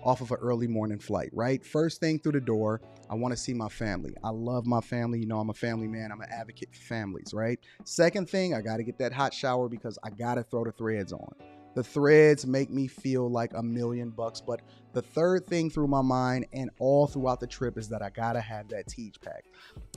off of an early morning flight, right? First thing through the door, I want to see my family. I love my family. You know, I'm a family man. I'm an advocate for families, right? Second thing, I got to get that hot shower because I got to throw the threads on. The threads make me feel like $1,000,000, but the third thing through my mind and all throughout the trip is that I gotta have that Tej pack.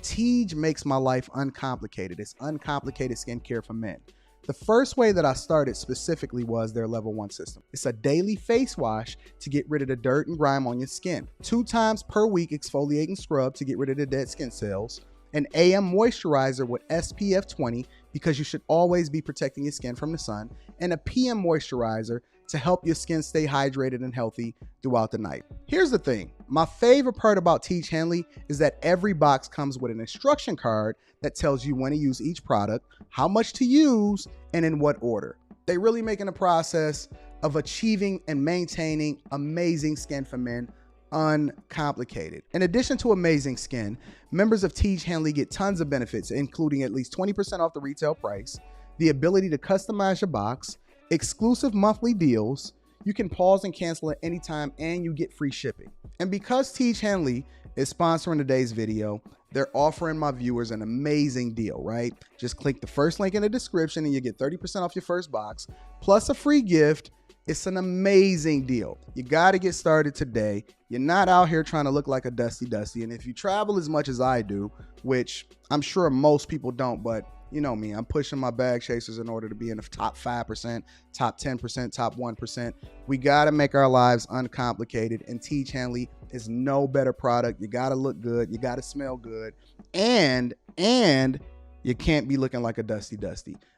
Tej makes my life uncomplicated. It's uncomplicated skincare for men. The first way that I started specifically was their level 1 system. It's a daily face wash to get rid of the dirt and grime on your skin. 2 times per week exfoliate and scrub to get rid of the dead skin cells. An AM moisturizer with SPF 20 because you should always be protecting your skin from the sun. And a PM moisturizer to help your skin stay hydrated and healthy throughout the night. Here's the thing. My favorite part about Tej Henley is that every box comes with an instruction card that tells you when to use each product, how much to use, and in what order. They really making the process of achieving and maintaining amazing skin for men uncomplicated. In addition to amazing skin, members of Tej Henley get tons of benefits, including at least 20% off the retail price, the ability to customize your box, exclusive monthly deals, you can pause and cancel at any time, and you get free shipping. And because Tej Henley is sponsoring today's video, they're offering my viewers an amazing deal, right? Just click the first link in the description and you get 30% off your first box, plus a free gift. It's an amazing deal. You got to get started today. You're not out here trying to look like a Dusty. And if you travel as much as I do, which I'm sure most people don't, but you know me, I'm pushing my bag chasers in order to be in the top 5%, top 10%, top 1%. We got to make our lives uncomplicated, and Tej Henley is no better product. You got to look good. You got to smell good. And you can't be looking like a Dusty.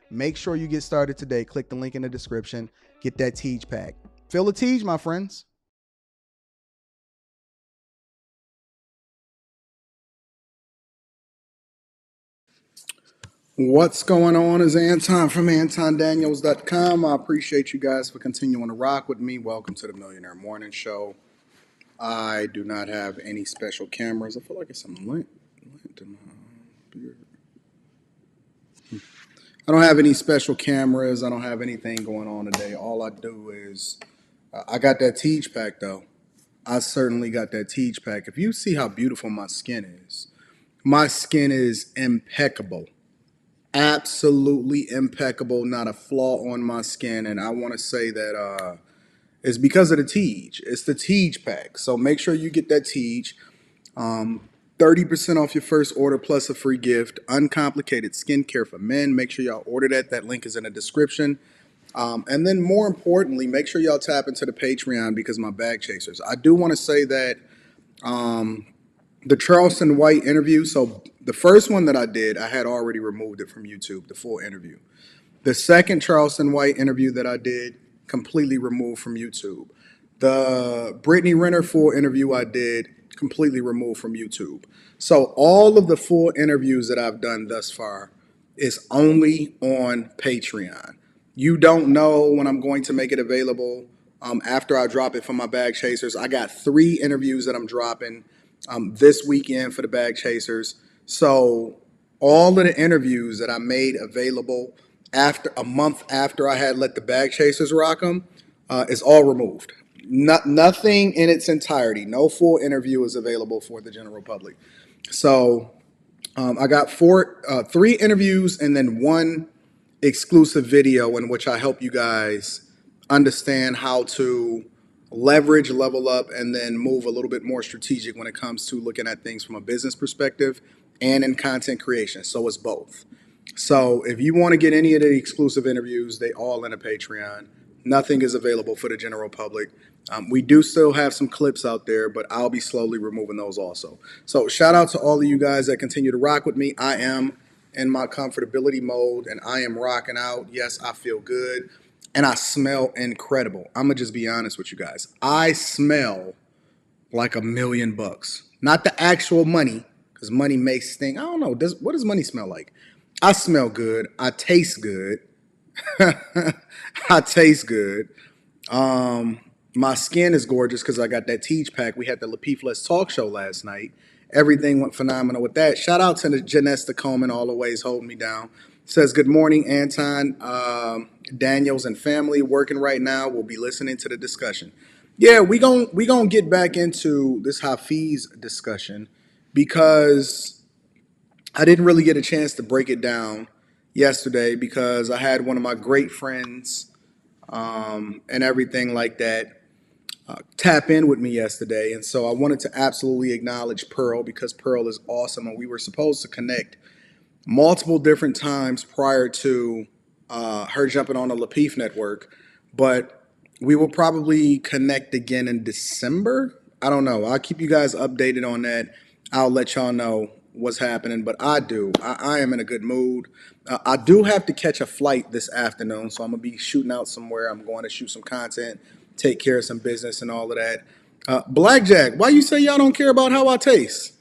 Make sure you get started today. Click the link in the description. Get that Tej pack. Feel the Tej, my friends. What's going on? Is Anton from AntonDaniels.com. I appreciate you guys for continuing to rock with me. Welcome to the Millionaire Morning Show. I do not have any special cameras. I feel like it's some lint in my beard. I don't have any special cameras. I don't have anything going on today. All I do is, I got that Tej pack though. I certainly got that Tej pack. If you see how beautiful my skin is impeccable. Absolutely impeccable. Not a flaw on my skin. And I want to say that it's because of the Tej. It's the Tej pack. So make sure you get that Tej. 30% off your first order plus a free gift. Uncomplicated skincare for men. Make sure y'all order that. That link is in the description. And then more importantly, make sure y'all tap into the Patreon because my bag chasers. I do want to say that the Charleston White interview, so the first one that I did, I had already removed it from YouTube, the full interview. The second Charleston White interview that I did, completely removed from YouTube. The Brittany Renner full interview I did, completely removed from YouTube. So all of the full interviews that I've done thus far is only on Patreon. You don't know when I'm going to make it available after I drop it for my bag chasers. I got 3 interviews that I'm dropping this weekend for the bag chasers. So all of the interviews that I made available after a month after I had let the bag chasers rock them is all removed. Nothing in its entirety. No full interview is available for the general public. So I got 3 interviews and then 1 exclusive video in which I help you guys understand how to leverage, level up, and then move a little bit more strategic when it comes to looking at things from a business perspective and in content creation. So it's both. So if you want to get any of the exclusive interviews, they all in a Patreon. Nothing is available for the general public. We do still have some clips out there, but I'll be slowly removing those also. So shout out to all of you guys that continue to rock with me. I am in my comfortability mode and I am rocking out. Yes, I feel good and I smell incredible. I'm going to just be honest with you guys. I smell like $1,000,000. Not the actual money, because money may stink. I don't know. What does money smell like? I smell good. I taste good. I taste good. My skin is gorgeous because I got that Tej pack. We had the Lapeef Let's Talk show last night. Everything went phenomenal with that. Shout out to the Janesta Coleman, always holding me down. Says, good morning, Anton Daniels and family. Working right now. We'll be listening to the discussion. Yeah, we gonna get back into this Hafiz discussion because I didn't really get a chance to break it down yesterday because I had one of my great friends and everything like that tap in with me yesterday, and so I wanted to absolutely acknowledge Pearl because Pearl is awesome, and we were supposed to connect multiple different times prior to her jumping on the Lapeef network, but we will probably connect again in December. I don't know. I'll keep you guys updated on that. I'll let y'all know what's happening, but I am in a good mood. I do have to catch a flight this afternoon, so I'm gonna be shooting out somewhere. I'm going to shoot some content, take care of some business, and all of that. Blackjack, why you say y'all don't care about how I taste?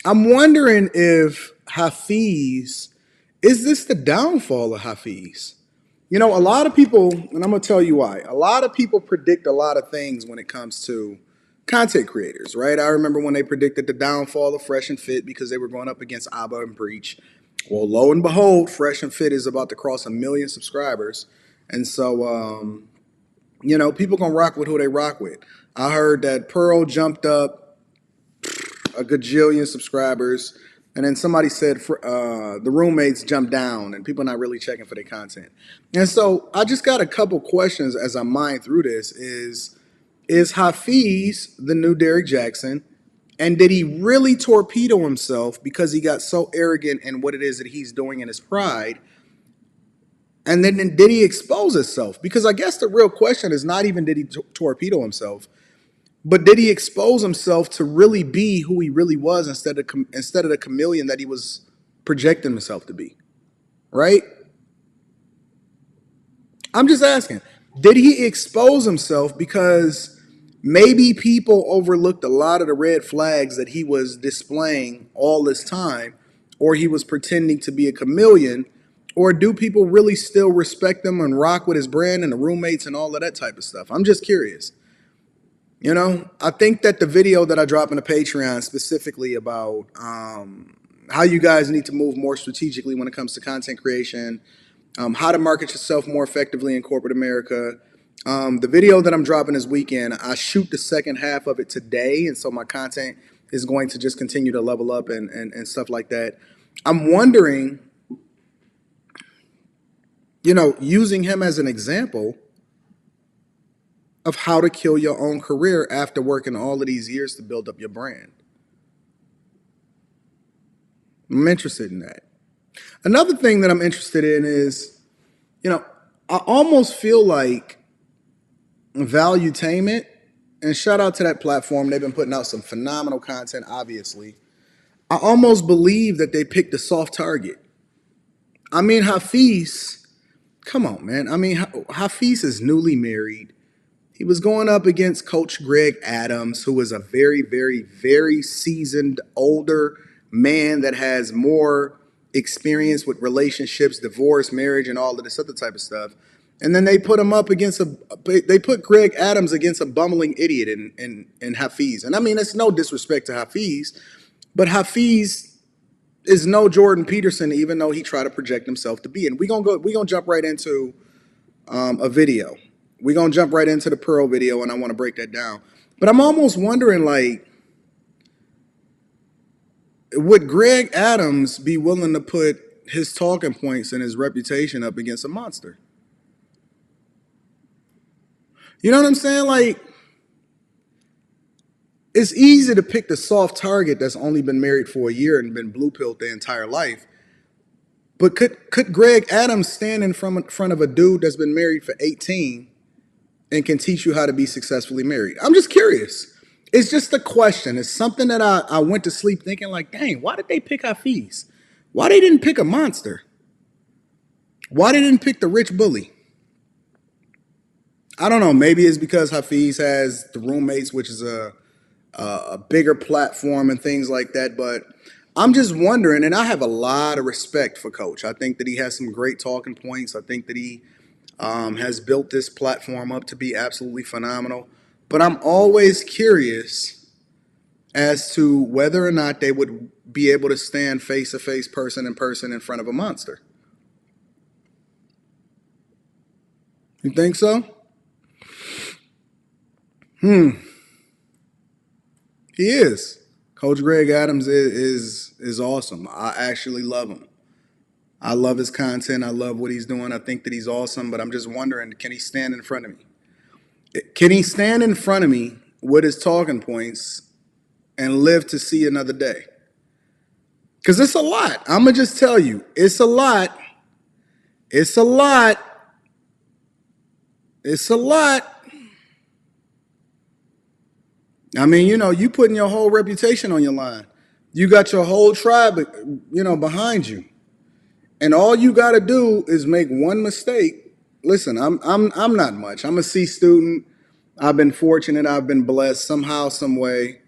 I'm wondering if Hafiz, is this the downfall of Hafiz? You know, a lot of people, and I'm going to tell you why, a lot of people predict a lot of things when it comes to content creators, right? I remember when they predicted the downfall of Fresh and Fit because they were going up against Abba and Breach. Well, lo and behold, Fresh and Fit is about to cross 1 million subscribers. And so, you know, people going to rock with who they rock with. I heard that Pearl jumped up a gajillion subscribers. And then somebody said the roommates jumped down and people are not really checking for their content. And so I just got a couple questions as I mine through this is Hafiz the new Derrick Jackson? And did he really torpedo himself because he got so arrogant in what it is that he's doing in his pride? And then did he expose himself? Because I guess the real question is not even did he torpedo himself, but did he expose himself to really be who he really was instead of the chameleon that he was projecting himself to be? Right? I'm just asking. Did he expose himself because maybe people overlooked a lot of the red flags that he was displaying all this time, or he was pretending to be a chameleon, or do people really still respect him and rock with his brand and the roommates and all of that type of stuff? I'm just curious. You know, I think that the video that I drop in the Patreon specifically about how you guys need to move more strategically when it comes to content creation, how to market yourself more effectively in corporate America. The video that I'm dropping this weekend, I shoot the second half of it today, and so my content is going to just continue to level up and stuff like that. I'm wondering, you know, using him as an example of how to kill your own career after working all of these years to build up your brand. I'm interested in that. Another thing that I'm interested in is, you know, I almost feel like Valuetainment, and shout out to that platform. They've been putting out some phenomenal content, obviously. I almost believe that they picked a soft target. I mean, Hafiz, come on, man. I mean, Hafiz is newly married. He was going up against Coach Greg Adams, who is a very, very, very seasoned, older man that has more experience with relationships, divorce, marriage, and all of this other type of stuff. And then they put him up against they put Greg Adams against a bumbling idiot in Hafiz. And I mean, it's no disrespect to Hafiz, but Hafiz is no Jordan Peterson, even though he tried to project himself to be. And we're gonna jump right into a video. We're going to jump right into the Pearl video, and I want to break that down. But I'm almost wondering, like, would Greg Adams be willing to put his talking points and his reputation up against a monster? You know what I'm saying? Like, it's easy to pick the soft target that's only been married for a year and been blue pilled their entire life. But could Greg Adams stand in front of a dude that's been married for 18 and can teach you how to be successfully married? I'm just curious. It's just a question. It's something that I went to sleep thinking like, dang, why did they pick Hafiz? Why they didn't pick a monster? Why they didn't pick the rich bully? I don't know. Maybe it's because Hafiz has the roommates, which is a bigger platform and things like that. But I'm just wondering, and I have a lot of respect for Coach. I think that he has some great talking points. I think that he has built this platform up to be absolutely phenomenal. But I'm always curious as to whether or not they would be able to stand face to face, person in front of a monster. You think so? He is. Coach Greg Adams is awesome. I actually love him. I love his content. I love what he's doing. I think that he's awesome, but I'm just wondering, can he stand in front of me? Can he stand in front of me with his talking points and live to see another day? Because it's a lot. I'm going to just tell you, it's a lot. It's a lot. It's a lot. I mean, you putting your whole reputation on your line. You got your whole tribe, behind you. And all you got to do is make one mistake. Listen, I'm not much. I'm a C student. I've been fortunate. I've been blessed somehow, some way.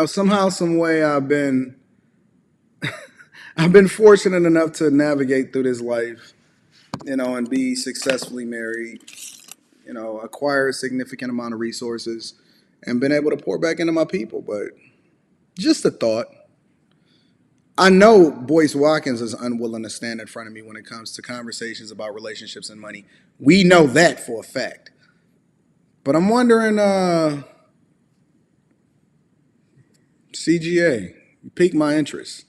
Somehow, some way, I've been fortunate enough to navigate through this life, and be successfully married. Acquire a significant amount of resources, and been able to pour back into my people. But just a thought. I know Boyce Watkins is unwilling to stand in front of me when it comes to conversations about relationships and money. We know that for a fact. But I'm wondering, CGA, you piqued my interest.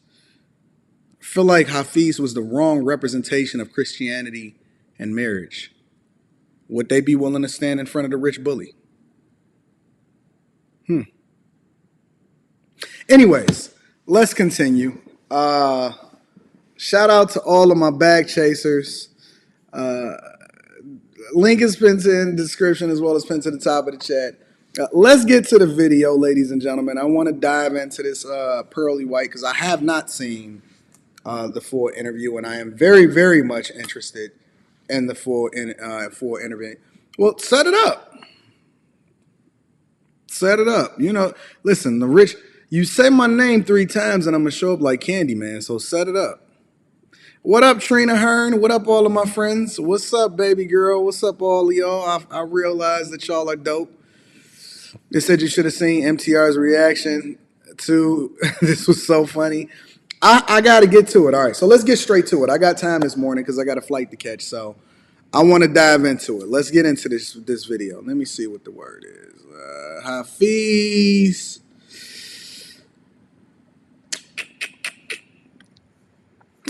I feel like Hafiz was the wrong representation of Christianity and marriage. Would they be willing to stand in front of the rich bully? Anyways, let's continue. Shout out to all of my bag chasers. Link is pinned in the description as well as pinned to the top of the chat. Let's get to the video, ladies and gentlemen. I want to dive into this Pearly White because I have not seen the full interview, and I am very, very much interested in the full interview. Well, set it up. Set it up. Listen, the rich. You say my name 3 times, and I'm gonna show up like Candyman. So set it up. What up, Trina Hearn? What up, all of my friends? What's up, baby girl? What's up, all of y'all? I realize that y'all are dope. They said you should have seen MTR's reaction to this was so funny. I got to get to it. All right, so let's get straight to it. I got time this morning because I got a flight to catch, so I want to dive into it. Let's get into this video. Let me see what the word is. Hafiz.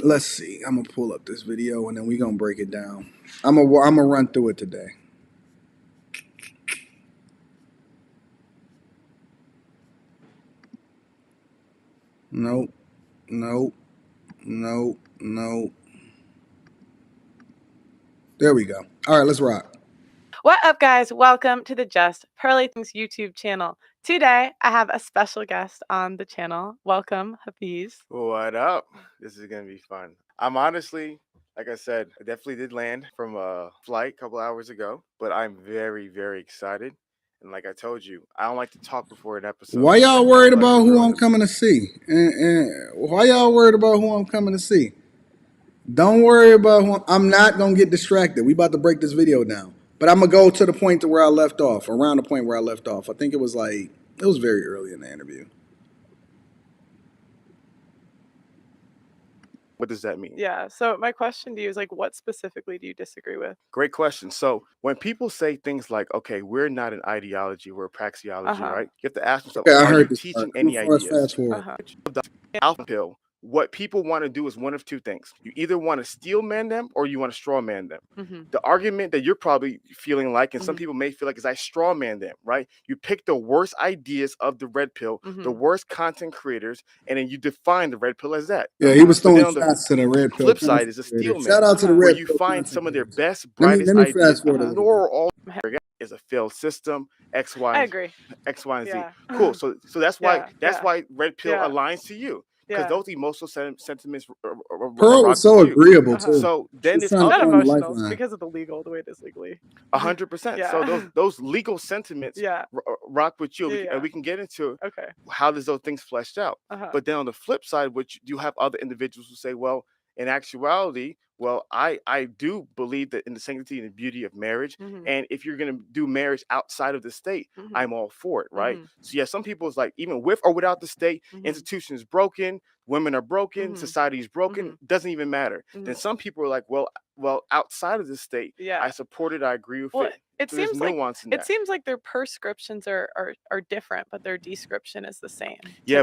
Let's see. I'm gonna pull up this video and then we're gonna break it down. I'm gonna run through it today. Nope. There we go. All right, let's rock. What up, guys? Welcome to the Just Pearly Things YouTube channel. Today, I have a special guest on the channel. Welcome, Hafiz. What up? This is going to be fun. I'm honestly, like I said, I definitely did land from a flight a couple hours ago, but I'm very, very excited. And like I told you, I don't like to talk before an episode. Why y'all worried about who I'm coming to see? And why y'all worried about who I'm coming to see? Don't worry about who I'm not going to get distracted. We about to break this video down. But I'm going to go to the point to where I left off, around the point where I left off. I think it was very early in the interview. What does that mean? Yeah, so my question to you is what specifically do you disagree with? Great question. So when people say things like, okay, we're not an ideology, we're a praxeology, right? You have to ask yourself, are you teaching any ideas? Fast forward. Alpha pill. What people want to do is one of 2 things. You either want to steel man them or you want to straw man them. The argument that you're probably feeling like, and some people may feel like, is I straw man them, right? You pick the worst ideas of the red pill, the worst content creators, and then you define the red pill as that. Yeah, he was throwing shots to the red pill. Flip side is a steel man. Shout out to the red where pill. You find some of their best, brightest ideas. Ignore all is a failed system. X, Y. I agree. X, Y, and Z. Cool. So that's why red pill aligns to you. Because those emotional sentiments. Pearl was so agreeable too. So then it's not emotional. It's because of the way it is legally. 100%. So those legal sentiments rock with you, and we can get into how does those things fleshed out. But then on the flip side, you have other individuals who say, well, in actuality, Well, I do believe that in the sanctity and the beauty of marriage. And if you're going to do marriage outside of the state, I'm all for it, right? So yeah, some people is like, even with or without the state, institution is broken, women are broken, society is broken, doesn't even matter. Then some people are like, well, outside of the state, I support it, I agree with it. It So there's seems like nuance in that. it seems like their prescriptions are different, but their description is the same. Yeah,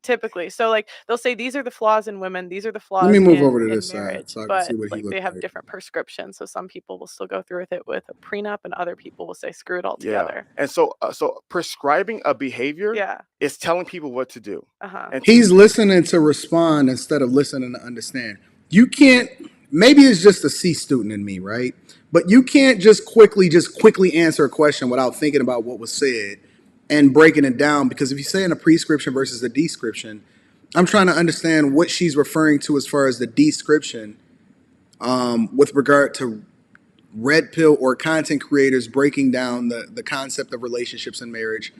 Typically. So like they'll say these are the flaws in women, these are the flaws Let me move in, over to in this side marriage, so I can but see what he like looks they have like. different prescriptions. So some people will still go through with it with a prenup, and other people will say screw it all Yeah. together. And so prescribing a behavior Yeah. is telling people what to do. And He's listening to respond instead of listening to understand. You can't, maybe it's just a C student in me, right? But you can't just quickly answer a question without thinking about what was said and breaking it down. Because if you're saying a prescription versus a description, I'm trying to understand what she's referring to as far as the description with regard to red pill or content creators breaking down the concept of relationships and marriage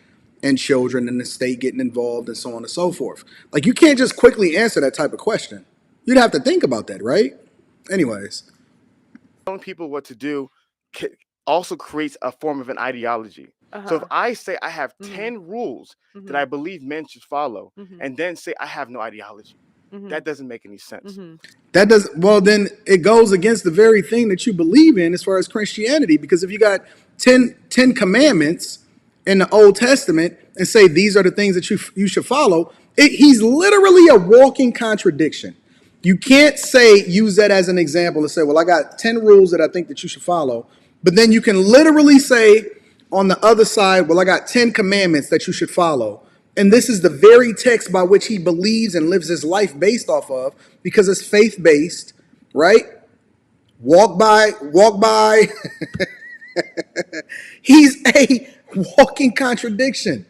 and children and the state getting involved and so on and so forth. Like, you can't just quickly answer that type of question. You'd have to think about that, right? Anyways. Telling people what to do also creates a form of an ideology. So if I say I have 10 rules that I believe men should follow, and then say I have no ideology, that doesn't make any sense. That does, well, then it goes against the very thing that you believe in as far as Christianity. Because if you got 10 commandments in the Old Testament and say these are the things that you should follow, he's literally a walking contradiction. You can't use that as an example and say, well, I got 10 rules that I think that you should follow. But then you can literally say on the other side, well, I got 10 commandments that you should follow. And this is the very text by which he believes and lives his life based off of, because it's faith-based, right? Walk by. He's a walking contradiction.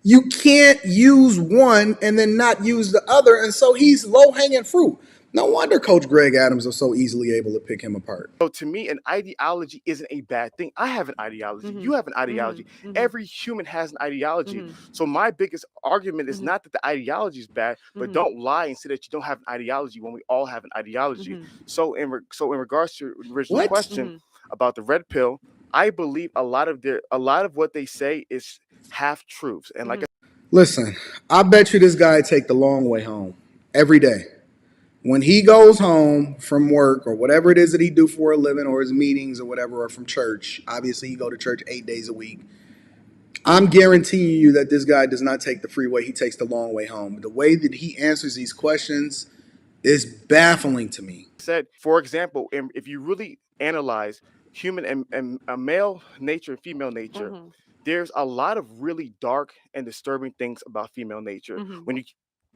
You can't use one and then not use the other. And so he's low-hanging fruit. No wonder Coach Greg Adams was so easily able to pick him apart. So to me, an ideology isn't a bad thing. I have an ideology. You have an ideology. Every human has an ideology. So my biggest argument is not that the ideology is bad, but don't lie and say that you don't have an ideology when we all have an ideology. So in regards to your original question about the red pill, I believe a lot of what they say is half truths. And like listen, I bet you this guy take the long way home every day. When he goes home from work or whatever it is that he do for a living, or his meetings or whatever, or from church, obviously he go to church 8 days a week. I'm guaranteeing you that this guy does not take the freeway. He takes the long way home. The way that he answers these questions is baffling to me. Said, for example, if you really analyze human and male nature and female nature, there's a lot of really dark and disturbing things about female nature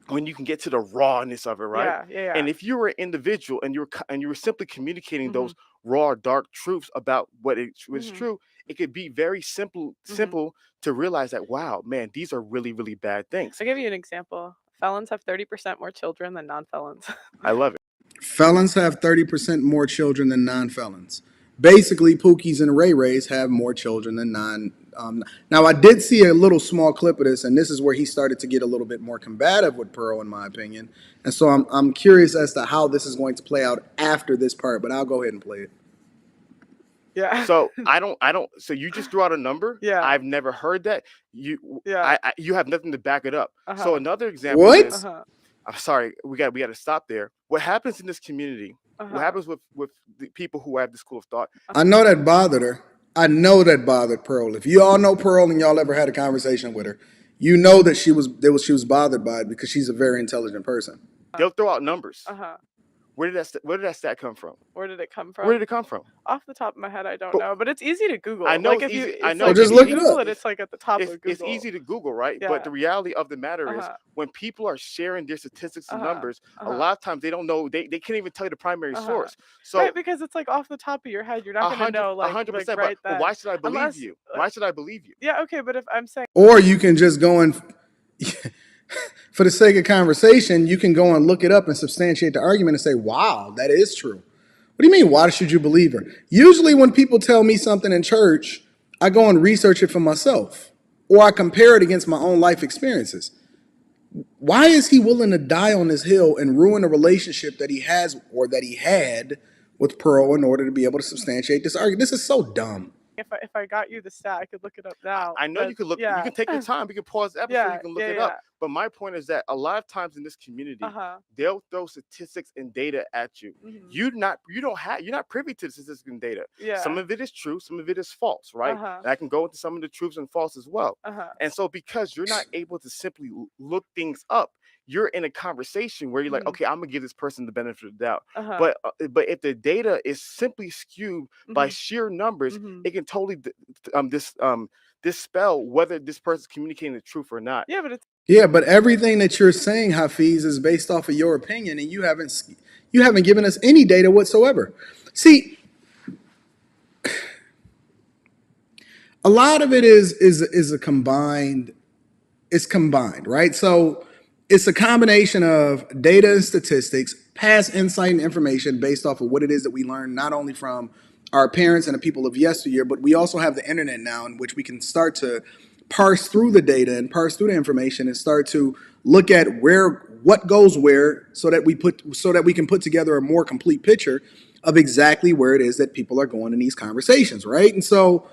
when you can get to the rawness of it, right? Yeah. And if you were an individual and you were simply communicating those raw, dark truths about what was true, it could be very simple to realize that, wow, man, these are really, really bad things. I'll give you an example. Felons have 30% more children than non-felons. I love it. Felons have 30% more children than non-felons. Basically, Pookies and Ray Rays have more children than now, I did see a little small clip of this, and this is where he started to get a little bit more combative with Pearl, in my opinion. And so I'm curious as to how this is going to play out after this part, but I'll go ahead and play it. Yeah. So I don't. So you just threw out a number. Yeah. I've never heard that. You have nothing to back it up. So another example. What? Is, I'm sorry. We got to stop there. What happens in this community? What happens with the people who have this school of thought? I know that bothered her. I know that bothered Pearl. If you all know Pearl and y'all ever had a conversation with her, you know that she was bothered by it because she's a very intelligent person. They'll throw out numbers. Where did that stat come from? Where did it come from? Where did it come from? Off the top of my head, I don't know, but it's easy to Google. I know like it's if easy. You, I know. Like just if look you it Google up. It's like at the top of Google. It's easy to Google, right? Yeah. But the reality of the matter is, when people are sharing their statistics and numbers, a lot of times they don't know. They can't even tell you the primary source. So right, because it's like off the top of your head, you're not going to know. 100%. Right But why should I believe you? Why should I believe you? Yeah, okay, but if I'm saying, or you can just go and, for the sake of conversation, you can go and look it up and substantiate the argument and say, wow, that is true. What do you mean, why should you believe her? Usually when people tell me something in church, I go and research it for myself, or I compare it against my own life experiences. Why is he willing to die on this hill and ruin a relationship that he has or that he had with Pearl in order to be able to substantiate this argument? This is so dumb. If I got you the stat, I could look it up now. I know you could look. Yeah. You can take your time. We can pause the episode. Yeah, You can look yeah, it yeah. up. But my point is that a lot of times in this community, they'll throw statistics and data at you. You're not privy to the statistics and data. Yeah. Some of it is true. Some of it is false. Right. And I can go into some of the truths and false as well. And so because you're not able to simply look things up, you're in a conversation where you're like, okay, I'm gonna give this person the benefit of the doubt. But if the data is simply skewed by sheer numbers, it can totally dispel whether this person's communicating the truth or not. Yeah, but everything that you're saying, Hafiz, is based off of your opinion, and you haven't given us any data whatsoever. See, a lot of it is a combined. It's combined, right? So it's a combination of data and statistics, past insight and information based off of what it is that we learn not only from our parents and the people of yesteryear, but we also have the internet now in which we can start to parse through the data and parse through the information and start to look at what goes where so that we can put together a more complete picture of exactly where it is that people are going in these conversations, right? And so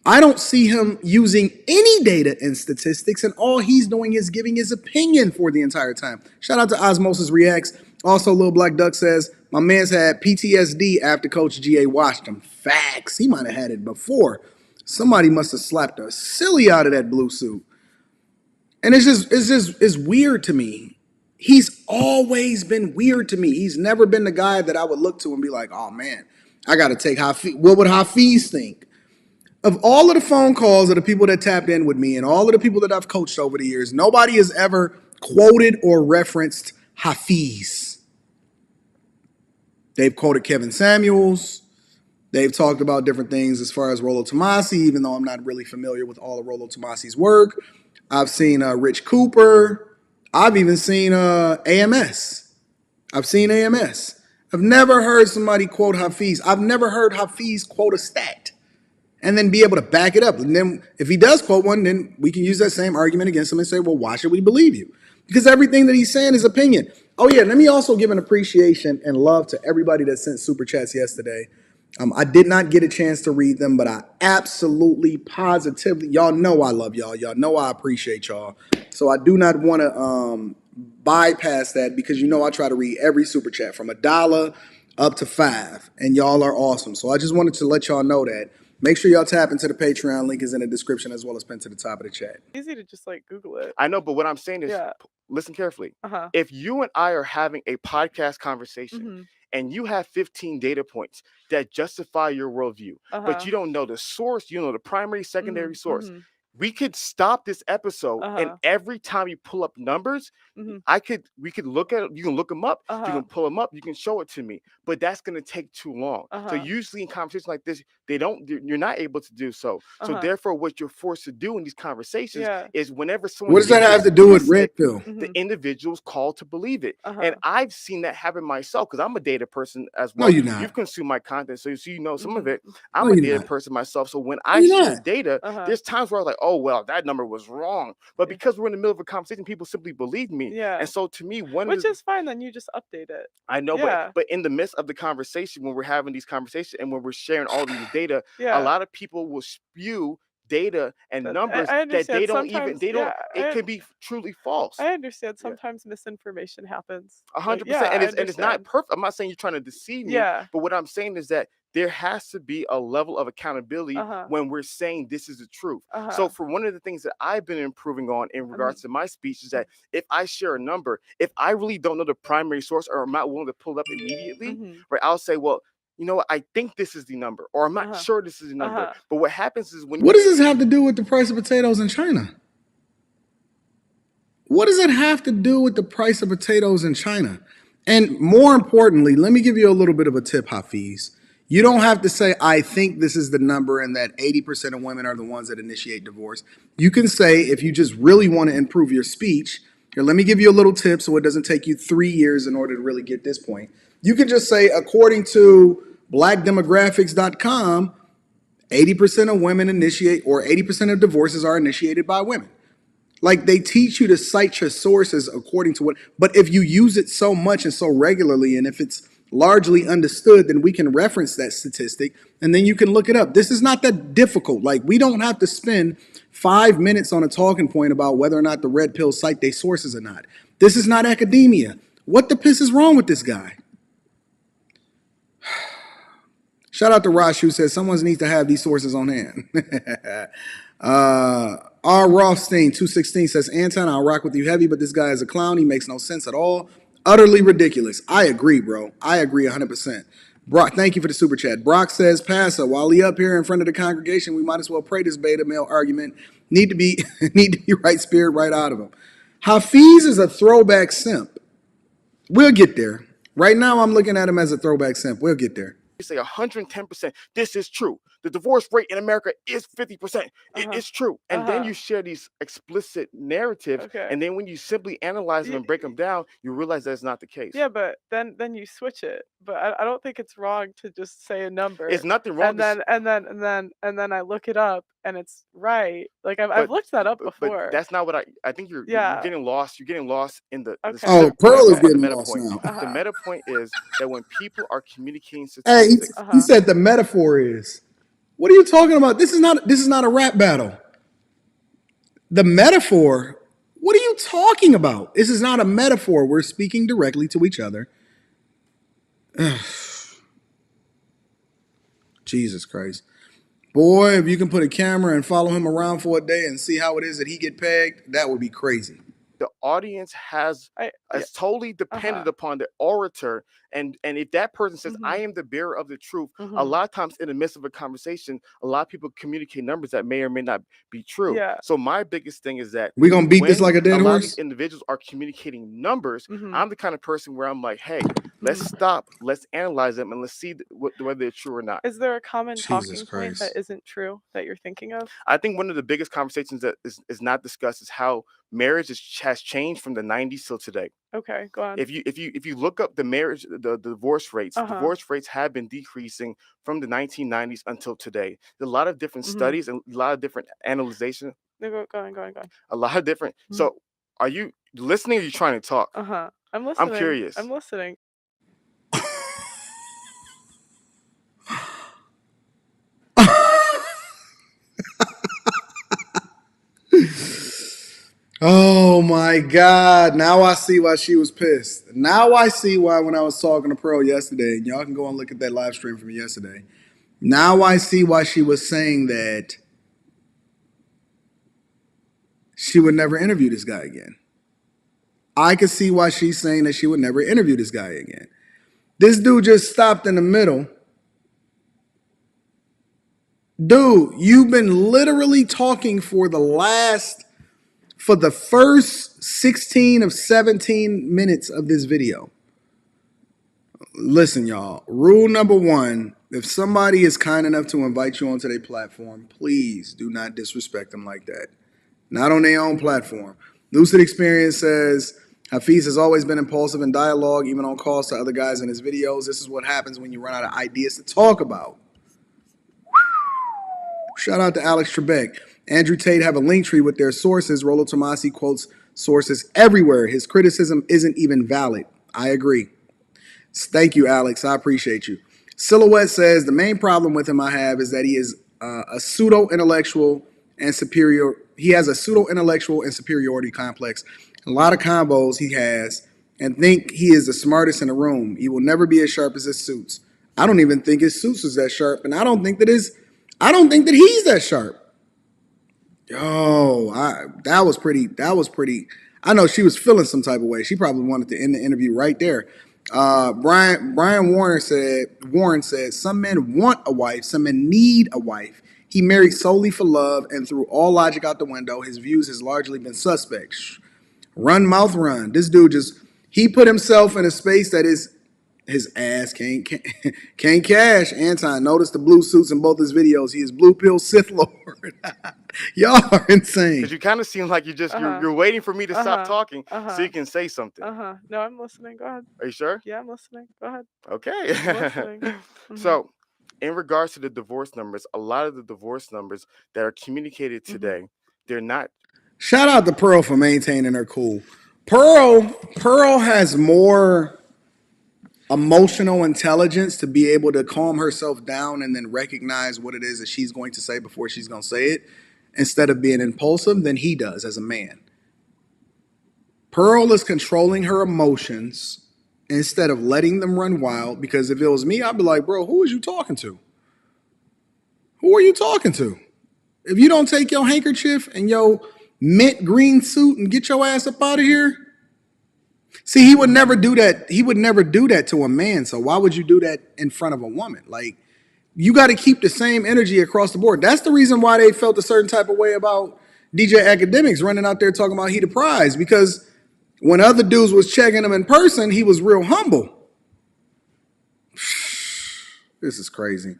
I don't see him using any data and statistics, and all he's doing is giving his opinion for the entire time. Shout out to Osmosis Reacts. Also, Lil Black Duck says, my man's had PTSD after Coach GA watched him. Facts. He might have had it before. Somebody must have slapped a silly out of that blue suit. And it's weird to me. He's always been weird to me. He's never been the guy that I would look to and be like, oh man, I got to take Hafiz. What would Hafiz think? Of all of the phone calls of the people that tapped in with me and all of the people that I've coached over the years, nobody has ever quoted or referenced Hafiz. They've quoted Kevin Samuels. They've talked about different things as far as Rollo Tomasi, even though I'm not really familiar with all of Rollo Tomasi's work. I've seen Rich Cooper. I've even seen AMS. I've seen AMS. I've never heard somebody quote Hafiz. I've never heard Hafiz quote a stat and then be able to back it up. And then if he does quote one, then we can use that same argument against him and say, well, why should we believe you? Because everything that he's saying is opinion. Oh, yeah, let me also give an appreciation and love to everybody that sent super chats yesterday. I did not get a chance to read them, but I absolutely, positively, y'all know I love y'all. Y'all know I appreciate y'all. So I do not want to bypass that because I try to read every super chat from $1 up to $5, and y'all are awesome. So I just wanted to let y'all know that. Make sure y'all tap into the Patreon. Link is in the description as well as pinned to the top of the chat. Easy to just Google it. I know, but what I'm saying is, listen carefully. If you and I are having a podcast conversation and you have 15 data points that justify your worldview, but you don't know the source, you know the primary, secondary source. We could stop this episode, and every time you pull up numbers, we could look at it. You can look them up. You can pull them up. You can show it to me. But that's going to take too long. So usually in conversations like this, you're not able to do so. So therefore, what you're forced to do in these conversations is whenever someone. What does that have to do with red pill? The individual's called to believe it, and I've seen that happen myself because I'm a data person as well. No, you're not. You've consumed my content, so you know some of it. I'm a data person myself, so when I share data, there's times where I was like, oh, well, that number was wrong. But because we're in the middle of a conversation, people simply believe me. And so to me, which is fine, then you just update it. I know, but in the midst of the conversation, when we're having these conversations and when we're sharing all these data, a lot of people will spew data and numbers that they don't it can be truly false. I understand sometimes misinformation happens. 100%. And it's not perfect. I'm not saying you're trying to deceive me, but what I'm saying is that there has to be a level of accountability when we're saying this is the truth. So for one of the things that I've been improving on in regards to my speech is that if I share a number, if I really don't know the primary source or I'm not willing to pull it up immediately, right, I'll say, well, you know what, I think this is the number, or I'm not sure this is the number. But what happens is what does this have to do with the price of potatoes in China? What does it have to do with the price of potatoes in China? And more importantly, let me give you a little bit of a tip, Hafiz. You don't have to say, I think this is the number and that 80% of women are the ones that initiate divorce. You can say, if you just really want to improve your speech, here, let me give you a little tip so it doesn't take you 3 years in order to really get this point. You can just say, according to blackdemographics.com, 80% of women initiate, or 80% of divorces are initiated by women. Like they teach you to cite your sources according to what, but if you use it so much and so regularly, and if it's largely understood, then we can reference that statistic and then you can look it up. This is not that difficult. Like we don't have to spend 5 minutes on a talking point about whether or not the red pill cite their sources or not. This is not academia. What the piss is wrong with this guy? Shout out to Rosh, who says someone needs to have these sources on hand. R. Rothstein 216 says, Anton, I'll rock with you heavy, but this guy is a clown. He makes no sense at all. Utterly ridiculous. I agree, bro. I agree 100%. Brock, thank you for the super chat. Brock says, Pastor, while he up here in front of the congregation, we might as well pray this beta male argument. Need to be right spirit right out of him. Hafiz is a throwback simp. We'll get there. Right now, I'm looking at him as a throwback simp. We'll get there. You say 110%. This is true. The divorce rate in America is 50%. It is true. And then you share these explicit narratives. And then when you simply analyze them and break them down, you realize that's not the case. Yeah, but then you switch it. But I don't think it's wrong to just say a number. It's nothing wrong. And then I look it up and it's right. Like I've looked that up before. But that's not what I think you're getting lost. You're getting lost in the Pearl is getting lost now. The meta point is that when people are communicating statistics, he said the metaphor is. What are you talking about? This is not a rap battle. The metaphor. What are you talking about? This is not a metaphor. We're speaking directly to each other. Jesus Christ. Boy, if you can put a camera and follow him around for a day and see how it is that he get pegged, that would be crazy. The audience is totally dependent upon the orator. And if that person says, I am the bearer of the truth, a lot of times in the midst of a conversation, a lot of people communicate numbers that may or may not be true. Yeah. So my biggest thing is that we're going to beat this like a dead horse. A lot of these individuals are communicating numbers. I'm the kind of person where I'm like, hey, let's stop, let's analyze them, and let's see whether they're true or not. Is there a common talking point that isn't true that you're thinking of? I think one of the biggest conversations that is not discussed is how marriage has changed from the 90s till today. Okay, go on. If you look up the divorce rates, divorce rates have been decreasing from the 1990s until today. There's a lot of different studies and a lot of different analyzation. Go on. A lot of different. So, are you listening or are you trying to talk? I'm listening. I'm curious. I'm listening. Oh my God. Now I see why she was pissed. Now I see why when I was talking to Pearl yesterday, and y'all can go and look at that live stream from yesterday. Now I see why she was saying that she would never interview this guy again. I could see why she's saying that she would never interview this guy again. This dude just stopped in the middle. Dude, you've been literally talking for the first 16 of 17 minutes of this video. Listen, y'all, rule number one, if somebody is kind enough to invite you onto their platform, please do not disrespect them like that. Not on their own platform. Lucid Experience says, Hafiz has always been impulsive in dialogue, even on calls to other guys in his videos. This is what happens when you run out of ideas to talk about. Shout out to Alex Trebek. Andrew Tate have a link tree with their sources. Rollo Tomasi quotes sources everywhere. His criticism isn't even valid. I agree. Thank you, Alex. I appreciate you. Silhouette says, the main problem with him I have is that he is a pseudo-intellectual and superior. He has a pseudo-intellectual and superiority complex. A lot of combos he has and think he is the smartest in the room. He will never be as sharp as his suits. I don't even think his suits is that sharp, and I don't think that he's that sharp. Yo, that was pretty. I know she was feeling some type of way. She probably wanted to end the interview right there. Brian Warren said, some men want a wife, some men need a wife. He married solely for love and threw all logic out the window. His views has largely been suspect. Run, mouth, run. This dude he put himself in a space that his ass can't cash. Anton, notice the blue suits in both his videos. He is blue pill Sith Lord. Y'all are insane. Because you kind of seem like you're waiting for me to stop talking so you can say something. No, I'm listening. Go ahead. Are you sure? Yeah, I'm listening. Go ahead. Okay. I'm listening. So, in regards to the divorce numbers, a lot of the divorce numbers that are communicated today, they're not Shout out to Pearl for maintaining her cool. Pearl has more emotional intelligence to be able to calm herself down and then recognize what it is that she's going to say before she's going to say it, instead of being impulsive, than he does as a man. Pearl is controlling her emotions instead of letting them run wild, because if it was me, I'd be like, bro, who is you talking to? Who are you talking to? If you don't take your handkerchief and your mint green suit and get your ass up out of here. See, he would never do that. He would never do that to a man. So why would you do that in front of a woman? Like, you got to keep the same energy across the board. That's the reason why they felt a certain type of way about DJ Academics running out there talking about he the prize, because when other dudes was checking him in person, he was real humble. This is crazy.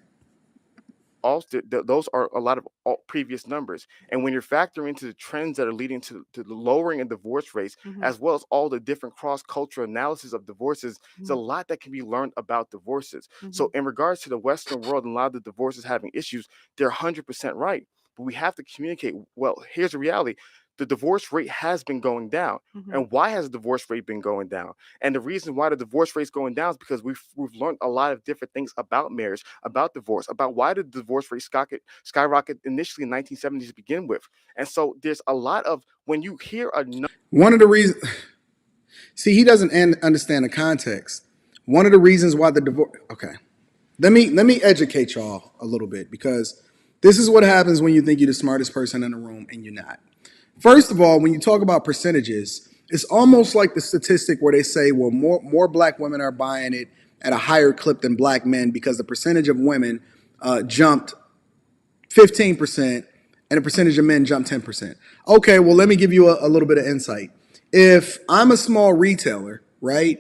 Also, those are a lot of previous numbers. And when you're factoring into the trends that are leading to the lowering in divorce rates, as well as all the different cross-cultural analysis of divorces, there's a lot that can be learned about divorces. So in regards to the Western world and a lot of the divorces having issues, they're 100% right. But we have to communicate, well, here's the reality. The divorce rate has been going down. And why has the divorce rate been going down? And the reason why the divorce rate is going down is because we've learned a lot of different things about marriage, about divorce, about why did the divorce rate skyrocket initially in 1970s to begin with. And so there's a lot of, when you hear one of the reasons, see, he doesn't understand the context. One of the reasons why the divorce, okay, let me educate y'all a little bit, because this is what happens when you think you're the smartest person in the room and you're not. First of all, when you talk about percentages, it's almost like the statistic where they say, well, more black women are buying it at a higher clip than black men because the percentage of women jumped 15% and the percentage of men jumped 10%. Okay, well, let me give you a little bit of insight. If I'm a small retailer, right,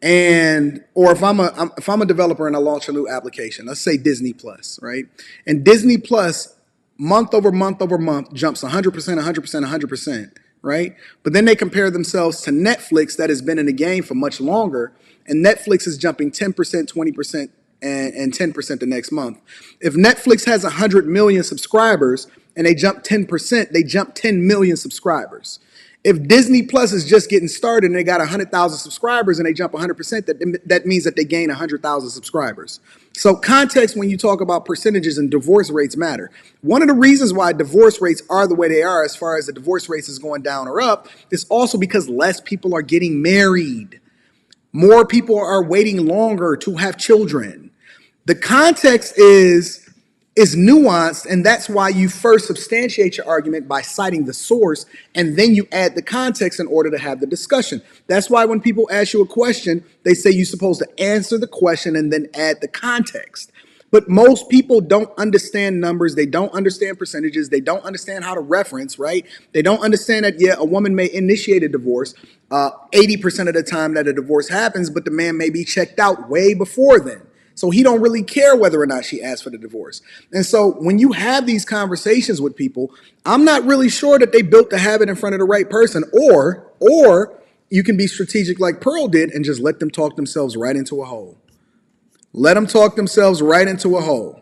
or if I'm a developer and I launch a new application, let's say Disney Plus, right, and Disney Plus month over month over month jumps 100%, 100%, 100%, right? But then they compare themselves to Netflix that has been in the game for much longer, and Netflix is jumping 10%, 20%, and 10% the next month. If Netflix has 100 million subscribers and they jump 10%, they jump 10 million subscribers. If Disney Plus is just getting started and they got 100,000 subscribers and they jump 100%, that means that they gain 100,000 subscribers. So context when you talk about percentages and divorce rates matter. One of the reasons why divorce rates are the way they are, as far as the divorce rates is going down or up, is also because less people are getting married. More people are waiting longer to have children. The context is nuanced, and that's why you first substantiate your argument by citing the source, and then you add the context in order to have the discussion. That's why when people ask you a question, they say you're supposed to answer the question and then add the context. But most people don't understand numbers. They don't understand percentages. They don't understand how to reference, right? They don't understand that, yeah, a woman may initiate a divorce 80% of the time that a divorce happens, but the man may be checked out way before then. So he don't really care whether or not she asked for the divorce. And so when you have these conversations with people, I'm not really sure that they built the habit in front of the right person, or you can be strategic like Pearl did and just let them talk themselves right into a hole. Let them talk themselves right into a hole.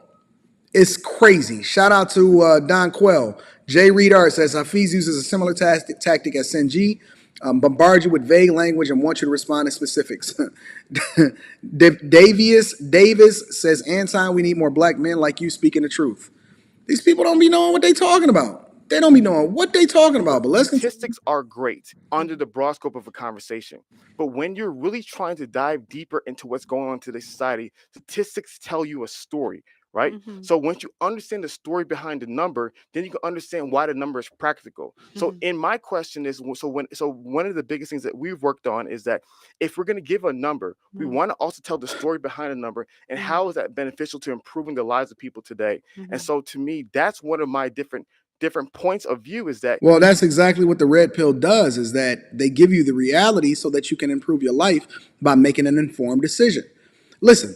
It's crazy. Shout out to Don Quell. J. Reed Art says Hafiz uses a similar tactic as Senji. Bombard you with vague language and want you to respond in specifics. Davis says, Anton, we need more black men like you speaking the truth. These people don't be knowing what they talking about. They don't be knowing what they talking about. But statistics are great under the broad scope of a conversation. But when you're really trying to dive deeper into what's going on in today's society, statistics tell you a story. Right? So once you understand the story behind the number, then you can understand why the number is practical. So in my question is, so one of the biggest things that we've worked on is that if we're going to give a number, we want to also tell the story behind the number and how is that beneficial to improving the lives of people today. And so to me, that's one of my different points of view is that. Well, that's exactly what the red pill does, is that they give you the reality so that you can improve your life by making an informed decision. Listen.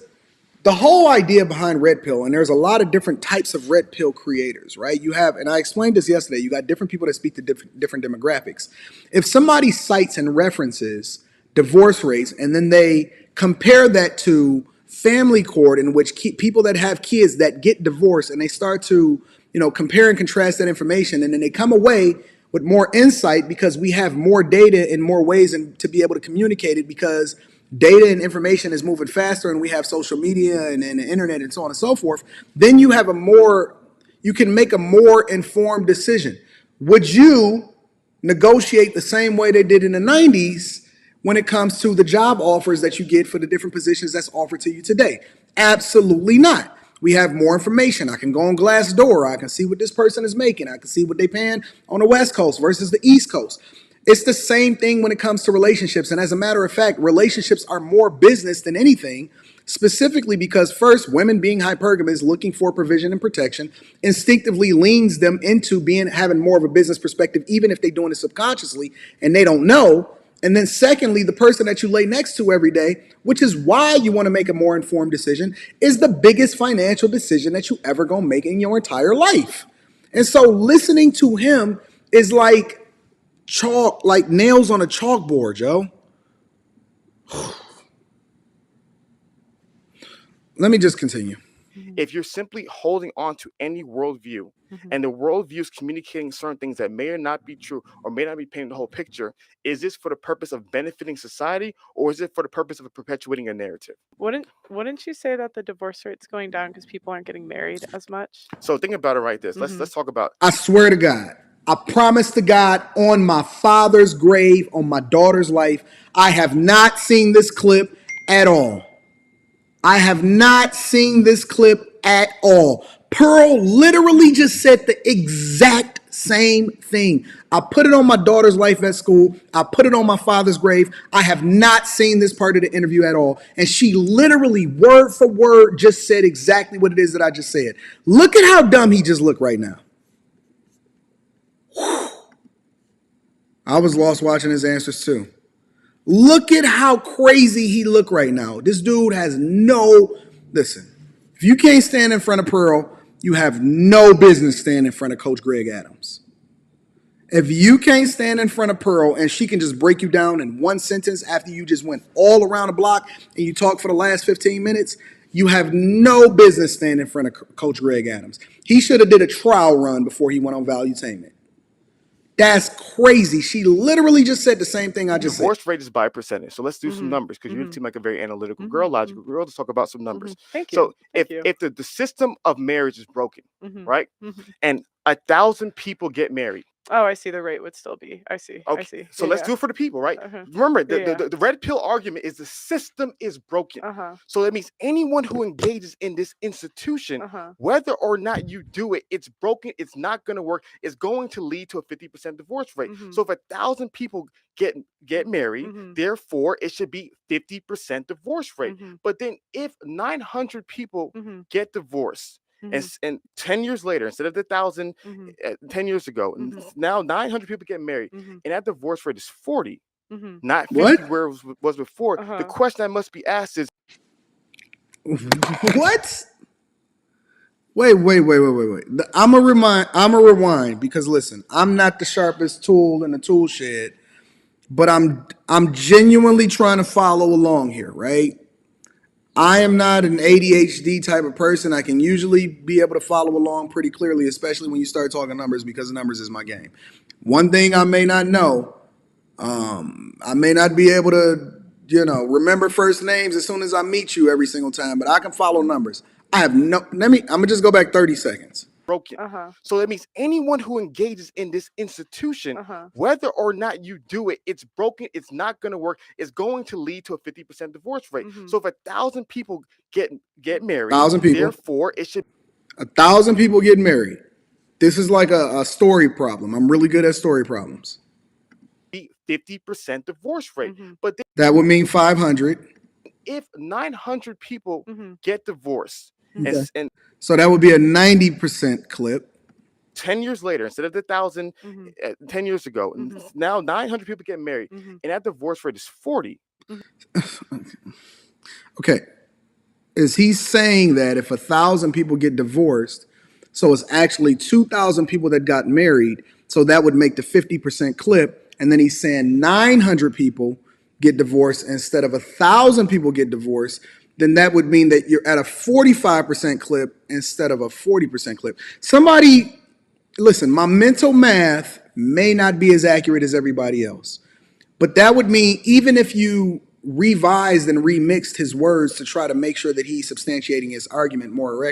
The whole idea behind red pill, and there's a lot of different types of red pill creators, right? You have, and I explained this yesterday, you got different people that speak to different demographics. If somebody cites and references divorce rates, and then they compare that to family court, in which people that have kids that get divorced, and they start to, compare and contrast that information, and then they come away with more insight because we have more data in more ways and to be able to communicate it because data and information is moving faster and we have social media and the internet and so on and so forth, then you can make a more informed decision. Would you negotiate the same way they did in the 90s when it comes to the job offers that you get for the different positions that's offered to you today? Absolutely not. We have more information. I can go on Glassdoor. I can see what this person is making. I can see what they're paying on the West Coast versus the East Coast. It's the same thing when it comes to relationships. And as a matter of fact, relationships are more business than anything, specifically because first, women being hypergamous, looking for provision and protection, instinctively leans them into having more of a business perspective, even if they're doing it subconsciously and they don't know. And then secondly, the person that you lay next to every day, which is why you want to make a more informed decision, is the biggest financial decision that you ever gonna make in your entire life. And so listening to him is like nails on a chalkboard, Joe. Let me just continue. If you're simply holding on to any worldview and the worldview is communicating certain things that may or not be true or may not be painting the whole picture, is this for the purpose of benefiting society or is it for the purpose of perpetuating a narrative? Wouldn't you say that the divorce rate's going down because people aren't getting married as much? So think about it like this. Let's talk about. I swear to God, I promise to God on my father's grave, on my daughter's life, I have not seen this clip at all. I have not seen this clip at all. Pearl literally just said the exact same thing. I put it on my daughter's life at school. I put it on my father's grave. I have not seen this part of the interview at all. And she literally, word for word, just said exactly what it is that I just said. Look at how dumb he just looked right now. Whew. I was lost watching his answers too. Look at how crazy he looked right now. This dude has listen, if you can't stand in front of Pearl, you have no business standing in front of Coach Greg Adams. If you can't stand in front of Pearl and she can just break you down in one sentence after you just went all around the block and you talked for the last 15 minutes, you have no business standing in front of Coach Greg Adams. He should have did a trial run before he went on Valuetainment. That's crazy. She literally just said the same thing I just said. Divorce rate is by percentage. So let's do some numbers because you seem like a very analytical girl, logical girl. Let's talk about some numbers. Thank you. So Thank if the system of marriage is broken, right, and 1,000 people get married. Oh, I see. The rate would still be. I see. Okay. I see. So let's do it for the people, right? Remember, the red pill argument is the system is broken. So that means anyone who engages in this institution, whether or not you do it, it's broken. It's not going to work. It's going to lead to a 50% divorce rate. So if 1,000 people get married, therefore it should be 50% divorce rate. But then if 900 people get divorced, and 10 years later, instead of the 1,000 10 years ago, now 900 people get married, and that divorce rate is 40, not 50 where it was before. The question that must be asked is, what? Wait. I'm a rewind because listen, I'm not the sharpest tool in the tool shed, but I'm genuinely trying to follow along here, right? I am not an ADHD type of person. I can usually be able to follow along pretty clearly, especially when you start talking numbers, because numbers is my game. One thing I may not know, I may not be able to, remember first names as soon as I meet you every single time, but I can follow numbers. I'm gonna just go back 30 seconds. Broken. So that means anyone who engages in this institution, whether or not you do it, it's broken. It's not going to work. It's going to lead to a 50% divorce rate. So if 1,000 people get married, 1,000 people. Therefore it should. 1,000 people get married. This is like a story problem. I'm really good at story problems. Be 50% divorce rate, but that would mean 500. If 900 people get divorced, and so that would be a 90% clip. 10 years later, instead of the 1,000 10 years ago, now 900 people get married, and that divorce rate is 40. Okay. Is he saying that if 1,000 people get divorced, so it's actually 2,000 people that got married, so that would make the 50% clip, and then he's saying 900 people get divorced instead of 1,000 people get divorced, then that would mean that you're at a 45% clip instead of a 40% clip. Somebody, listen, my mental math may not be as accurate as everybody else. But that would mean even if you revised and remixed his words to try to make sure that he's substantiating his argument more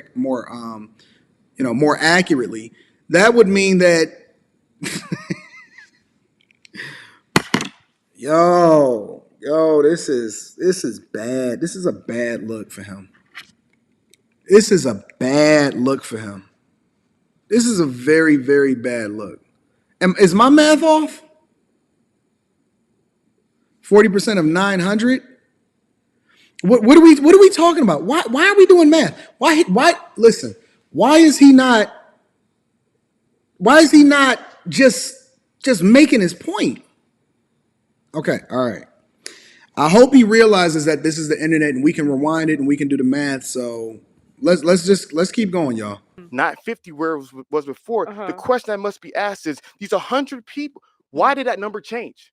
accurately, that would mean that yo, this is bad. This is a bad look for him. This is a bad look for him. This is a very, very bad look. Is my math off? 40% of 900? What are we talking about? Why are we doing math? Why listen, why is he not just making his point? Okay, all right. I hope he realizes that this is the internet and we can rewind it and we can do the math. So let's keep going, y'all. Not 50 where it was before. The question that must be asked is these 100 people, why did that number change?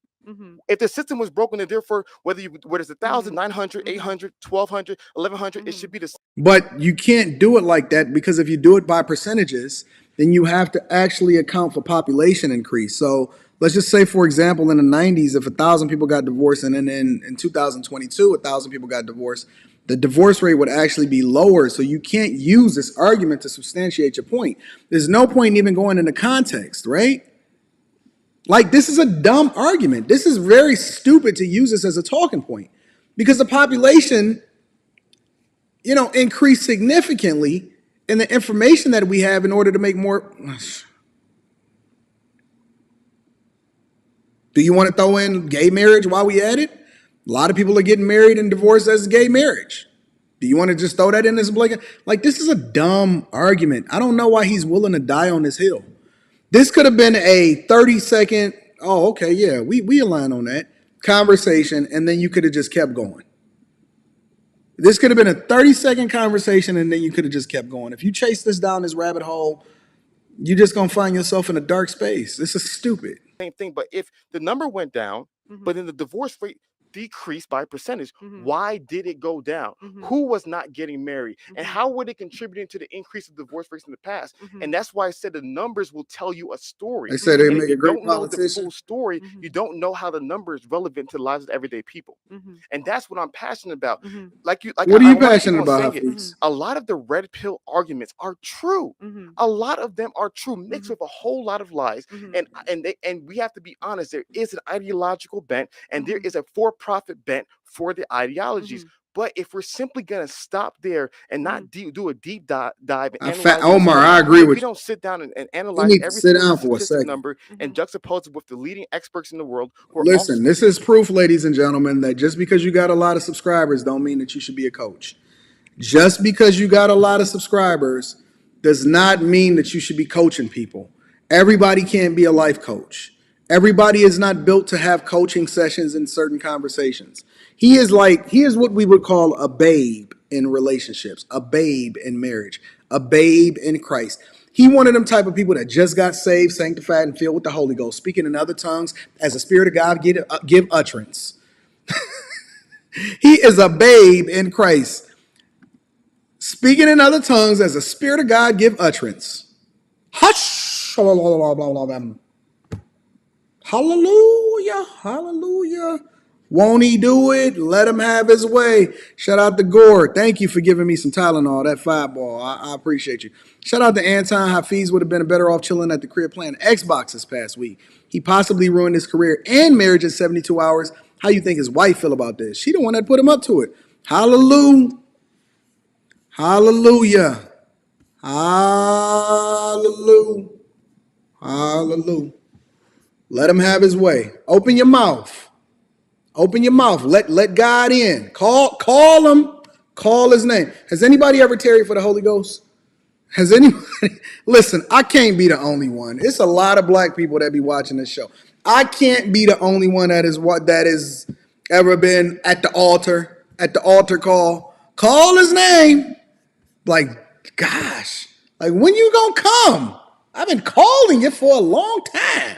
If the system was broken, and therefore whether it's 1,000, 900, 800, 1,200, 1,100, it should be the same. But you can't do it like that, because if you do it by percentages, then you have to actually account for population increase. So let's just say, for example, in the 90s, if 1,000 people got divorced, and then in 2022, 1,000 people got divorced, the divorce rate would actually be lower. So you can't use this argument to substantiate your point. There's no point in even going into context, right? Like, this is a dumb argument. This is very stupid to use this as a talking point, because the population, increased significantly in the information that we have in order to make more. Do you want to throw in gay marriage while we at it? A lot of people are getting married and divorced as gay marriage. Do you want to just throw that in as a blanket? Like, this is a dumb argument. I don't know why he's willing to die on this hill. This could have been a 30-second, oh, okay, yeah, we align on that conversation, and then you could have just kept going. This could have been a 30-second conversation, and then you could have just kept going. If you chase this down this rabbit hole, you're just going to find yourself in a dark space. This is stupid. Same thing, but if the number went down, but then the divorce rate decreased by percentage, why did it go down? Who was not getting married? And how were they contributing to the increase of divorce rates in the past? And that's why I said the numbers will tell you a story. They said they make a great politician. If you don't know the full story, you don't know how the number is relevant to the lives of everyday people. And that's what I'm passionate about. What are you passionate about, Hafiz? A lot of the red pill arguments are true. A lot of them are true, mixed with a whole lot of lies. And we have to be honest, there is an ideological bent, and there is a for-profit bent for the ideologies. But if we're simply going to stop there and not do a deep dive and analyze Omar, I agree with you. We don't sit down and analyze every statistic number and juxtapose it with the leading experts in the world. Listen, this is proof, ladies and gentlemen, that just because you got a lot of subscribers don't mean that you should be a coach. Just because you got a lot of subscribers does not mean that you should be coaching people. Everybody can't be a life coach. Everybody is not built to have coaching sessions in certain conversations. He is what we would call a babe in relationships, a babe in marriage, a babe in Christ. He one of them type of people that just got saved, sanctified, and filled with the Holy Ghost, speaking in other tongues as the Spirit of God give utterance. He is a babe in Christ, speaking in other tongues as the Spirit of God give utterance. Hush! Hallelujah, hallelujah. Won't he do it? Let him have his way. Shout out to Gore. Thank you for giving me some Tylenol, that fireball. I appreciate you. Shout out to Anton. Hafiz would have been better off chilling at the crib playing Xbox this past week. He possibly ruined his career and marriage in 72 hours. How you think his wife feel about this? She the one that put him up to it. Hallelujah. Hallelujah. Hallelujah. Hallelujah. Let him have his way. Open your mouth. Open your mouth. Let God in. Call him. Call his name. Has anybody ever tarried for the Holy Ghost? Has anybody? Listen, I can't be the only one. It's a lot of black people that be watching this show. I can't be the only one that is ever been at the altar call. Call his name. Like, gosh. Like, when you gonna come? I've been calling you for a long time.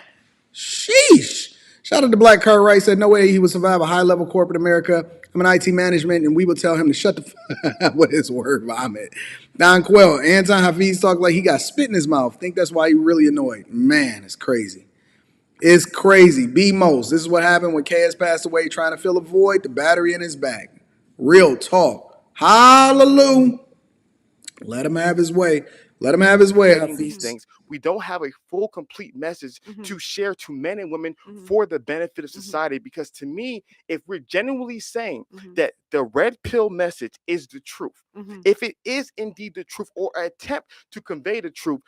Sheesh. Shout out to Black Cartwright, said no way he would survive a high-level corporate America. I'm in IT management, and we will tell him to shut the f with his word vomit. Don Quell, Anton Hafiz talked like he got spit in his mouth. Think that's why he really annoyed. Man, it's crazy. It's crazy. B Most. This is what happened when KS passed away trying to fill a void, the battery in his back. Real talk. Hallelujah. Let him have his way. Let him have his way. These things, we don't have a full, complete message to share to men and women for the benefit of society. Because to me, if we're genuinely saying that the red pill message is the truth, if it is indeed the truth or an attempt to convey the truth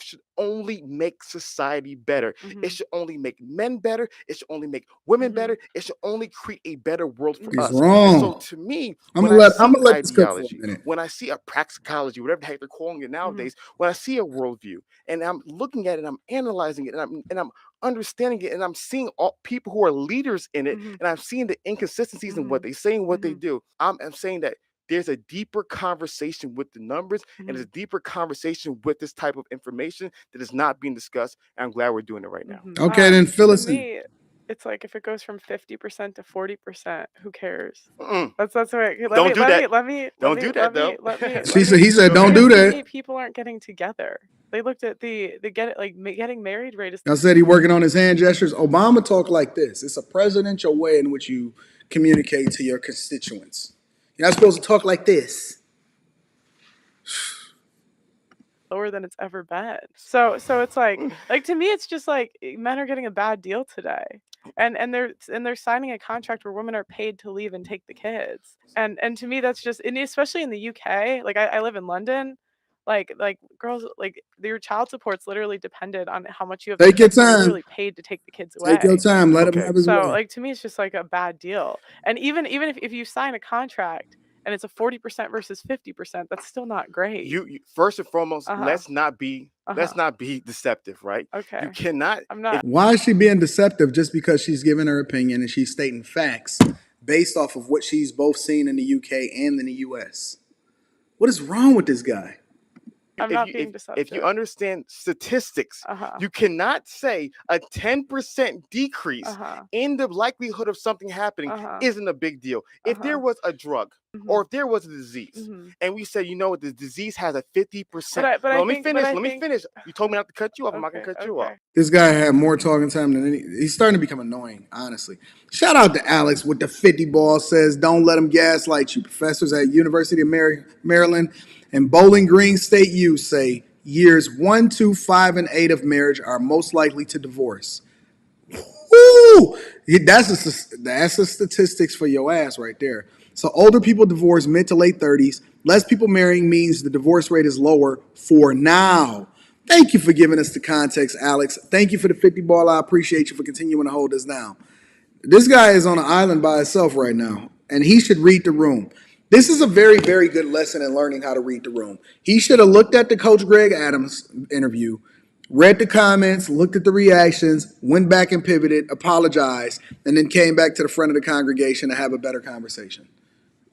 should only make society better. It should only make men better. It should only make women better. It should only create a better world for us. Wrong. So to me, I'm when gonna I see let this cook for a ideology, minute. when I see a praxicology, whatever the heck they're calling it nowadays, when I see a worldview and I'm looking at it, I'm analyzing it, and I'm understanding it, and I'm seeing all people who are leaders in it, and I'm seeing the inconsistencies in what they say and what they do. I'm saying that there's a deeper conversation with the numbers, and there's a deeper conversation with this type of information that is not being discussed. And I'm glad we're doing it right now. Okay, then fill us in. To me, it's like if it goes from 50% to 40%, who cares? That's right. Don't do that. He said, don't do that. People aren't getting together. They looked at the getting married rate is. I said he working on his hand gestures. Obama talked like this. It's a presidential way in which you communicate to your constituents. You're not supposed to talk like this. Lower than it's ever been. So it's like to me, it's just like men are getting a bad deal today. And they're signing a contract where women are paid to leave and take the kids. And to me, that's just, and especially in the UK, like I live in London, like girls, like your child support's literally depended on how much you have. Take your time. Literally paid to take the kids away. Take your time. Let him have his way. So like to me, it's just like a bad deal. And even if you sign a contract and it's a 40% versus 50%, that's still not great. You first and foremost, let's not be deceptive, right? Okay. You cannot. I'm not. Why is she being deceptive just because she's giving her opinion and she's stating facts based off of what she's both seen in the UK and in the US? What is wrong with this guy? I'm not being deceptive. If you understand statistics, you cannot say a 10% decrease in the likelihood of something happening isn't a big deal. If there was a drug or if there was a disease and we say, the disease has a 50%. Let me finish. You told me not to cut you off. I'm not going to cut you off. This guy had more talking time than he's starting to become annoying, honestly. Shout out to Alex with the 50 ball says, don't let them gaslight you. Professors at University of Maryland and Bowling Green State U say years 1, 2, 5, and 8 of marriage are most likely to divorce. Woo! That's the statistics for your ass right there. So older people divorce mid to late 30s. Less people marrying means the divorce rate is lower for now. Thank you for giving us the context, Alex. Thank you for the 50 ball. I appreciate you for continuing to hold us down. This guy is on an island by himself right now, and he should read the room. This is a very, very good lesson in learning how to read the room. He should have looked at the Coach Greg Adams interview, read the comments, looked at the reactions, went back and pivoted, apologized, and then came back to the front of the congregation to have a better conversation.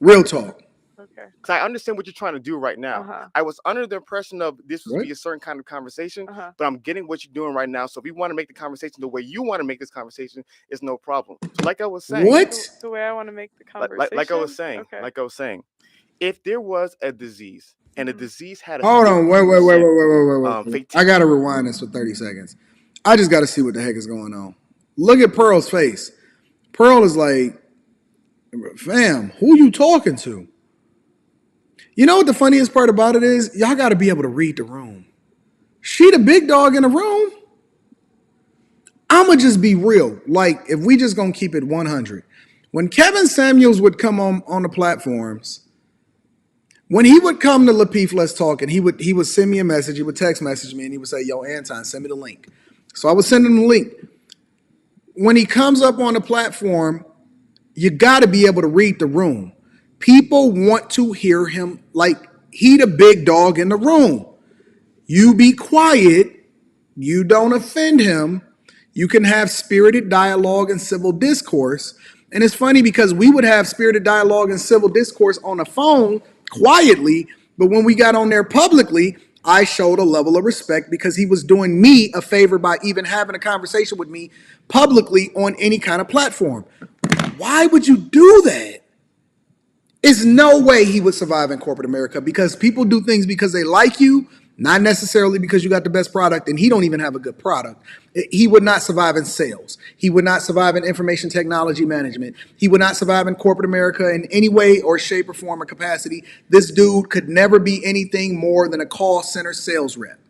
Real talk. Okay. Because I understand what you're trying to do right now. I was under the impression of this would be a certain kind of conversation, but I'm getting what you're doing right now. So if you want to make the conversation the way you want to make this conversation, it's no problem. So like I was saying. What? The way I want to make the conversation. Like I was saying, if there was a disease and the disease had a Hold on, wait. I got to rewind this for 30 seconds. I just got to see what the heck is going on. Look at Pearl's face. Pearl is like, fam, who you talking to? You know what the funniest part about it is? Y'all got to be able to read the room. She the big dog in the room. I'ma just be real. Like, if we just gonna keep it 100. When Kevin Samuels would come on the platforms, when he would come to Lapeef Let's Talk, and he would send me a message, he would text message me, and he would say, yo, Anton, send me the link. So I would send him the link. When he comes up on the platform, you got to be able to read the room. People want to hear him like he the big dog in the room. You be quiet. You don't offend him. You can have spirited dialogue and civil discourse. And it's funny because we would have spirited dialogue and civil discourse on the phone quietly, but when we got on there publicly, I showed a level of respect because he was doing me a favor by even having a conversation with me publicly on any kind of platform. Why would you do that? There's no way he would survive in corporate America because people do things because they like you Not necessarily because you got the best product and he don't even have a good product. He would not survive in sales. He would not survive in information technology management. He would not survive in corporate America in any way or shape or form or capacity. This dude could never be anything more than a call center sales rep.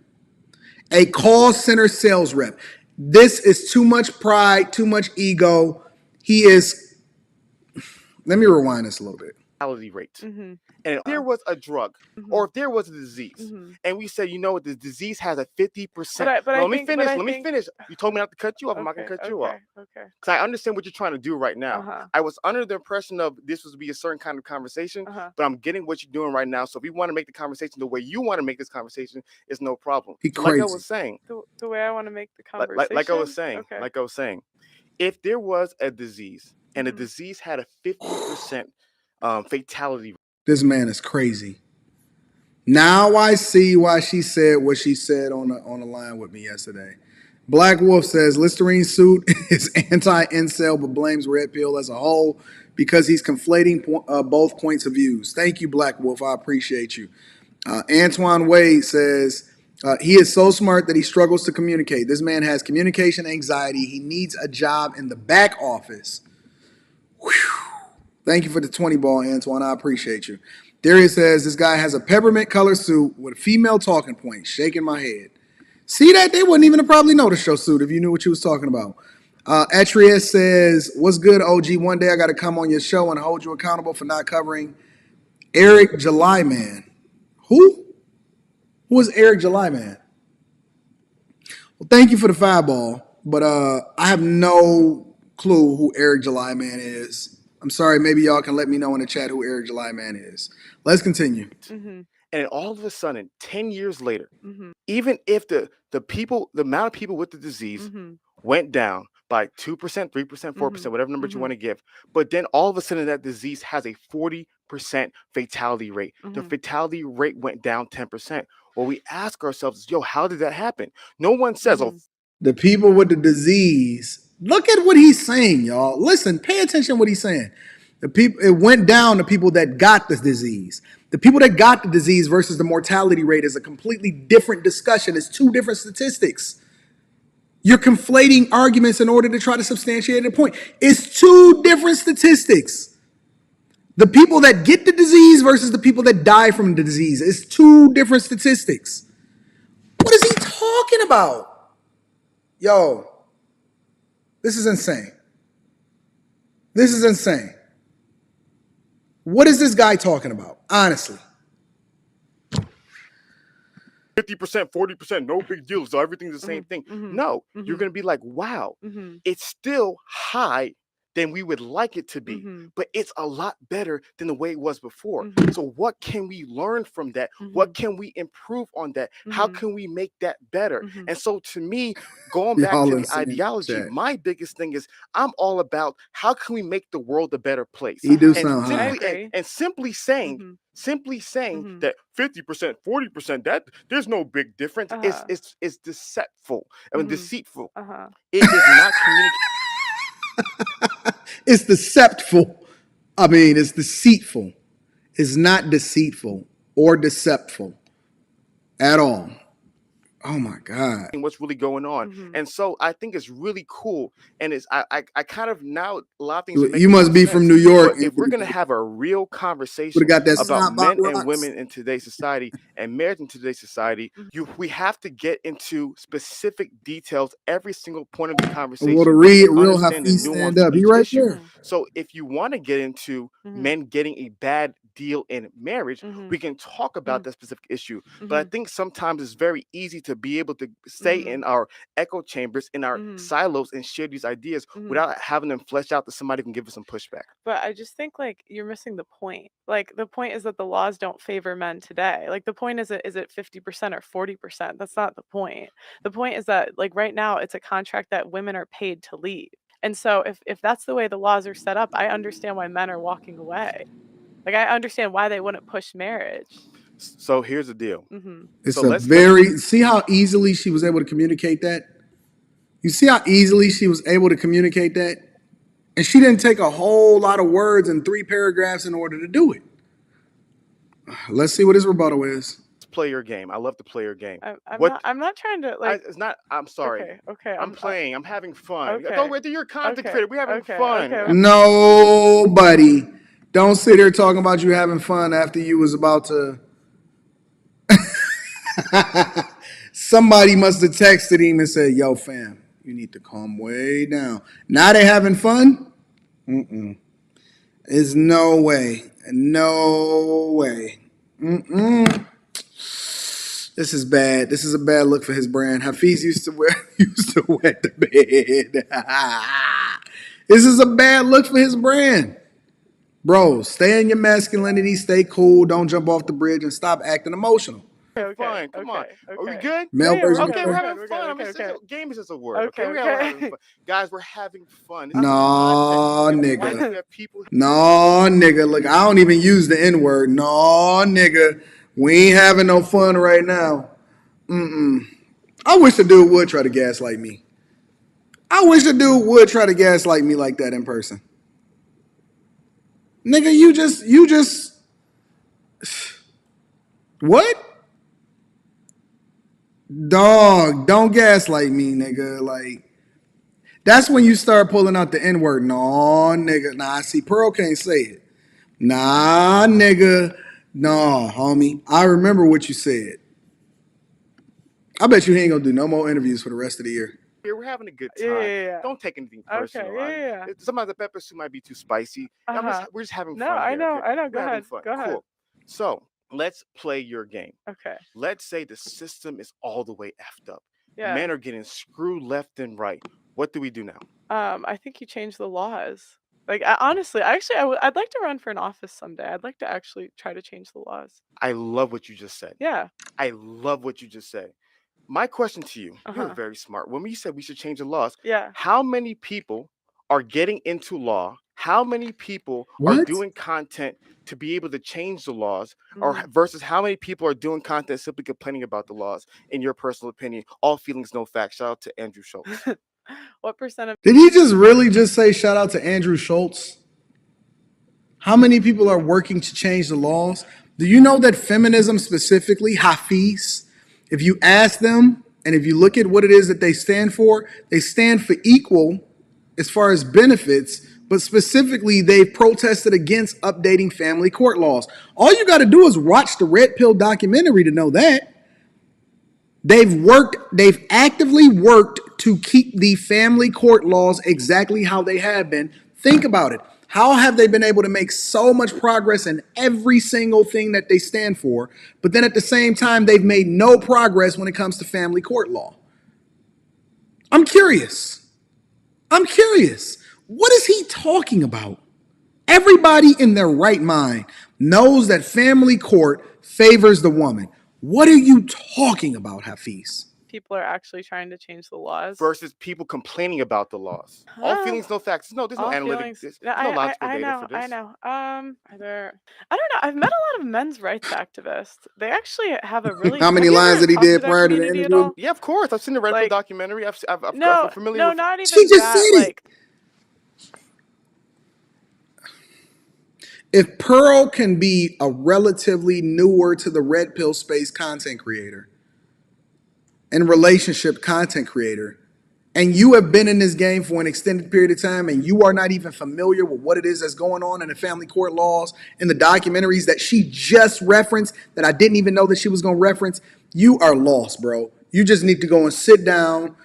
A call center sales rep. This is too much pride, too much ego. He is, let me rewind this a little bit. Rate. And if there was a drug or if there was a disease and we said, you know what, the disease has a 50%. Let me finish. You told me not to cut you off. I'm not going to cut you off. Okay. Because I understand what you're trying to do right now. I was under the impression of this was be a certain kind of conversation, but I'm getting what you're doing right now. So if we want to make the conversation the way you want to make this conversation, it's no problem. Like I was saying. The way I want to make the conversation. Like I was saying, if there was a disease and the disease had a 50% fatality rate. This man is crazy. Now I see why she said what she said on the line with me yesterday. Black Wolf says Listerine suit is anti-incel but blames Red Pill as a whole because he's conflating both points of views. Thank you, Black Wolf. I appreciate you. Antoine Wade says he is so smart that he struggles to communicate. This man has communication anxiety. He needs a job in the back office. Whew. Thank you for the 20 ball, Antoine. I appreciate you. Darius says this guy has a peppermint color suit with a female talking point. Shaking my head. See that? They wouldn't even have probably noticed your suit if you knew what you was talking about. Atrius says, what's good, OG? One day I got to come on your show and hold you accountable for not covering Eric July Man. Who? Who is Eric July Man? Well, thank you for the 5 ball, but I have no clue who Eric July Man is. I'm sorry, maybe y'all can let me know in the chat who Eric July Man is. Let's continue. And all of a sudden, 10 years later, even if the amount of people with the disease went down by 2%, 3%, 4%, whatever number you want to give, but then all of a sudden that disease has a 40% fatality rate. The fatality rate went down 10%. Well, we ask ourselves, yo, how did that happen? No one says, oh, the people with the disease. Look at what he's saying, y'all. Listen, pay attention to what he's saying. It went down to people that got the disease. The people that got the disease versus the mortality rate is a completely different discussion. It's 2 different statistics. You're conflating arguments in order to try to substantiate a point. It's 2 different statistics. The people that get the disease versus the people that die from the disease. It's 2 different statistics. What is he talking about? Yo. This is insane. This is insane. What is this guy talking about? Honestly. 50%, 40%, no big deal. So everything's the same thing. No, you're going to be like, wow, it's still high than we would like it to be, but it's a lot better than the way it was before. So what can we learn from that? What can we improve on that? How can we make that better? And so to me, going back to the ideology, my biggest thing is I'm all about how can we make the world a better place? He do sound high. And simply saying that 50%, 40%, that there's no big difference. It's deceitful. I mean, deceitful. It is not communicating. It's deceptful. I mean, it's deceitful. It's not deceitful or deceptful at all. Oh my God. What's really going on. And so I think it's really cool. And it's I kind of now a lot of things. You must be from New York. If we're gonna have a real conversation about men and women in today's society and marriage in today's society, we have to get into specific details every single point of the conversation. Well, to read real Hafiz stand up. He right there. So if you want to get into men getting a bad deal in marriage, we can talk about that specific issue. But I think sometimes it's very easy to be able to stay in our echo chambers, in our silos, and share these ideas without having them flesh out that somebody can give us some pushback. But I just think like you're missing the point. Like the point is that the laws don't favor men today. Like the point is it 50% or 40%? That's not the point. The point is that like right now it's a contract that women are paid to leave. And so if that's the way the laws are set up, I understand why men are walking away. Like I understand why they wouldn't push marriage. So here's the deal. It's see how easily she was able to communicate that? You see how easily she was able to communicate that? And she didn't take a whole lot of words in 3 paragraphs in order to do it. Let's see what his rebuttal is. play your game. I love to play your game. I'm not trying to like. It's not. I'm sorry. Okay. I'm playing. I'm having fun. Okay. Don't wait. You're a content creator. We're having fun. Okay. Nobody. Don't sit here talking about you having fun after you was about to. Somebody must have texted him and said, "Yo, fam, you need to calm way down." Now they having fun? There's no way. No way. This is bad. This is a bad look for his brand. Hafiz used to wet the bed. This is a bad look for his brand. Bro, stay in your masculinity, stay cool, don't jump off the bridge, and stop acting emotional. Fine, come on. Are we good? Male version. Okay, we're having fun. I mean, game is just a word. Okay, we're having fun. Guys, we're having fun. No, nigga. No, nigga. Look, I don't even use the N-word. No, nigga. We ain't having no fun right now. I wish the dude would try to gaslight me. I wish the dude would try to gaslight me like that in person. Nigga, you just what? Dog, don't gaslight me, nigga. Like, that's when you start pulling out the N-word. No, nigga. Nah, see, Pearl can't say it. Nah, nigga. Nah, homie. I remember what you said. I bet you he ain't gonna do no more interviews for the rest of the year. We're having a good time. Yeah. Don't take anything personal. Okay, yeah. Some of the pepper soup might be too spicy. We're just having fun. No, I know. Okay? I know. Go ahead. Cool. So let's play your game. Okay. Let's say the system is all the way effed up. Yeah. Men are getting screwed left and right. What do we do now? I think you change the laws. Like, I'd like to run for an office someday. I'd like to actually try to change the laws. I love what you just said. Yeah. I love what you just said. My question to you, you're very smart. When we said we should change the laws, how many people are getting into law? How many people are doing content to be able to change the laws, or versus how many people are doing content simply complaining about the laws? In your personal opinion, all feelings, no facts. Shout out to Andrew Schultz. What percent of? Did he just say shout out to Andrew Schultz? How many people are working to change the laws? Do you know that feminism specifically, Hafiz, if you ask them and if you look at what it is that they stand for equal as far as benefits, but specifically they've protested against updating family court laws. All you got to do is watch the Red Pill documentary to know that. They've actively worked to keep the family court laws exactly how they have been. Think about it. How have they been able to make so much progress in every single thing that they stand for, but then at the same time, they've made no progress when it comes to family court law? I'm curious. What is he talking about? Everybody in their right mind knows that family court favors the woman. What are you talking about, Hafiz? People are actually trying to change the laws versus people complaining about the laws. All feelings, no facts. No, there's no analytics. There's no logical data for this. I know. I don't know. I've met a lot of men's rights activists. They actually have a really. How many lines did he did prior to the interview? Yeah, of course. I've seen the Red Pill documentary. I'm familiar no, with not even she just that. Said it. If Pearl can be a relatively newer to the Red Pill space content creator and relationship content creator, and you have been in this game for an extended period of time and you are not even familiar with what it is that's going on in the family court laws and the documentaries that she just referenced that I didn't even know that she was going to reference, you are lost, bro. You just need to go and sit down,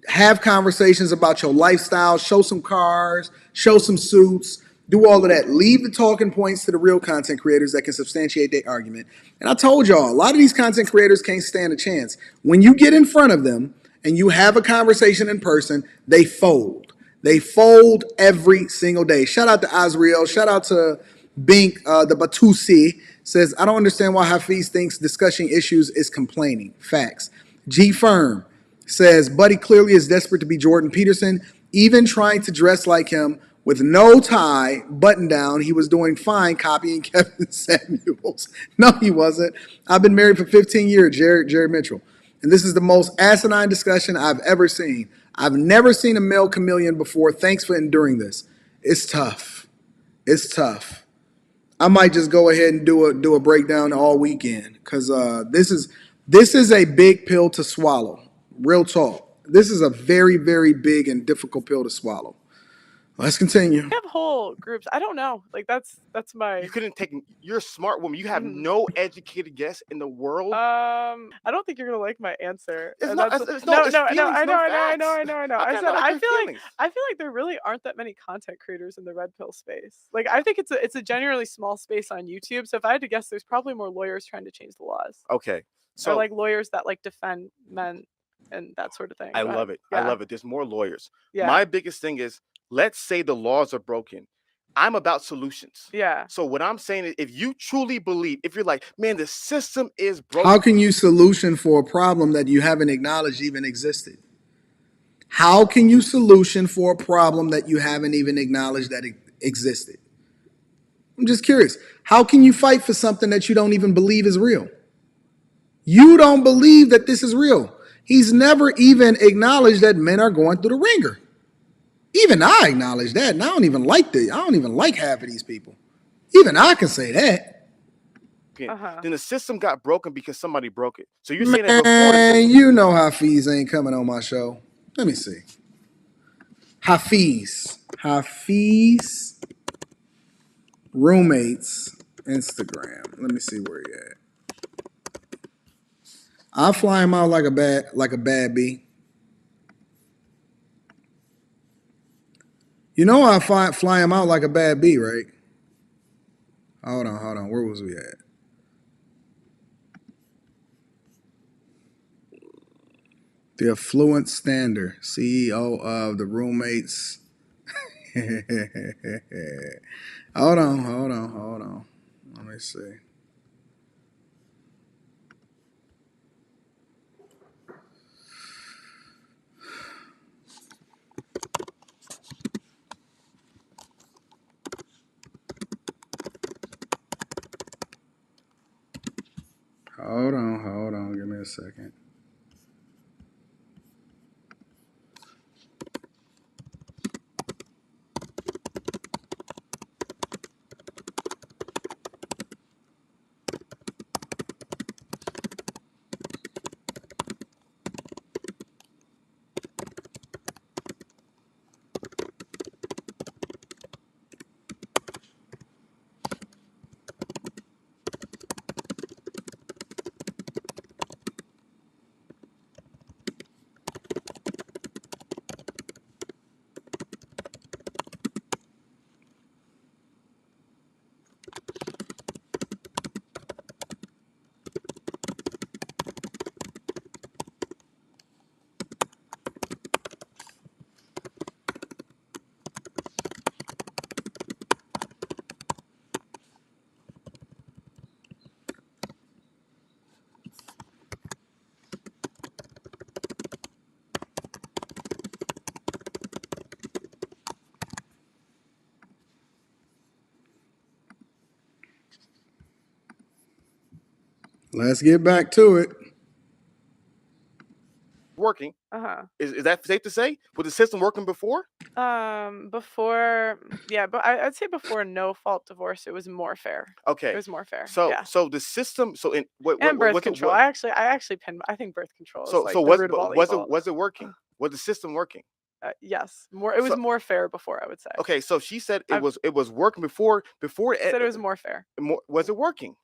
have conversations about your lifestyle, show some cars, show some suits, do all of that. Leave the talking points to the real content creators that can substantiate their argument. And I told y'all, a lot of these content creators can't stand a chance. When you get in front of them and you have a conversation in person, they fold. They fold every single day. Shout out to Azriel. Shout out to Bink, the Batusi. Says, I don't understand why Hafiz thinks discussing issues is complaining. Facts. G Firm says, Buddy clearly is desperate to be Jordan Peterson, even trying to dress like him. With no tie, button down, he was doing fine copying Kevin Samuels. No, he wasn't. I've been married for 15 years, Jerry Mitchell. And this is the most asinine discussion I've ever seen. I've never seen a male chameleon before. Thanks for enduring this. It's tough. I might just go ahead and do a breakdown all weekend because this is a big pill to swallow. Real talk. This is a very, very big and difficult pill to swallow. Let's continue. We have whole groups. I don't know. Like that's my. You couldn't take. You're a smart woman. You have no educated guess in the world. I don't think you're gonna like my answer. It's And not. that's- It's no, it's no, feelings, I know, no I know, I facts. know, I know, I know. How I can said not I like feel your like feelings? there really aren't that many content creators in the red pill space. Like I think it's a generally small space on YouTube. So if I had to guess, there's probably more lawyers trying to change the laws. Okay, Or so like lawyers that like defend men and that sort of thing. I Go ahead. love it. I love it. There's more lawyers. Yeah. My biggest thing is, let's say the laws are broken. I'm about solutions. Yeah. So what I'm saying is, if you truly believe, if you're like, man, the system is broken. How can you solution for a problem that you haven't acknowledged even existed? How can you solution for a problem that you haven't even acknowledged that it existed? I'm just curious. How can you fight for something that you don't even believe is real? You don't believe that this is real. He's never even acknowledged that men are going through the ringer. Even I acknowledge that, and I don't even like half of these people. Even I can say that. Then the system got broken because somebody broke it. So you're saying that before the Man, system, you know Hafiz ain't coming on my show. Let me see. Hafiz. Roommates. Instagram. Let me see where he at. I'll fly him out like a bad bee. You know I fly him out like a bad bee, right? Hold on. Where was we at? The affluent stander, CEO of the roommates. Hold on. Let me see. Hold on. Give me a second. Let's get back to it. working. Is that safe to say? Was the system working before? Before, yeah, but I'd say before no fault divorce, it was more fair. Okay. It was more fair. So yeah. so the system. So in what And birth what's it- control. what- I actually pinned. I think birth control is So like so the root of all was evil. it working? Was the system working? Yes, more. It was So- more fair before, I would say. Okay, so she said I've- it was working before I said it was more fair. was it working?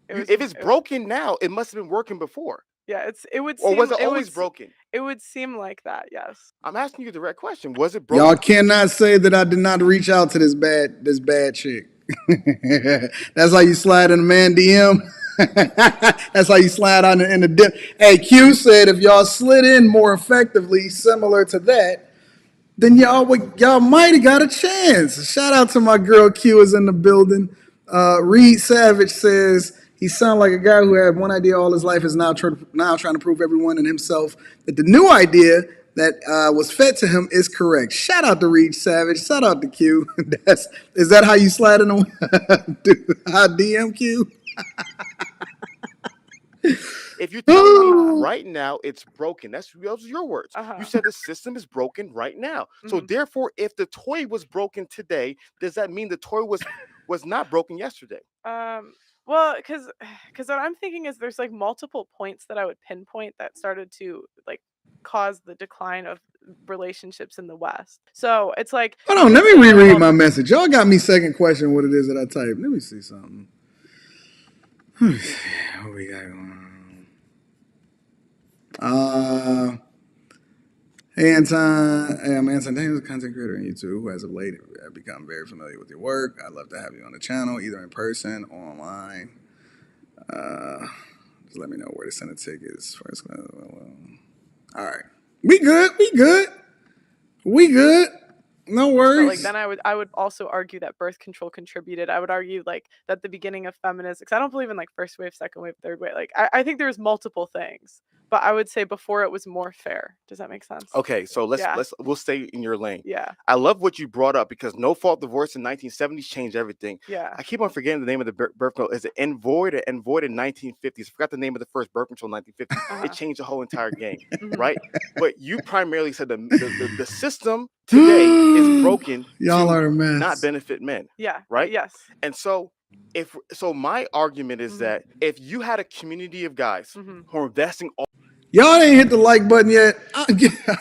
It was- If it's it- broken now, it must have been working before. Yeah, it would. Or Seem, was it would always s- broken? It would seem like that. Yes. I'm asking you the direct question. Was it broken? Y'all cannot say that I did not reach out to this bad chick. That's how you slide in a man DM. That's how you slide on in the DM. Hey, Q said if y'all slid in more effectively, similar to that, then y'all might have got a chance. Shout out to my girl Q is in the building. Reed Savage says he sounds like a guy who had one idea all his life is now trying to prove everyone and himself that the new idea that was fed to him is correct. Shout out to Reed Savage. Shout out to Q. Is that how you slide in on DM Q? If you're telling me right now it's broken, those are your words. Uh-huh. You said the system is broken right now. So therefore, if the toy was broken today, does that mean the toy was was not broken yesterday. Well, because what I'm thinking is there's like multiple points that I would pinpoint that started to like cause the decline of relationships in the West. So it's like, hold on, let me reread my message. Y'all got me second question what it is that I typed. Let me see something. What we got going on? Hey Anton, I'm Anton Daniels, a content creator on YouTube who has of late become very familiar with your work. I'd love to have you on the channel, either in person or online. Just let me know where to send the tickets. First, all right, we good. No worries. But like then I would also argue that birth control contributed. I would argue like that the beginning of feminism, because I don't believe in like first wave, second wave, third wave. Like I think there's multiple things, but I would say before it was more fair. Does that make sense? Okay, so we'll stay in your lane. Yeah. I love what you brought up because no fault divorce in 1970s changed everything. Yeah. I keep on forgetting the name of the birth control. Is it Envoy or Envoy in 1950s? I forgot the name of the first birth control in 1950s. It changed the whole entire game, right? But you primarily said the system today is broken. Y'all are a mess. Not benefit men. Yeah. Right. Yes. And so my argument is that if you had a community of guys who are investing all. Y'all ain't hit the like button yet.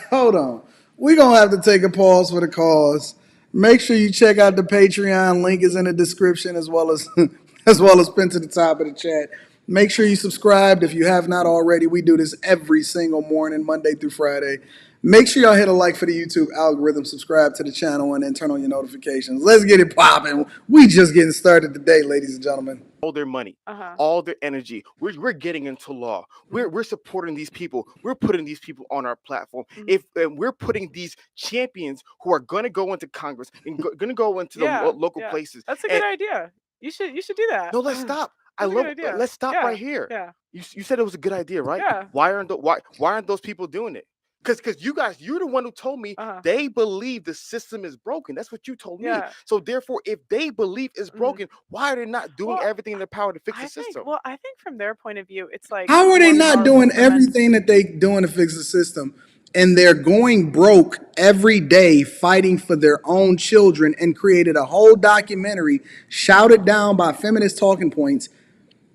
Hold on. We're going to have to take a pause for the cause. Make sure you check out the Patreon. Link is in the description as well as pinned to the top of the chat. Make sure you subscribed if you have not already. We do this every single morning, Monday through Friday. Make sure y'all hit a like for the YouTube algorithm, subscribe to the channel, and then turn on your notifications. Let's get it popping. We just getting started today, ladies and gentlemen. All their money, all their energy. We're getting into law. We're supporting these people. We're putting these people on our platform. If we're putting these champions who are going to go into Congress and going to go into the local places. That's a good idea. You should do that. No, let's stop. Let's stop right here. Yeah. You said it was a good idea, right? Yeah. Why aren't those people doing it? Because you're the one who told me they believe the system is broken. That's what you told me. So therefore, if they believe it's broken, why are they not doing everything in their power to fix the system? I think from their point of view, it's like, how are they not doing everything that they doing to fix the system? And they're going broke every day fighting for their own children and created a whole documentary shouted down by feminist talking points.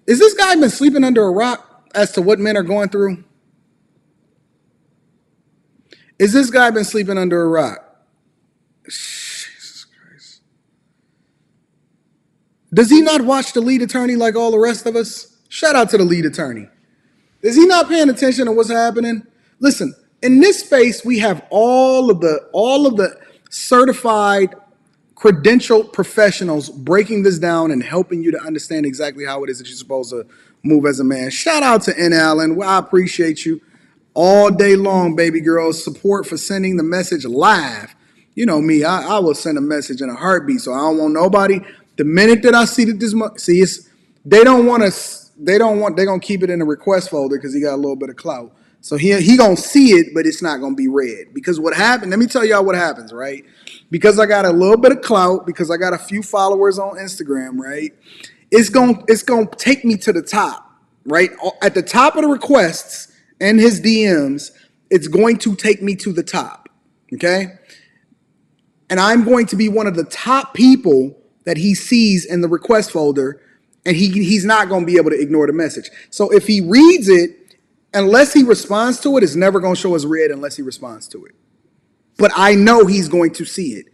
Is this guy been sleeping under a rock as to what men are going through? Is this guy been sleeping under a rock? Jesus Christ. Does he not watch the lead attorney like all the rest of us? Shout out to the lead attorney. Is he not paying attention to what's happening? Listen, in this space, we have all of the certified, credentialed professionals breaking this down and helping you to understand exactly how it is that you're supposed to move as a man. Shout out to N. Allen. Well, I appreciate you. All day long, baby girls. Support for sending the message live. You know me, I will send a message in a heartbeat, so I don't want nobody. The minute that I see that they're gonna keep it in the request folder because he got a little bit of clout. So he gonna see it, but it's not gonna be read. Because what happened, let me tell y'all what happens, right? Because I got a little bit of clout, because I got a few followers on Instagram, right? It's gonna take me to the top, right? At the top of the requests and his DMs, it's going to take me to the top, okay? And I'm going to be one of the top people that he sees in the request folder, and he's not going to be able to ignore the message. So if he reads it, unless he responds to it, it's never going to show as read unless he responds to it. But I know he's going to see it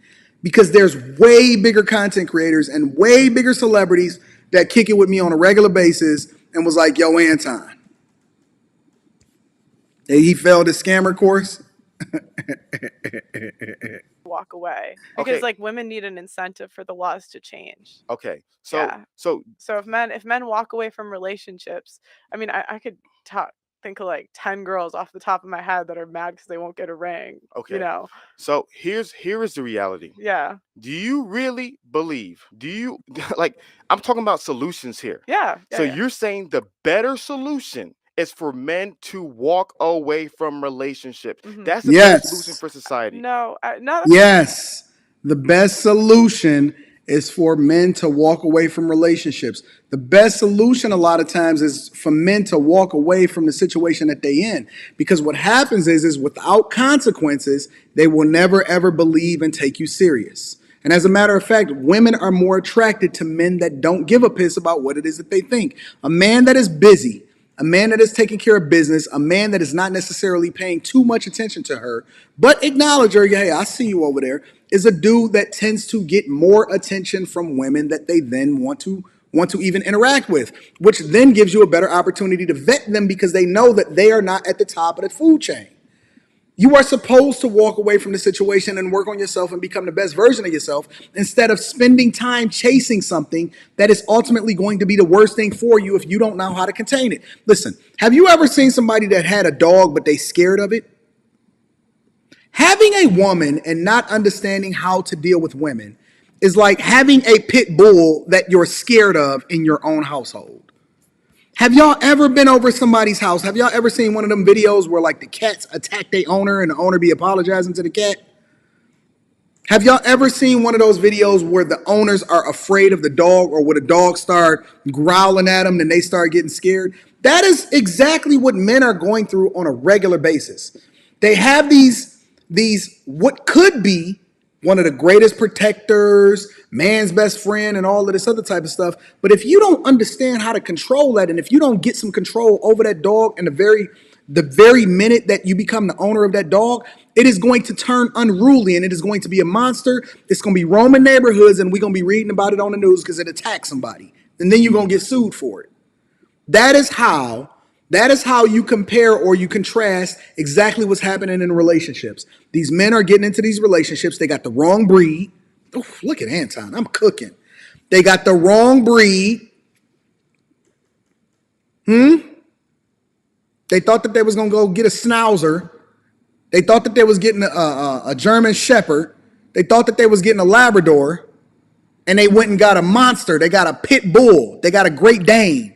because there's way bigger content creators and way bigger celebrities that kick it with me on a regular basis and was like, yo, Anton. He failed his scammer course. Walk away because like women need an incentive for the laws to change. Okay. So if men walk away from relationships, I mean, I could think of like 10 girls off the top of my head that are mad because they won't get a ring. Okay. You know. So here is the reality. Yeah. Do you really believe? Do you like? I'm talking about solutions here. Yeah. So you're saying the better solution is for men to walk away from relationships. That's the best solution for society. No. Yes. The best solution is for men to walk away from relationships. The best solution a lot of times is for men to walk away from the situation that they in. Because what happens is without consequences, they will never, ever believe and take you serious. And as a matter of fact, women are more attracted to men that don't give a piss about what it is that they think. A man that is busy, a man that is taking care of business, a man that is not necessarily paying too much attention to her, but acknowledge her, hey, I see you over there, is a dude that tends to get more attention from women that they then want to even interact with, which then gives you a better opportunity to vet them because they know that they are not at the top of the food chain. You are supposed to walk away from the situation and work on yourself and become the best version of yourself instead of spending time chasing something that is ultimately going to be the worst thing for you if you don't know how to contain it. Listen, have you ever seen somebody that had a dog but they scared of it? Having a woman and not understanding how to deal with women is like having a pit bull that you're scared of in your own household. Have y'all ever been over somebody's house? Have y'all ever seen one of them videos where like the cats attack their owner and the owner be apologizing to the cat? Have y'all ever seen one of those videos where the owners are afraid of the dog or where the dog start growling at them and they start getting scared? That is exactly what men are going through on a regular basis. They have these what could be one of the greatest protectors, man's best friend, and all of this other type of stuff. But if you don't understand how to control that, and if you don't get some control over that dog, and the very minute that you become the owner of that dog, it is going to turn unruly, and it is going to be a monster. It's going to be roaming neighborhoods, and we're going to be reading about it on the news because it attacked somebody, and then you're going to get sued for it. That is how you compare or you contrast exactly what's happening in relationships. These men are getting into these relationships. They got the wrong breed. Oh, look at Anton. I'm cooking. They got the wrong breed. They thought that they was going to go get a schnauzer. They thought that they was getting a German shepherd. They thought that they was getting a Labrador. And they went and got a monster. They got a pit bull. They got a Great Dane.